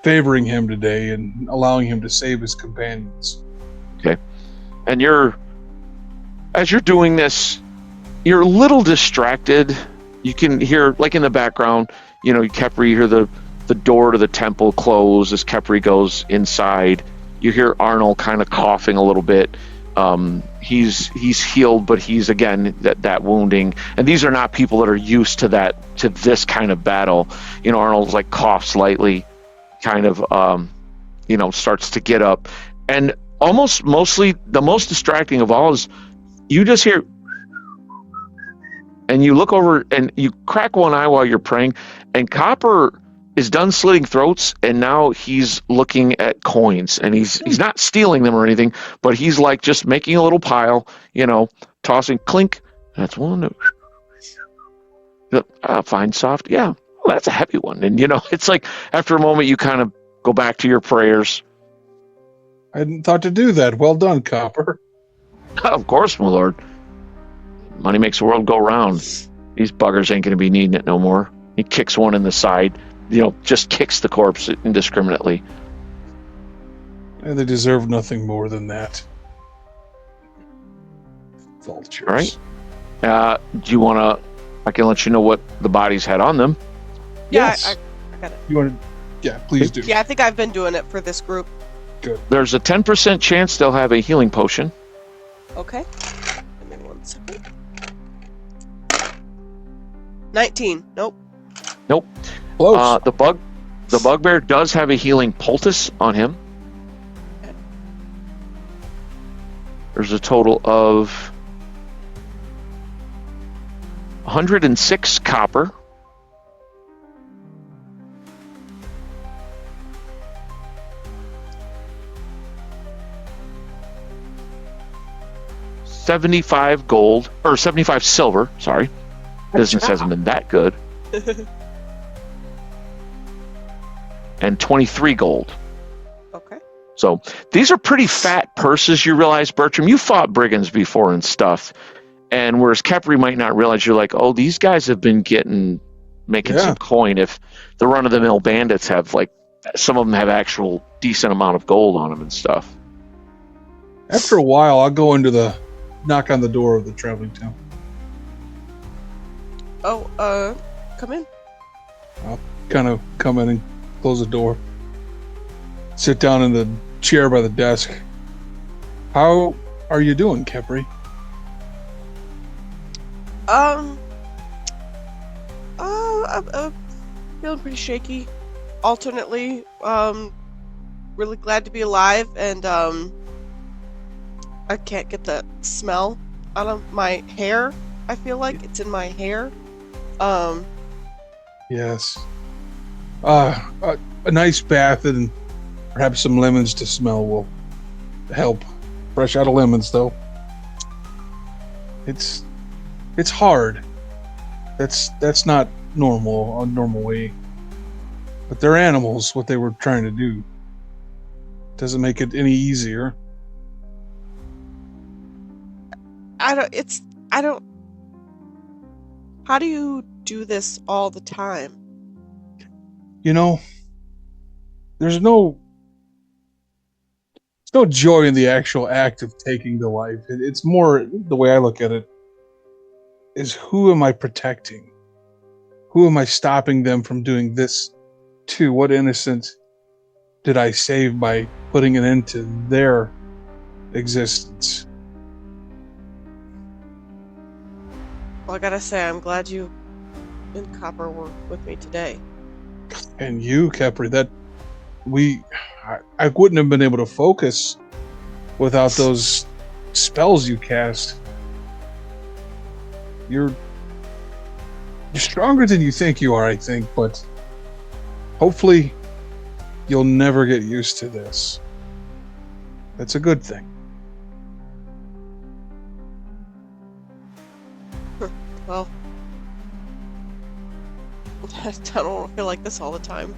favoring him today and allowing him to save his companions. Okay. And as you're doing this, you're a little distracted. You can hear, like in the background, Kepri, you hear the door to the temple close as Kepri goes inside. You hear Arnold kind of coughing a little bit. He's healed, but he's again that wounding. And these are not people that are used to this kind of battle. Arnold's like coughs lightly, kind of starts to get up. And mostly the most distracting of all is you just hear, and you look over and you crack one eye while you're praying, and Copper is done slitting throats, and now he's looking at coins, and he's not stealing them or anything, but he's like just making a little pile, tossing, clink. That's one. Fine, soft. Yeah, well, that's a heavy one. And it's like after a moment, you kind of go back to your prayers. I hadn't thought to do that. Well done, Copper. Of course, my lord. Money makes the world go round. These buggers ain't going to be needing it no more. He kicks one in the side. Just kicks the corpse indiscriminately. And they deserve nothing more than that. Vultures. All right. Do you want to? I can let you know what the bodies had on them. Yeah, Yes. I got it. You want to? Yeah, please do. Yeah, I think I've been doing it for this group. Good. There's a 10% chance they'll have a healing potion. Okay. Give me 1 second. 19. Nope. Close. The bugbear does have a healing poultice on him. Okay. There's a total of 106 copper. $75 gold, or 75 silver, sorry. Business hasn't been that good. And 23 gold. Okay. So these are pretty fat purses, you realize, Bertram. You fought brigands before and stuff. And whereas Kepri might not realize, you're like, oh, these guys have been making some coin. If the run-of-the-mill bandits have, some of them have actual decent amount of gold on them and stuff. After a while, I'll go into knock on the door of the traveling town. Oh, come in. I'll kind of come in and close the door. Sit down in the chair by the desk. How are you doing, Kepri? I'm feeling pretty shaky. Alternately, really glad to be alive, and I can't get the smell out of my hair. I feel like it's in my hair. Yes. A nice bath and perhaps some lemons to smell will help. Fresh out of lemons, though. It's hard. That's not normal, a normal way. But they're animals, what they were trying to do. Doesn't make it any easier. I don't. How do you do this all the time? You know, there's no joy in the actual act of taking the life. It's more, the way I look at it, is who am I protecting? Who am I stopping them from doing this to? What innocent did I save by putting an end to their existence? Well, I gotta say, I'm glad you and Copper were with me today. And you, Kepri, I wouldn't have been able to focus without those spells you cast. You're stronger than you think you are, I think, but hopefully you'll never get used to this. That's a good thing. Well, I don't want to feel like this all the time.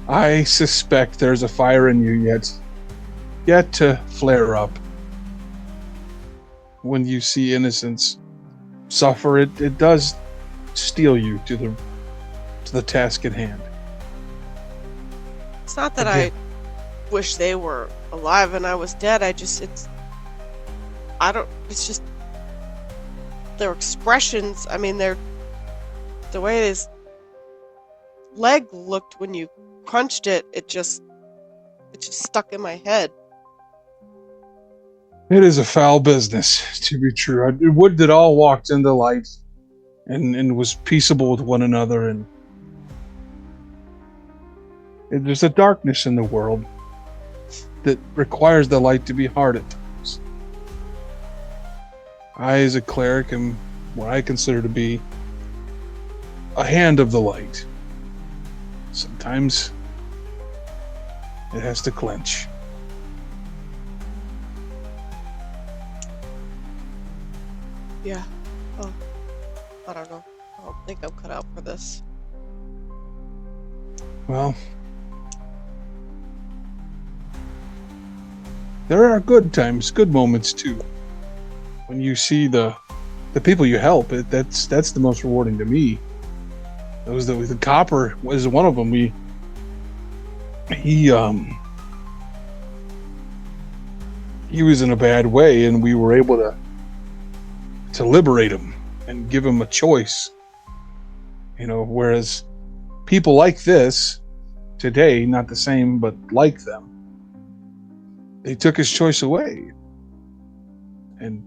I suspect there's a fire in you yet to flare up. When you see innocents suffer, it does steel you to the task at hand. It's not that I wish they were alive and I was dead. It's just their expressions. I mean, the way his leg looked when you crunched it. It just stuck in my head. It is a foul business, to be true. It would that all walked in the light and was peaceable with one another, and there's a darkness in the world that requires the light to be hard at times. I, as a cleric, am what I consider to be a hand of the light. Sometimes it has to clench. Yeah. Oh, I don't know. I don't think I'm cut out for this. Well, there are good times, good moments too. When you see the people you help, that's the most rewarding to me. The Copper was one of them. He was in a bad way, and we were able to liberate him and give him a choice. Whereas people like this today, not the same, but like them, they took his choice away. And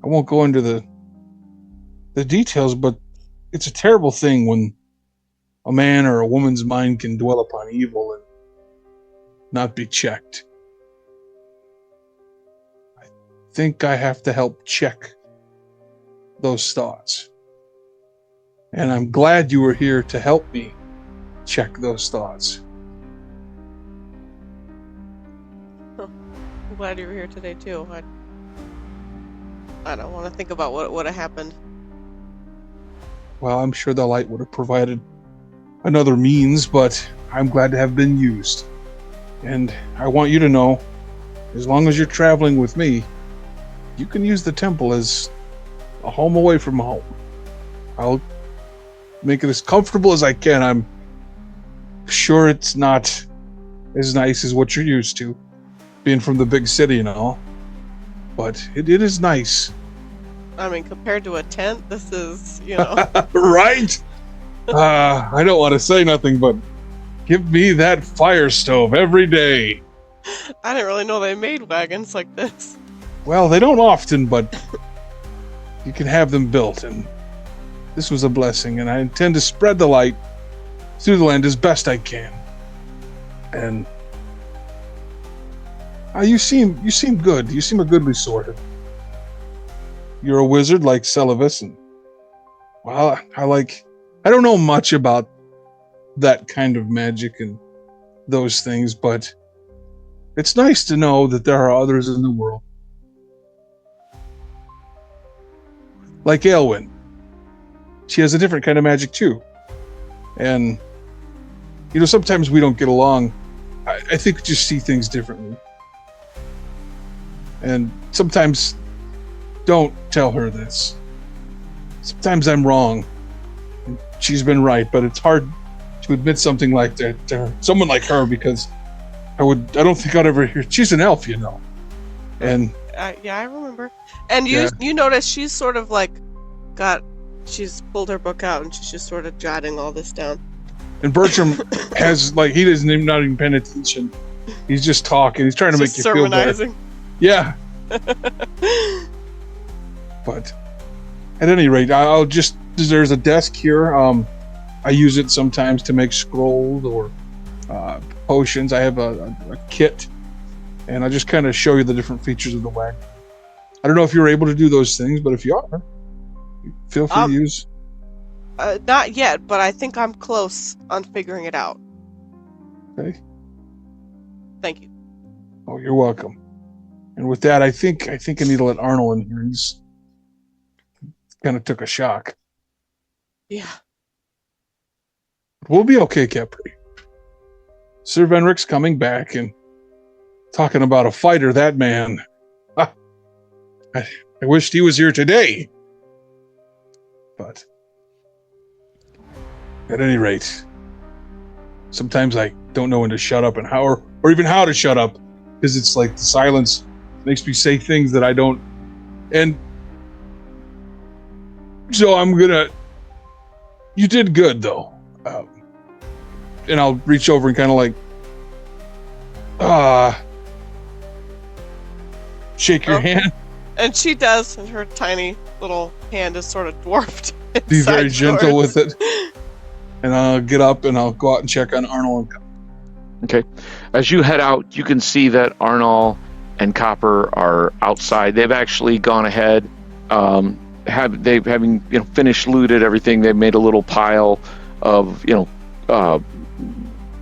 I won't go into the details, but it's a terrible thing when a man or a woman's mind can dwell upon evil and not be checked. I think I have to help check those thoughts. And I'm glad you were here to help me check those thoughts. I'm glad you were here today too. I don't want to think about what would have happened. Well, I'm sure the light would have provided another means, but I'm glad to have been used. And I want you to know, as long as you're traveling with me, you can use the temple as a home away from home. I'll make it as comfortable as I can. I'm sure it's not as nice as what you're used to, being from the big city and all, but it is nice. I mean, compared to a tent, this is, Right? I don't want to say nothing, but give me that fire stove every day. I didn't really know they made wagons like this. Well, they don't often, but you can have them built, and this was a blessing, and I intend to spread the light through the land as best I can. And you seem good. You seem a goodly sort. You're a wizard like Celavus, and well, I don't know much about that kind of magic and those things, but it's nice to know that there are others in the world. Like Aelwyn. She has a different kind of magic too. And sometimes we don't get along. I think we just see things differently. And sometimes don't tell her this. Sometimes I'm wrong. And she's been right, but it's hard to admit something like that to her. Someone like her, because I don't think I'd ever hear. She's an elf, And yeah, I remember. And you notice she's sort of like she's pulled her book out and she's just sort of jotting all this down. And Bertram has he doesn't even not even paying attention. He's just talking. He's trying to make you feel better. Yeah. But at any rate, there's a desk here. I use it sometimes to make scrolls or potions. I have a kit, and I just kind of show you the different features of the wagon. I don't know if you're able to do those things, but if you are, feel free to use. Not yet, but I think I'm close on figuring it out. Okay. Thank you. Oh, you're welcome. And with that, I think I need to let Arnold in here. He's kind of took a shock. Yeah. We'll be okay, Capri. Sir Venric's coming back and talking about a fighter. That man. I wished he was here today. But at any rate, sometimes I don't know when to shut up and how, or even how to shut up, because it's like the silence makes me say things that I don't. And so you did good though. And I'll reach over and kind of shake your hand. And she does, and her tiny little hand is sort of dwarfed. Be very gentle with it. And I'll get up and I'll go out and check on Arnold. Okay. As you head out, you can see that Arnold and Copper are outside. They've actually gone ahead, having finished looted everything. They've made a little pile of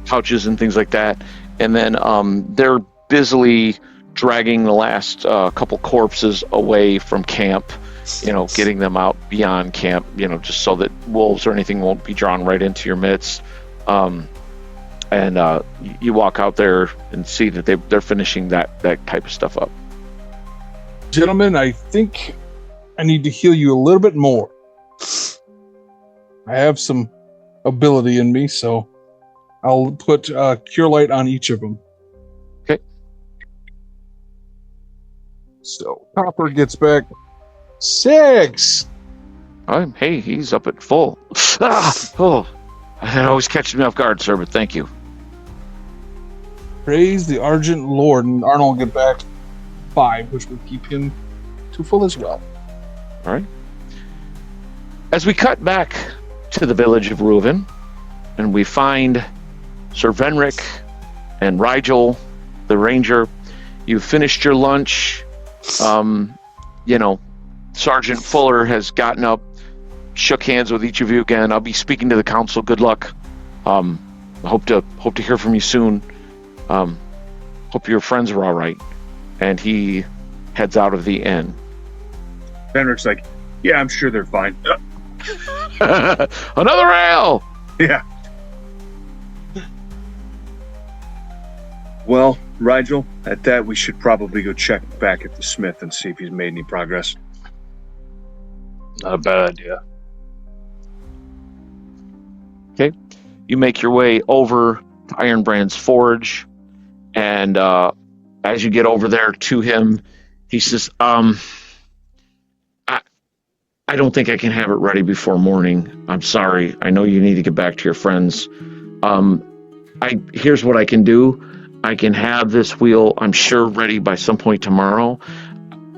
pouches and things like that, and then they're busily dragging the last couple corpses away from camp. Getting them out beyond camp. Just so that wolves or anything won't be drawn right into your midst. And you walk out there and see that they're finishing that type of stuff up. Gentlemen, I think I need to heal you a little bit more. I have some ability in me, so I'll put Cure Light on each of them. Okay. So Copper gets back 6. Hey, he's up at full. That always catches me off guard, sir, but thank you. Praise the Argent Lord, and Arnold will get back 5, which will keep him to full as well. All right. As we cut back to the village of Ruaven, and we find Sir Venric and Rigel, the ranger. You've finished your lunch. Sergeant Fuller has gotten up, shook hands with each of you again. I'll be speaking to the council. Good luck. Hope to hear from you soon. Hope your friends are all right. And he heads out of the inn. Henrik's like, yeah, I'm sure they're fine. Another ale! Yeah. Well, Rigel, at that we should probably go check back at the smith and see if he's made any progress. Not a bad idea. Okay. You make your way over to Ironbrand's forge, and as you get over there to him, he says, I don't think I can have it ready before morning. I'm sorry. I know you need to get back to your friends. Here's what I can do. I can have this wheel, I'm sure, ready by some point tomorrow.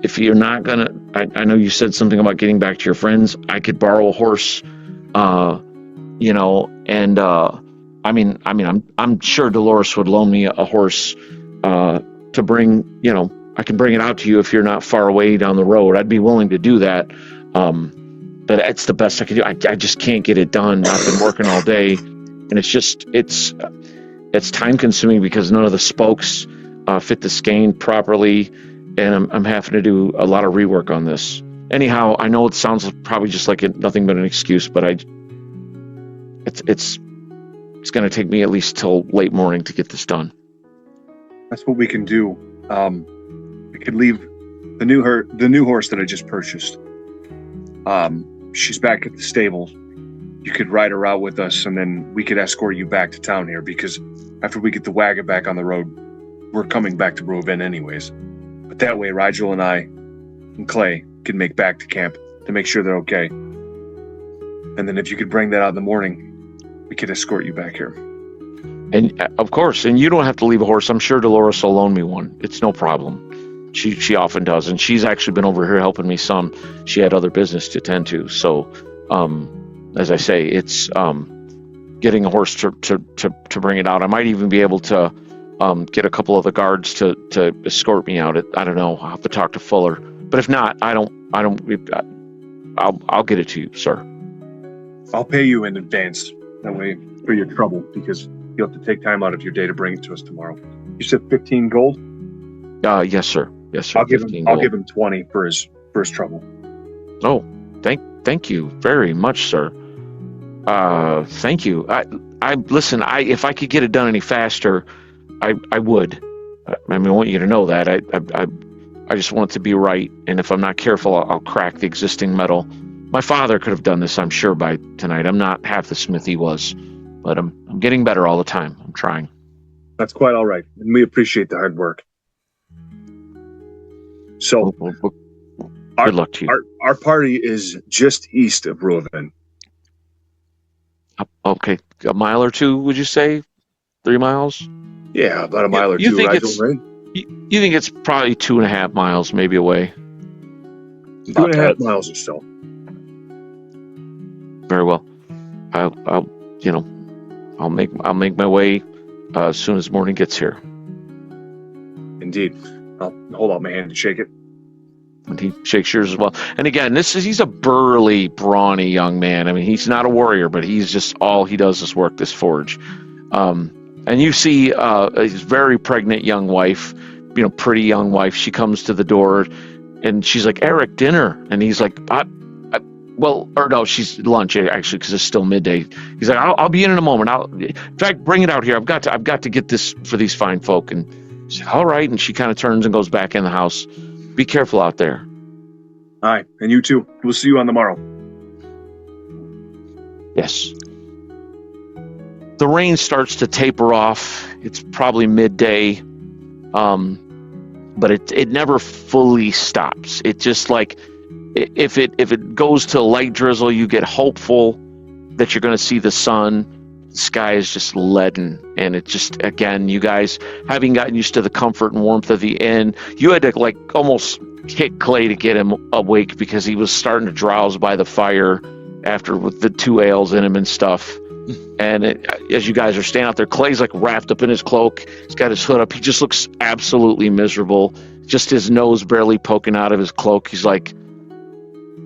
If you're not gonna, I know you said something about getting back to your friends. I could borrow a horse, I'm sure Dolores would loan me a horse to bring. I can bring it out to you if you're not far away down the road. I'd be willing to do that, but it's the best I can do. I just can't get it done. I've been working all day, and it's time consuming because none of the spokes fit the skein properly. And I'm having to do a lot of rework on this. Anyhow, I know it sounds probably just like nothing but an excuse, but it's it's going to take me at least till late morning to get this done. That's what we can do. We could leave the new horse that I just purchased. She's back at the stable. You could ride her out with us, and then we could escort you back to town here, because after we get the wagon back on the road, we're coming back to Ruaven anyways. But that way, Rigel and I and Clay can make back to camp to make sure they're okay. And then if you could bring that out in the morning, we could escort you back here. And of course, and you don't have to leave a horse. I'm sure Dolores will loan me one. It's no problem. She often does, and she's actually been over here helping me some. She had other business to tend to. So, as I say, it's getting a horse to bring it out. I might even be able to get a couple of the guards to escort me out. I don't know. I'll have to talk to Fuller. But if not, I'll get it to you, sir. I'll pay you in advance. That way, for your trouble, because you'll have to take time out of your day to bring it to us tomorrow. You said 15 gold? Yes, sir. Yes, sir. I'll give him 20 for his trouble. Oh, thank you very much, sir. Thank you. I listen. If I could get it done any faster, I would. I mean, I want you to know that. I just want it to be right. And if I'm not careful, I'll crack the existing metal. My father could have done this, I'm sure, by tonight. I'm not half the smith he was, but I'm getting better all the time. I'm trying. That's quite all right, and we appreciate the hard work. So, good luck to you. Our party is just east of Ruaven. Okay, a mile or two, would you say? 3 miles? Yeah, about a mile or you two. Think right? You think it's probably 2.5 miles, maybe away? 2.5 miles or so. Very well. I'll make my way as soon as morning gets here. Indeed. I'll hold out my hand to shake it. And he shakes yours as well. And again, he's a burly, brawny young man. I mean, he's not a warrior, but he's just all he does is work this forge. And you see his very pregnant young wife, pretty young wife. She comes to the door and she's like, "Eric, dinner." And he's like, she's lunch actually, because it's still midday. He's like, I'll be in a moment. In fact, bring it out here. I've got to get this for these fine folk. And she's like, all right. And she kind of turns and goes back in the house. Be careful out there. All right, and you too. We'll see you on the morrow. Yes. The rain starts to taper off. It's probably midday, but it never fully stops. It just like, if it goes to light drizzle, you get hopeful that you're going to see the sun. The sky is just leaden, and it just, again, you guys, having gotten used to the comfort and warmth of the inn, you had to like almost kick Clay to get him awake, because he was starting to drowse by the fire after with the 2 ales in him and stuff. And as you guys are standing out there, Clay's like wrapped up in his cloak. He's got his hood up. He just looks absolutely miserable. Just his nose barely poking out of his cloak. He's like,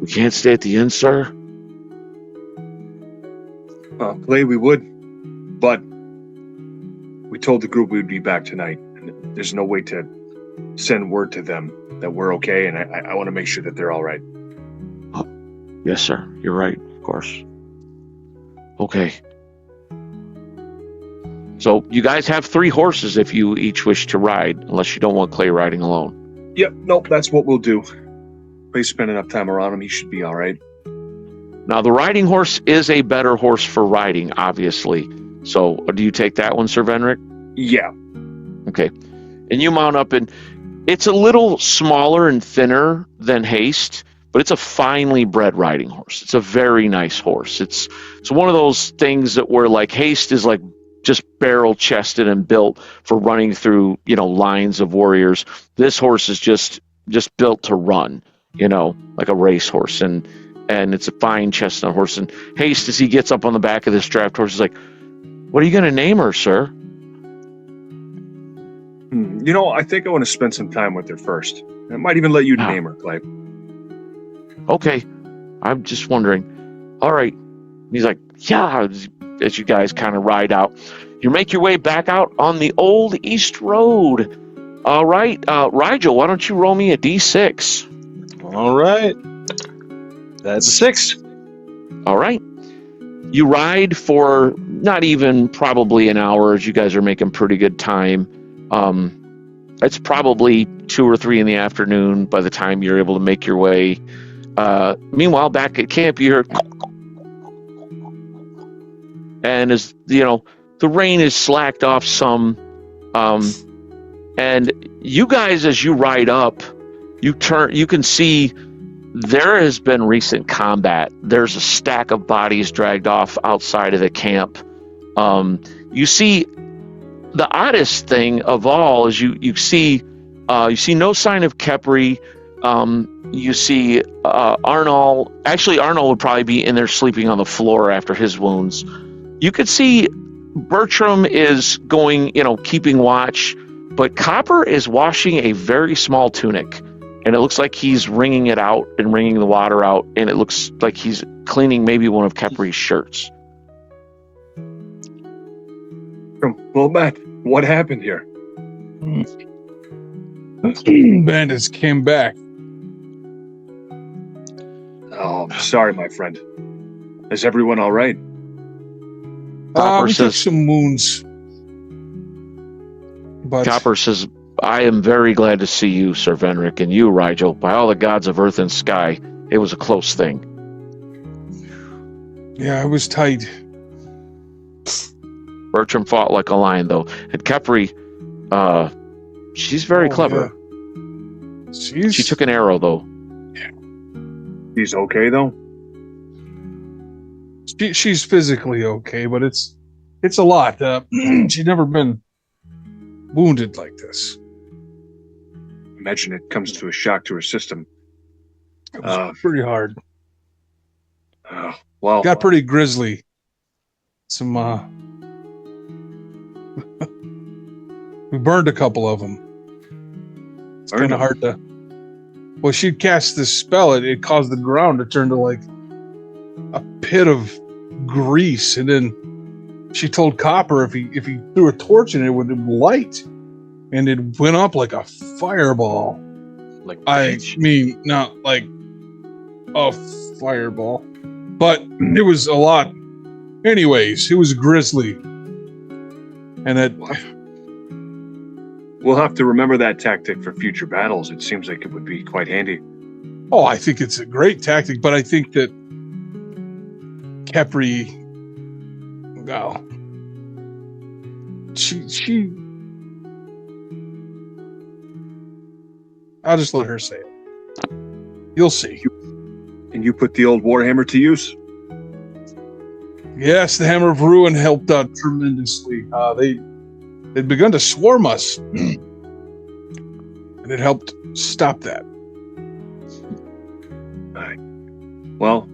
"We can't stay at the inn, sir?" Clay, we would, but we told the group we'd be back tonight, and there's no way to send word to them that we're okay, and I want to make sure that they're all right. Oh, yes, sir. You're right, of course. Okay. So you guys have 3 horses if you each wish to ride, unless you don't want Clay riding alone. Yep, nope, that's what we'll do. Clay's spend enough time around him, he should be all right. Now, the riding horse is a better horse for riding, obviously. So do you take that one, Sir Venric? Yeah. Okay. And you mount up, and it's a little smaller and thinner than Haste, but it's a finely bred riding horse. It's a very nice horse. It's one of those things that where like Haste is like just barrel chested and built for running through, lines of warriors. This horse is just built to run, like a race horse. And it's a fine chestnut horse. And Haste, as he gets up on the back of this draft horse, is like, "What are you going to name her, sir?" I think I want to spend some time with her first. I might even let you name her, Clay. Okay. I'm just wondering. All right. He's like, "Yeah," as you guys kind of ride out. You make your way back out on the old East Road. All right. Rigel, why don't you roll me a D6? All right. That's a 6. All right. You ride for not even probably an hour, as you guys are making pretty good time. It's probably 2 or 3 in the afternoon by the time you're able to make your way. Meanwhile, back at camp, you hear, and as you know, the rain is slacked off some. And you guys, as you ride up, you can see there has been recent combat. There's a stack of bodies dragged off outside of the camp. You see, the oddest thing of all is you see no sign of Kepri. You see Arnold. Actually, Arnold would probably be in there sleeping on the floor after his wounds. You could see Bertram is going, keeping watch, but Copper is washing a very small tunic, and it looks like he's wringing it out and wringing the water out, and it looks like he's cleaning maybe one of Kepri's shirts. Well, Matt, what happened here? Bandits came back. Oh, I'm sorry, my friend. Is everyone all right? Copper We took says, some wounds. But Copper says, I am very glad to see you, Sir Venric, and you, Rigel. By all the gods of earth and sky, it was a close thing. yeah, it was tight. Bertram fought like a lion, though. And Kepri, she's very clever. Yeah. She took an arrow, though. He's okay, though? She's physically okay, but it's a lot. She's never been wounded like this. Imagine it comes to a shock to her system. It was pretty hard. Well, Got pretty grisly. Some we burned a couple of them. It's kind of hard to. Well, she'd cast this spell. It caused the ground to turn to like a pit of grease, and then she told Copper if he threw a torch in it, it would light, and it went up like a fireball. like I mean, not like a fireball, but it was a lot. Anyways, it was grisly, and that. We'll have to remember that tactic for future battles. It seems like it would be quite handy. Oh, I think it's a great tactic, but I think that Kepri, well, she, I'll just let her say it. You'll see. And you put the old Warhammer to use? Yes, the Hammer of Ruin helped out tremendously. They'd begun to swarm us, and it helped stop that. Well,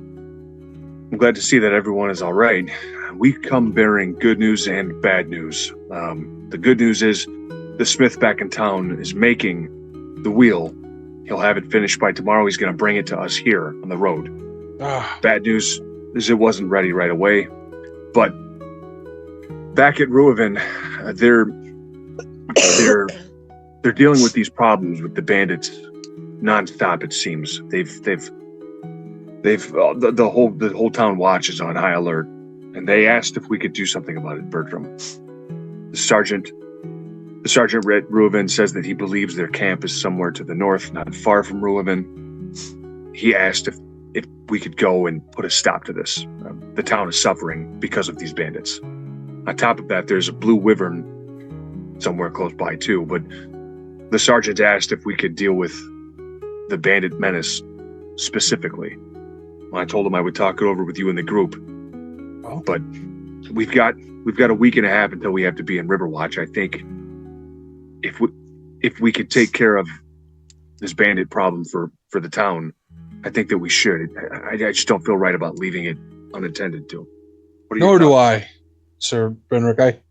I'm glad to see that everyone is all right. We come bearing good news and bad news. The good news is the smith back in town is making the wheel. He'll have it finished by tomorrow. He's going to bring it to us here on the road. Bad news is it wasn't ready right away. But back at Ruaven, they're dealing with these problems with the bandits nonstop. It seems the whole town watch is on high alert, and they asked if we could do something about it. Bertram, the sergeant at Ruaven says that he believes their camp is somewhere to the north, not far from Ruaven. He asked if we could go and put a stop to this. The town is suffering because of these bandits. On top of that, there's a blue wyvern somewhere close by too, but the sergeant asked if we could deal with the bandit menace specifically. Well, I told him I would talk it over with you and the group. Oh. But we've got a week and a half until we have to be in Riverwatch. I think if we could take care of this bandit problem for the town, I think that we should. I just don't feel right about leaving it unattended to. Nor do I, Sir Benrick.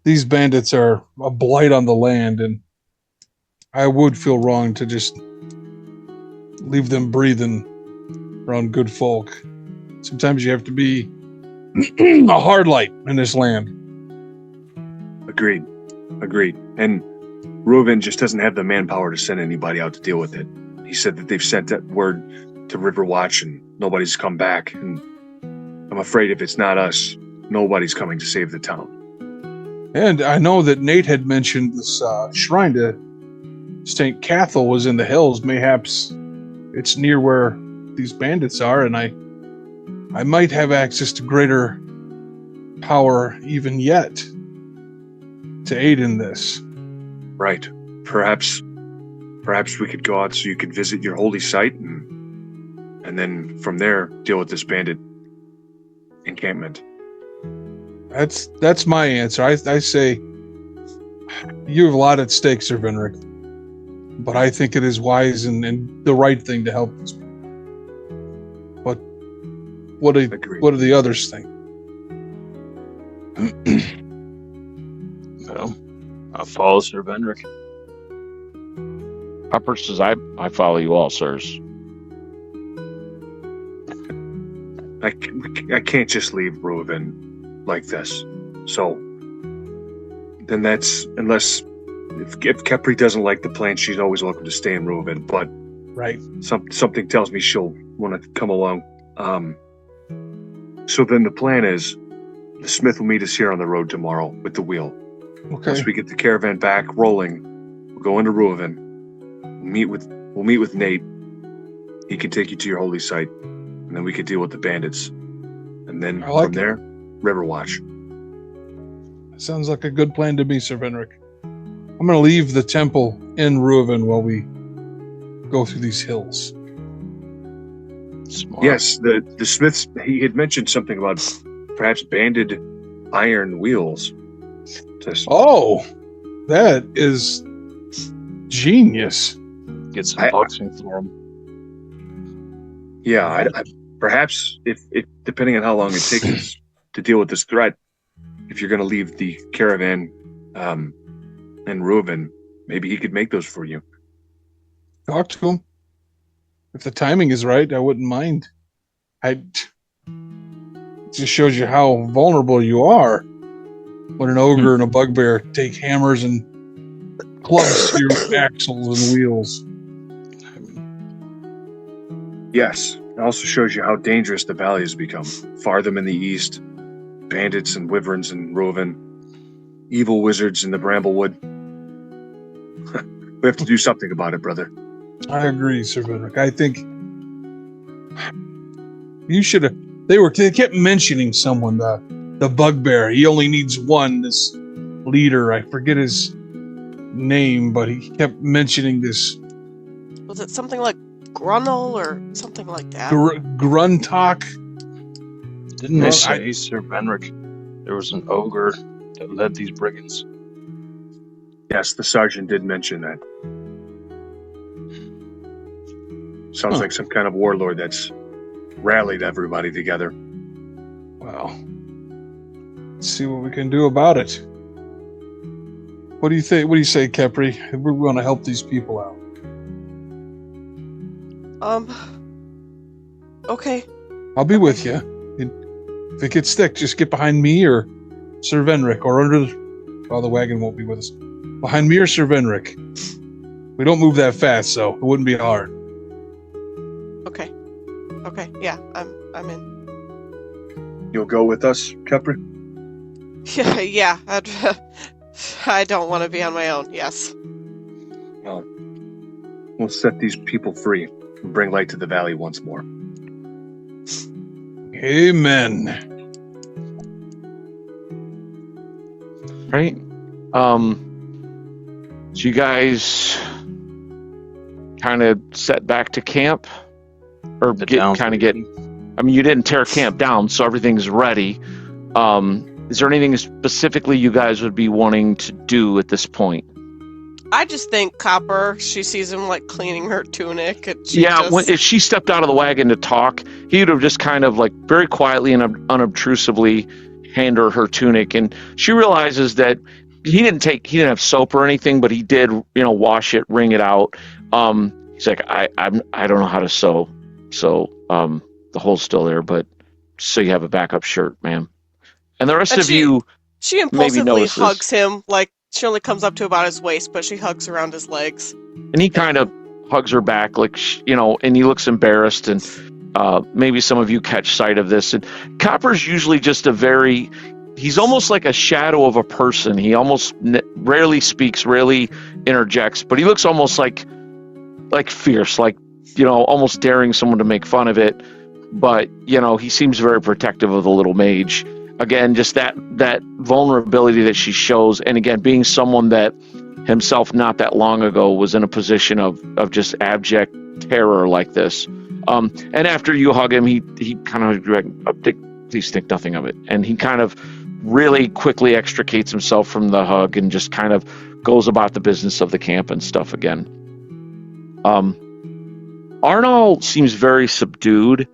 These bandits are a blight on the land, and I would feel wrong to just leave them breathing around good folk. Sometimes you have to be a hard light in this land. Agreed. And Ruaven just doesn't have the manpower to send anybody out to deal with it. He said that they've sent that word to Riverwatch and nobody's come back. And I'm afraid if it's not us, nobody's coming to save the town. And I know that Nate had mentioned this shrine to St. Cathal was in the hills. Mayhaps it's near where these bandits are, and I might have access to greater power even yet to aid in this. Right. Perhaps we could go out so you could visit your holy site and then from there deal with this bandit encampment. That's my answer. I say you have a lot at stake, Sir Venric, but I think it is wise and the right thing to help these people. But what do the others think? Well, I'll follow Sir Vendrick. Copper says, I follow you all, sirs. I can't just leave Ruaven like this. So then that's unless if Kepri doesn't like the plan, she's always welcome to stay in Ruaven. But Right. Something tells me she'll want to come along. So then the plan is the smith will meet us here on the road tomorrow with the wheel. Okay. Once we get the caravan back rolling, we'll go into Ruaven. We'll meet with Nate. He can take you to your holy site, and then we can deal with the bandits. And then from there, River Watch. Sounds like a good plan to me, Sir Venric. I'm going to leave the temple in Ruaven while we go through these hills. Smart. Yes, the smiths. He had mentioned something about perhaps banded iron wheels. Oh, that is genius. Get some boxing for him. Yeah, perhaps if depending on how long it takes us to deal with this threat, if you're going to leave the caravan in Ruaven, maybe he could make those for you. Talk to him. If the timing is right, I wouldn't mind. It just shows you how vulnerable you are when an ogre and a bugbear take hammers and clubs to your axles and wheels. Yes, it also shows you how dangerous the valley has become. Farther in the east, bandits and wyverns in Ruaven, evil wizards in the Bramblewood. We have to do something about it, brother. I agree, Sir Venric. I think you should have. They kept mentioning someone, the bugbear. He only needs one. This leader, I forget his name, but he kept mentioning this. Was it something like Grunnel or something like that? Gruntalk. Didn't they say, Sir Venric, there was an ogre that led these brigands? Yes, the sergeant did mention that. Sounds like some kind of warlord that's rallied everybody together. Well, let's see what we can do about it. What do you think? What do you say, Kepri? We're going to help these people out. Okay. I'll be with you. If it gets thick, just get behind me or Sir Venric, or under the wagon won't be with us. Behind me or Sir Venric. We don't move that fast, so it wouldn't be hard. Okay. Yeah, I'm in. You'll go with us, Kepri? Yeah. I don't want to be on my own. Yes. Well, we'll set these people free and bring light to the valley once more. Amen. Right? So you guys kind of set back to camp? Or you didn't tear camp down, so everything's ready. Is there anything specifically you guys would be wanting to do at this point? I just think Copper, she sees him like cleaning her tunic. And if she stepped out of the wagon to talk, he would have just kind of like very quietly and unobtrusively hand her tunic, and she realizes that he didn't have soap or anything, but he did, wash it, wring it out. He's like, I don't know how to sew, so the hole's still there, but so you have a backup shirt, ma'am. And the rest of you, she impulsively hugs him, like she only comes up to about his waist, but she hugs around his legs. And he kind of hugs her back, like, and he looks embarrassed, and Maybe some of you catch sight of this. And Copper's usually just he's almost like a shadow of a person. He almost rarely speaks, rarely interjects, but he looks almost like fierce, like, almost daring someone to make fun of it. But, he seems very protective of the little mage. Again, just that vulnerability that she shows. And again, being someone that himself not that long ago was in a position of just abject terror like this. And after you hug him, he kind of, please think nothing of it. And he kind of really quickly extricates himself from the hug and just kind of goes about the business of the camp and stuff again. Arnold seems very subdued.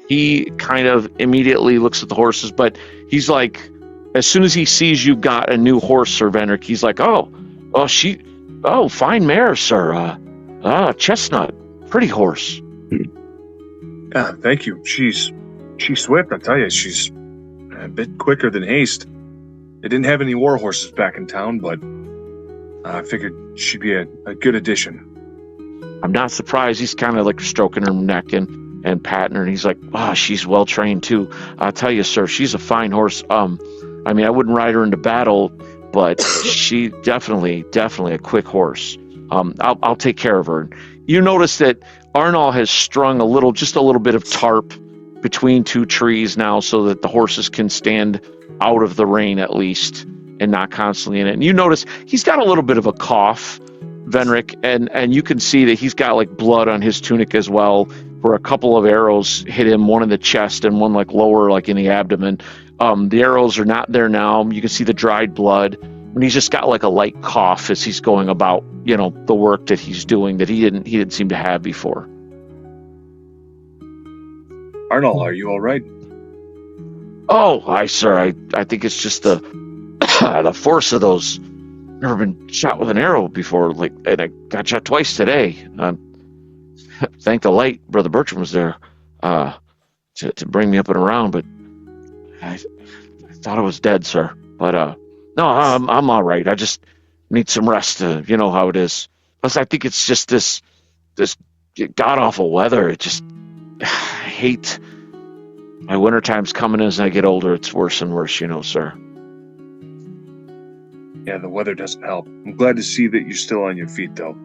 He kind of immediately looks at the horses, but he's like, as soon as he sees you got a new horse, Sir Venric, he's like, fine mare, sir. Chestnut, pretty horse. Yeah, thank you. She's swift, I tell you. She's a bit quicker than Haste. They didn't have any war horses back in town, but I figured she'd be a good addition. I'm not surprised. He's kind of like stroking her neck and patting her, and he's like, she's well trained too. I'll tell you, sir, she's a fine horse. I wouldn't ride her into battle, but she definitely a quick horse. I'll take care of her. You notice that Arnold has strung just a little bit of tarp between two trees now so that the horses can stand out of the rain at least and not constantly in it. And you notice he's got a little bit of a cough, Venric, and you can see that he's got like blood on his tunic as well, where a couple of arrows hit him, one in the chest and one like lower, like in the abdomen. The arrows are not there now. You can see the dried blood. And he's just got like a light cough as he's going about, the work that he's doing that he didn't seem to have before. Arnold, are you all right? Oh, aye, sir. I think it's just the the force of those. Never been shot with an arrow before, and I got shot twice today. Thank the light, Brother Bertram was there to bring me up and around, but I thought I was dead, sir. But no, I'm all right. I just need some rest. You know how it is. Plus, I think it's just this god awful weather. It just I hate my winter time's coming as I get older. It's worse and worse, sir. Yeah, the weather doesn't help. I'm glad to see that you're still on your feet, though.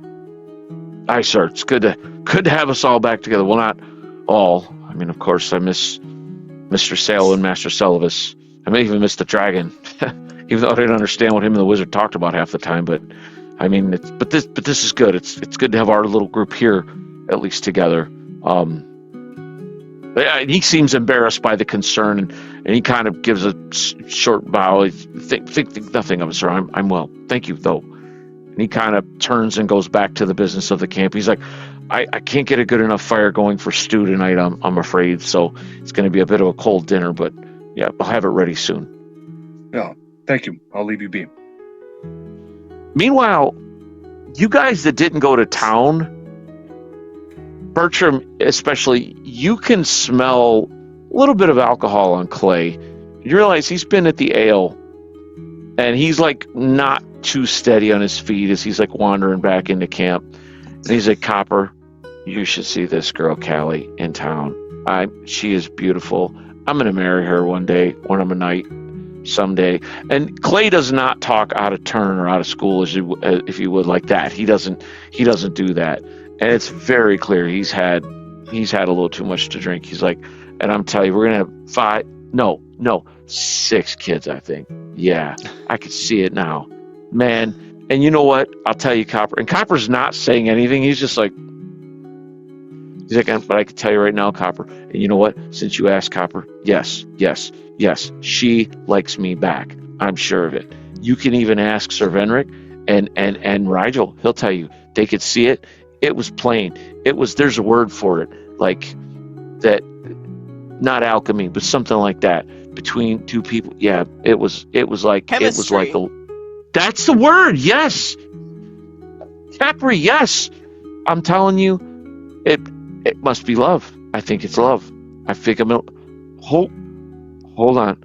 Aye, sir. It's good to have us all back together. Well, not all. Of course, I miss Mr. Sale and Master Celovus. I may even miss the dragon, even though I didn't understand what him and the wizard talked about half the time. But this is good. It's good to have our little group here, at least together. He seems embarrassed by the concern, and he kind of gives a short bow. Think nothing of it, sir. I'm well. Thank you, though. And he kind of turns and goes back to the business of the camp. He's like, I can't get a good enough fire going for stew tonight, I'm afraid. So it's going to be a bit of a cold dinner, but yeah, I'll have it ready soon. Yeah, thank you. I'll leave you be. Meanwhile, you guys that didn't go to town, Bertram especially, you can smell a little bit of alcohol on Clay. You realize he's been at the ale, and he's like not too steady on his feet as he's like wandering back into camp. And he's like, Copper, you should see this girl, Callie, in town. She is beautiful. I'm going to marry her one day, when I'm a knight, someday. And Clay does not talk out of turn or out of school if you would like that. He doesn't do that. And it's very clear he's had a little too much to drink. He's like, and I'm telling you, we're going to have 6 kids, I think. Yeah, I can see it now. Man, and you know what? I'll tell you, Copper. And Copper's not saying anything. He's like, but I can tell you right now, Copper. And you know what? Since you asked, Copper, yes. She likes me back. I'm sure of it. You can even ask Sir Venric and Rigel. He'll tell you. They could see it. It was plain. There's a word for it. Like that, not alchemy, but something like that between two people. Yeah, it was like Chemistry. That's the word. Yes. Capri, yes. I'm telling you, it must be love. I think it's love. I think hold on.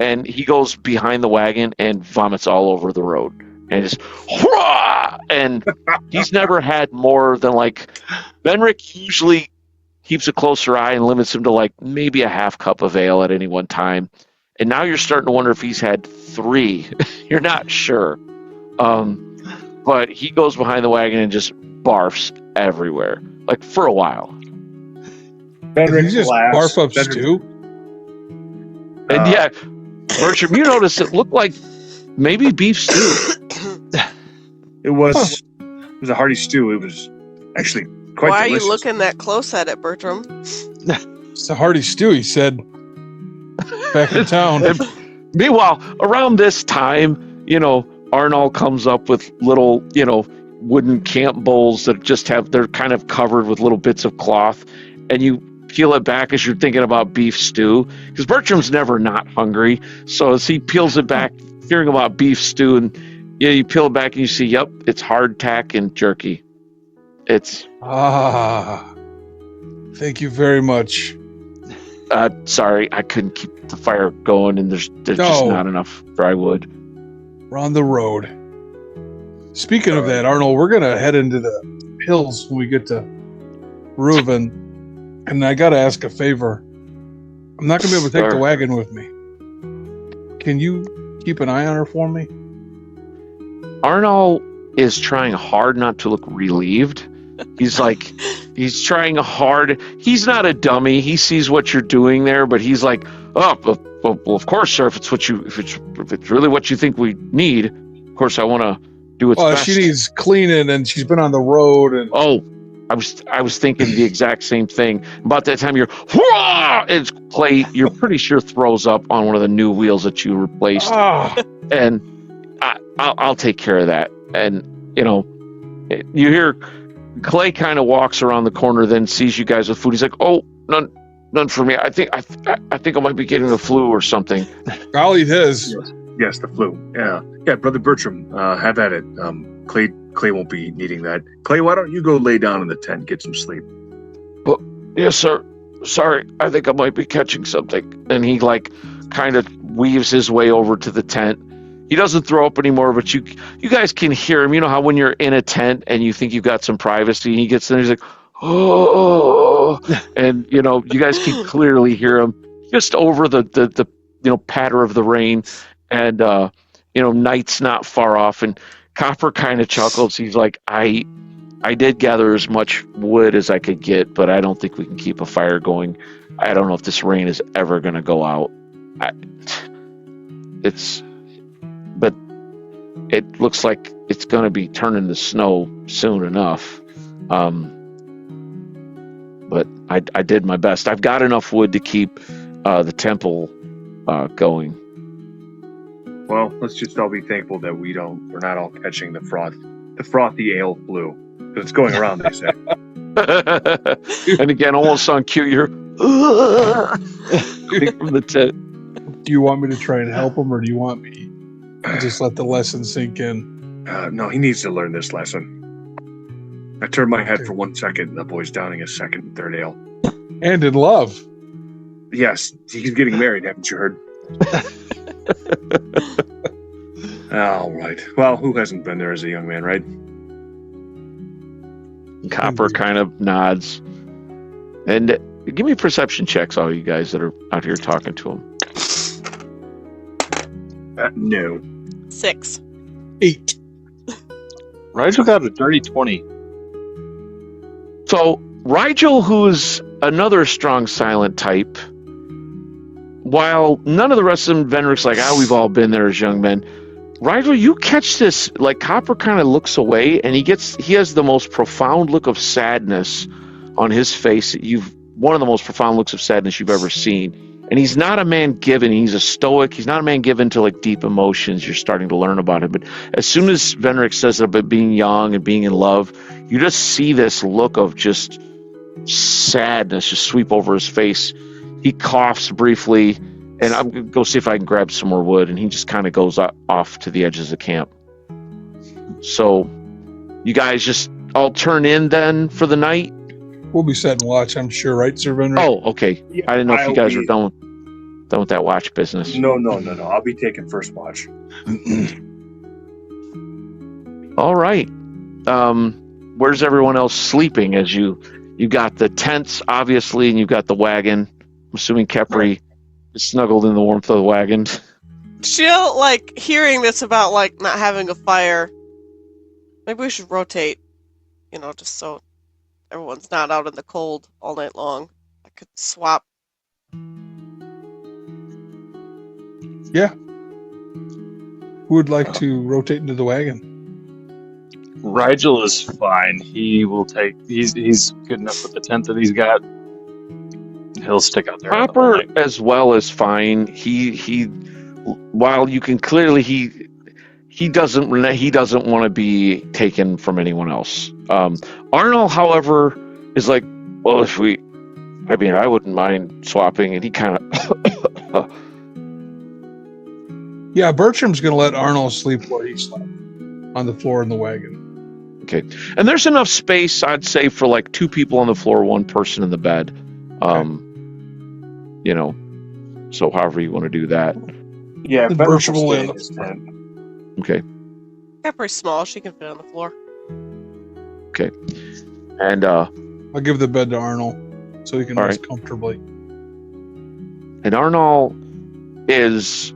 And he goes behind the wagon and vomits all over the road. And just, hurrah! And he's never had more than like, Benrick usually keeps a closer eye and limits him to like maybe a half cup of ale at any one time. And now you're starting to wonder if he's had 3. You're not sure. But he goes behind the wagon and just barfs everywhere, like for a while. Did he just barf up stew? And yeah, Bertram, you noticed it looked like maybe beef stew. It was a hearty stew. It was actually quite Why delicious. are you looking that close at it, Bertram? It's a hearty stew, he said. Back in town. Meanwhile, around this time, Arnold comes up with little, wooden camp bowls that just they're kind of covered with little bits of cloth, and you peel it back as you're thinking about beef stew, because Bertram's never not hungry. So as he peels it back, hearing about beef stew, and you peel it back and you see, yep, it's hardtack and jerky. It's thank you very much. Sorry, I couldn't keep the fire going, and there's just not enough dry wood. We're on the road. Speaking of that, Arnold, we're gonna head into the hills when we get to Ruaven, and I gotta ask a favor. I'm not gonna be able to take the wagon with me. Can you keep an eye on her for me? Arnold is trying hard not to look relieved. He's trying hard. He's not a dummy. He sees what you're doing there, but he's like, well, of course, sir. If it's really what you think we need, of course, I want to do what's best. She needs cleaning, and she's been on the road. And I was thinking the exact same thing. About that time, it's Clay. You're pretty sure throws up on one of the new wheels that you replaced, and I'll take care of that. And you hear Clay kind of walks around the corner, then sees you guys with food. He's like, "Oh, none for me. I think I might be getting the flu or something." I'll eat his. Yes, the flu. Yeah, Brother Bertram, have at it. Clay won't be needing that. Clay, why don't you go lay down in the tent, get some sleep? Well, yes, sir. Sorry, I think I might be catching something. And he kind of weaves his way over to the tent. He doesn't throw up anymore, but you guys can hear him. You know how when you're in a tent and you think you've got some privacy, and he gets there, he's like, oh, and you guys can clearly hear him just over the patter of the rain, and night's not far off. And Copper kind of chuckles. He's like, I did gather as much wood as I could get, but I don't think we can keep a fire going. I don't know if this rain is ever going to go out. But it looks like it's going to be turning to snow soon enough. But I did my best. I've got enough wood to keep the temple going. Well, let's just all be thankful that we're not all catching the frothy ale flu. Because it's going around, they say. And again, almost on cue, you're from the tent. Do you want me to try and help him, or do you want me to just let the lesson sink in? No, he needs to learn this lesson. I turned my head for 1 second, and the boy's downing his second and third ale. And in love. Yes, he's getting married, haven't you heard? All right. Well, who hasn't been there as a young man, right? Copper kind of nods. And give me perception checks, all you guys that are out here talking to him. No. 6. 8. Rigel got a dirty 20. So, Rigel, who's another strong silent type, while none of the rest of them, Venric's like, we've all been there as young men. Rigel, you catch this, Copper kind of looks away, and he has the most profound look of sadness on his face. One of the most profound looks of sadness you've ever seen. And he's not a man given. He's a stoic. He's not a man given to deep emotions. You're starting to learn about him. But as soon as Venric says about being young and being in love, you just see this look of just sadness just sweep over his face. He coughs briefly, and I'm going to go see if I can grab some more wood. And he just kind of goes off to the edges of camp. So you guys just all turn in then for the night? We'll be setting watch, I'm sure, right, Sir Venric? Oh, okay. Yeah, I didn't know if you guys were done with that watch business. No. I'll be taking first watch. All right. Where's everyone else sleeping as you You got the tents, obviously, and you've got the wagon. I'm assuming Kepri is snuggled in the warmth of the wagon. She'll, like, hearing this about, like, not having a fire. Maybe we should rotate, you know, just so everyone's not out in the cold all night long. I could swap. Yeah. Who would like to rotate into the wagon? Rigel is fine. He will take. He's good enough with the tent that he's got. He'll stick out there. all Hopper night. as well is fine. He while you can clearly he doesn't want to be taken from anyone else. Arnold, however, is like, well, I wouldn't mind swapping, and he kind of Yeah, Bertram's going to let Arnold sleep where he slept, on the floor in the wagon. okay. And there's enough space, I'd say, for like 2 people on the floor, 1 person in the bed. You know, so however you want to do that. Yeah, The Venom will virtual stay in land. his tent. Okay. Capri's small. She can fit on the floor. And I'll give the bed to Arnold so he can All rest right. comfortably. And Arnold is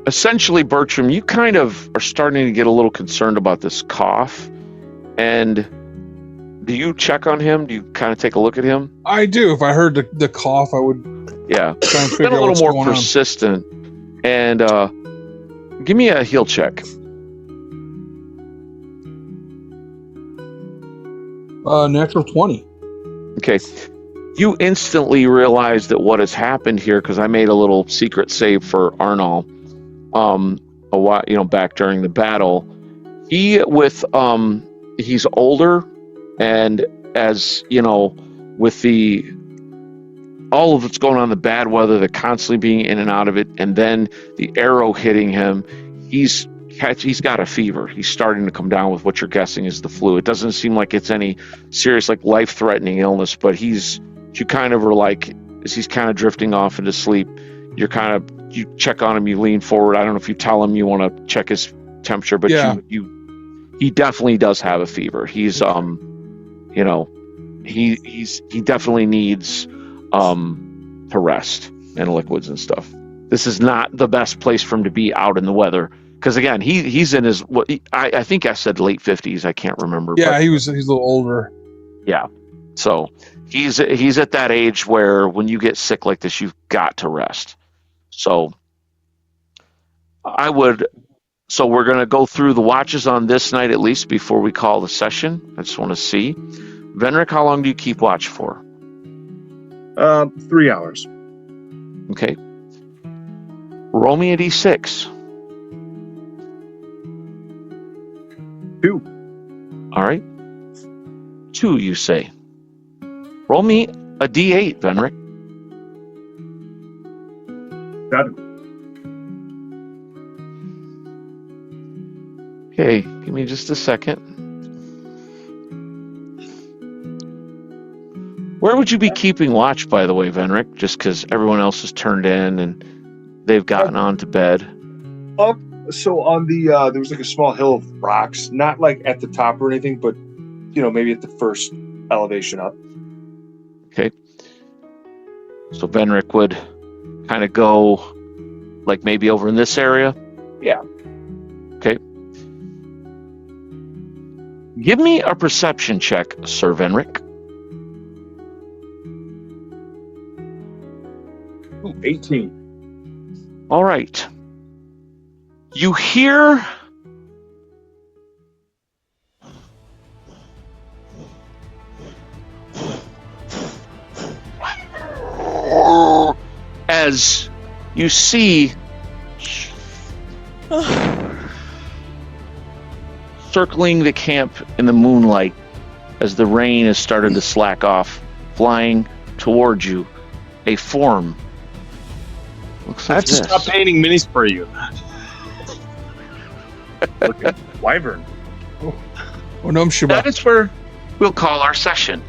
essentially, Bertram, you kind of are starting to get a little concerned about this cough. And do you check on him? Do you kind of take a look at him? I do. If I heard the cough, I would Yeah. try and It's figure been a out little what's more going persistent. And give me a heal check. on. Natural 20. Okay. You instantly realize that what has happened here, because I made a little secret save for Arnold a while, back during the battle. He's older, and as with all of what's going on, the bad weather, the constantly being in and out of it, and then the arrow hitting him, he's got a fever. He's starting to come down with what you're guessing is the flu. It doesn't seem like it's any serious, like life-threatening illness, but you kind of are like, as he's kind of drifting off into sleep, you check on him, you lean forward. I don't know if you tell him you want to check his temperature, but Yeah. he definitely does have a fever. He's he definitely needs to rest and liquids and stuff. This is not the best place for him to be out in the weather, because again, he's in his I think I said late 50s. I can't remember. Yeah, but he's a little older. yeah. So he's at that age where when you get sick like this, you've got to rest. So we're going to go through the watches on this night at least before we call the session. I just want to see. Venric, how long do you keep watch for? 3 hours. Okay. Roll me a d6. 2. All right. 2, you say. Roll me a d8, Venric. 7. Okay, give me just a second. Where would you be keeping watch, by the way, Venric? Just because everyone else has turned in and they've gotten on to bed. So on the there was like a small hill of rocks, not like at the top or anything, but maybe at the first elevation up. Okay. So Venric would kind of go like maybe over in this area? Yeah. Okay. Give me a perception check, Sir Venric. Ooh, 18. All right. You hear as you see circling the camp in the moonlight as the rain has started to slack off, flying towards you, a form. Looks I like have to this. stop painting minis for you. Look at Wyvern. Oh, no, That is where we'll call our session.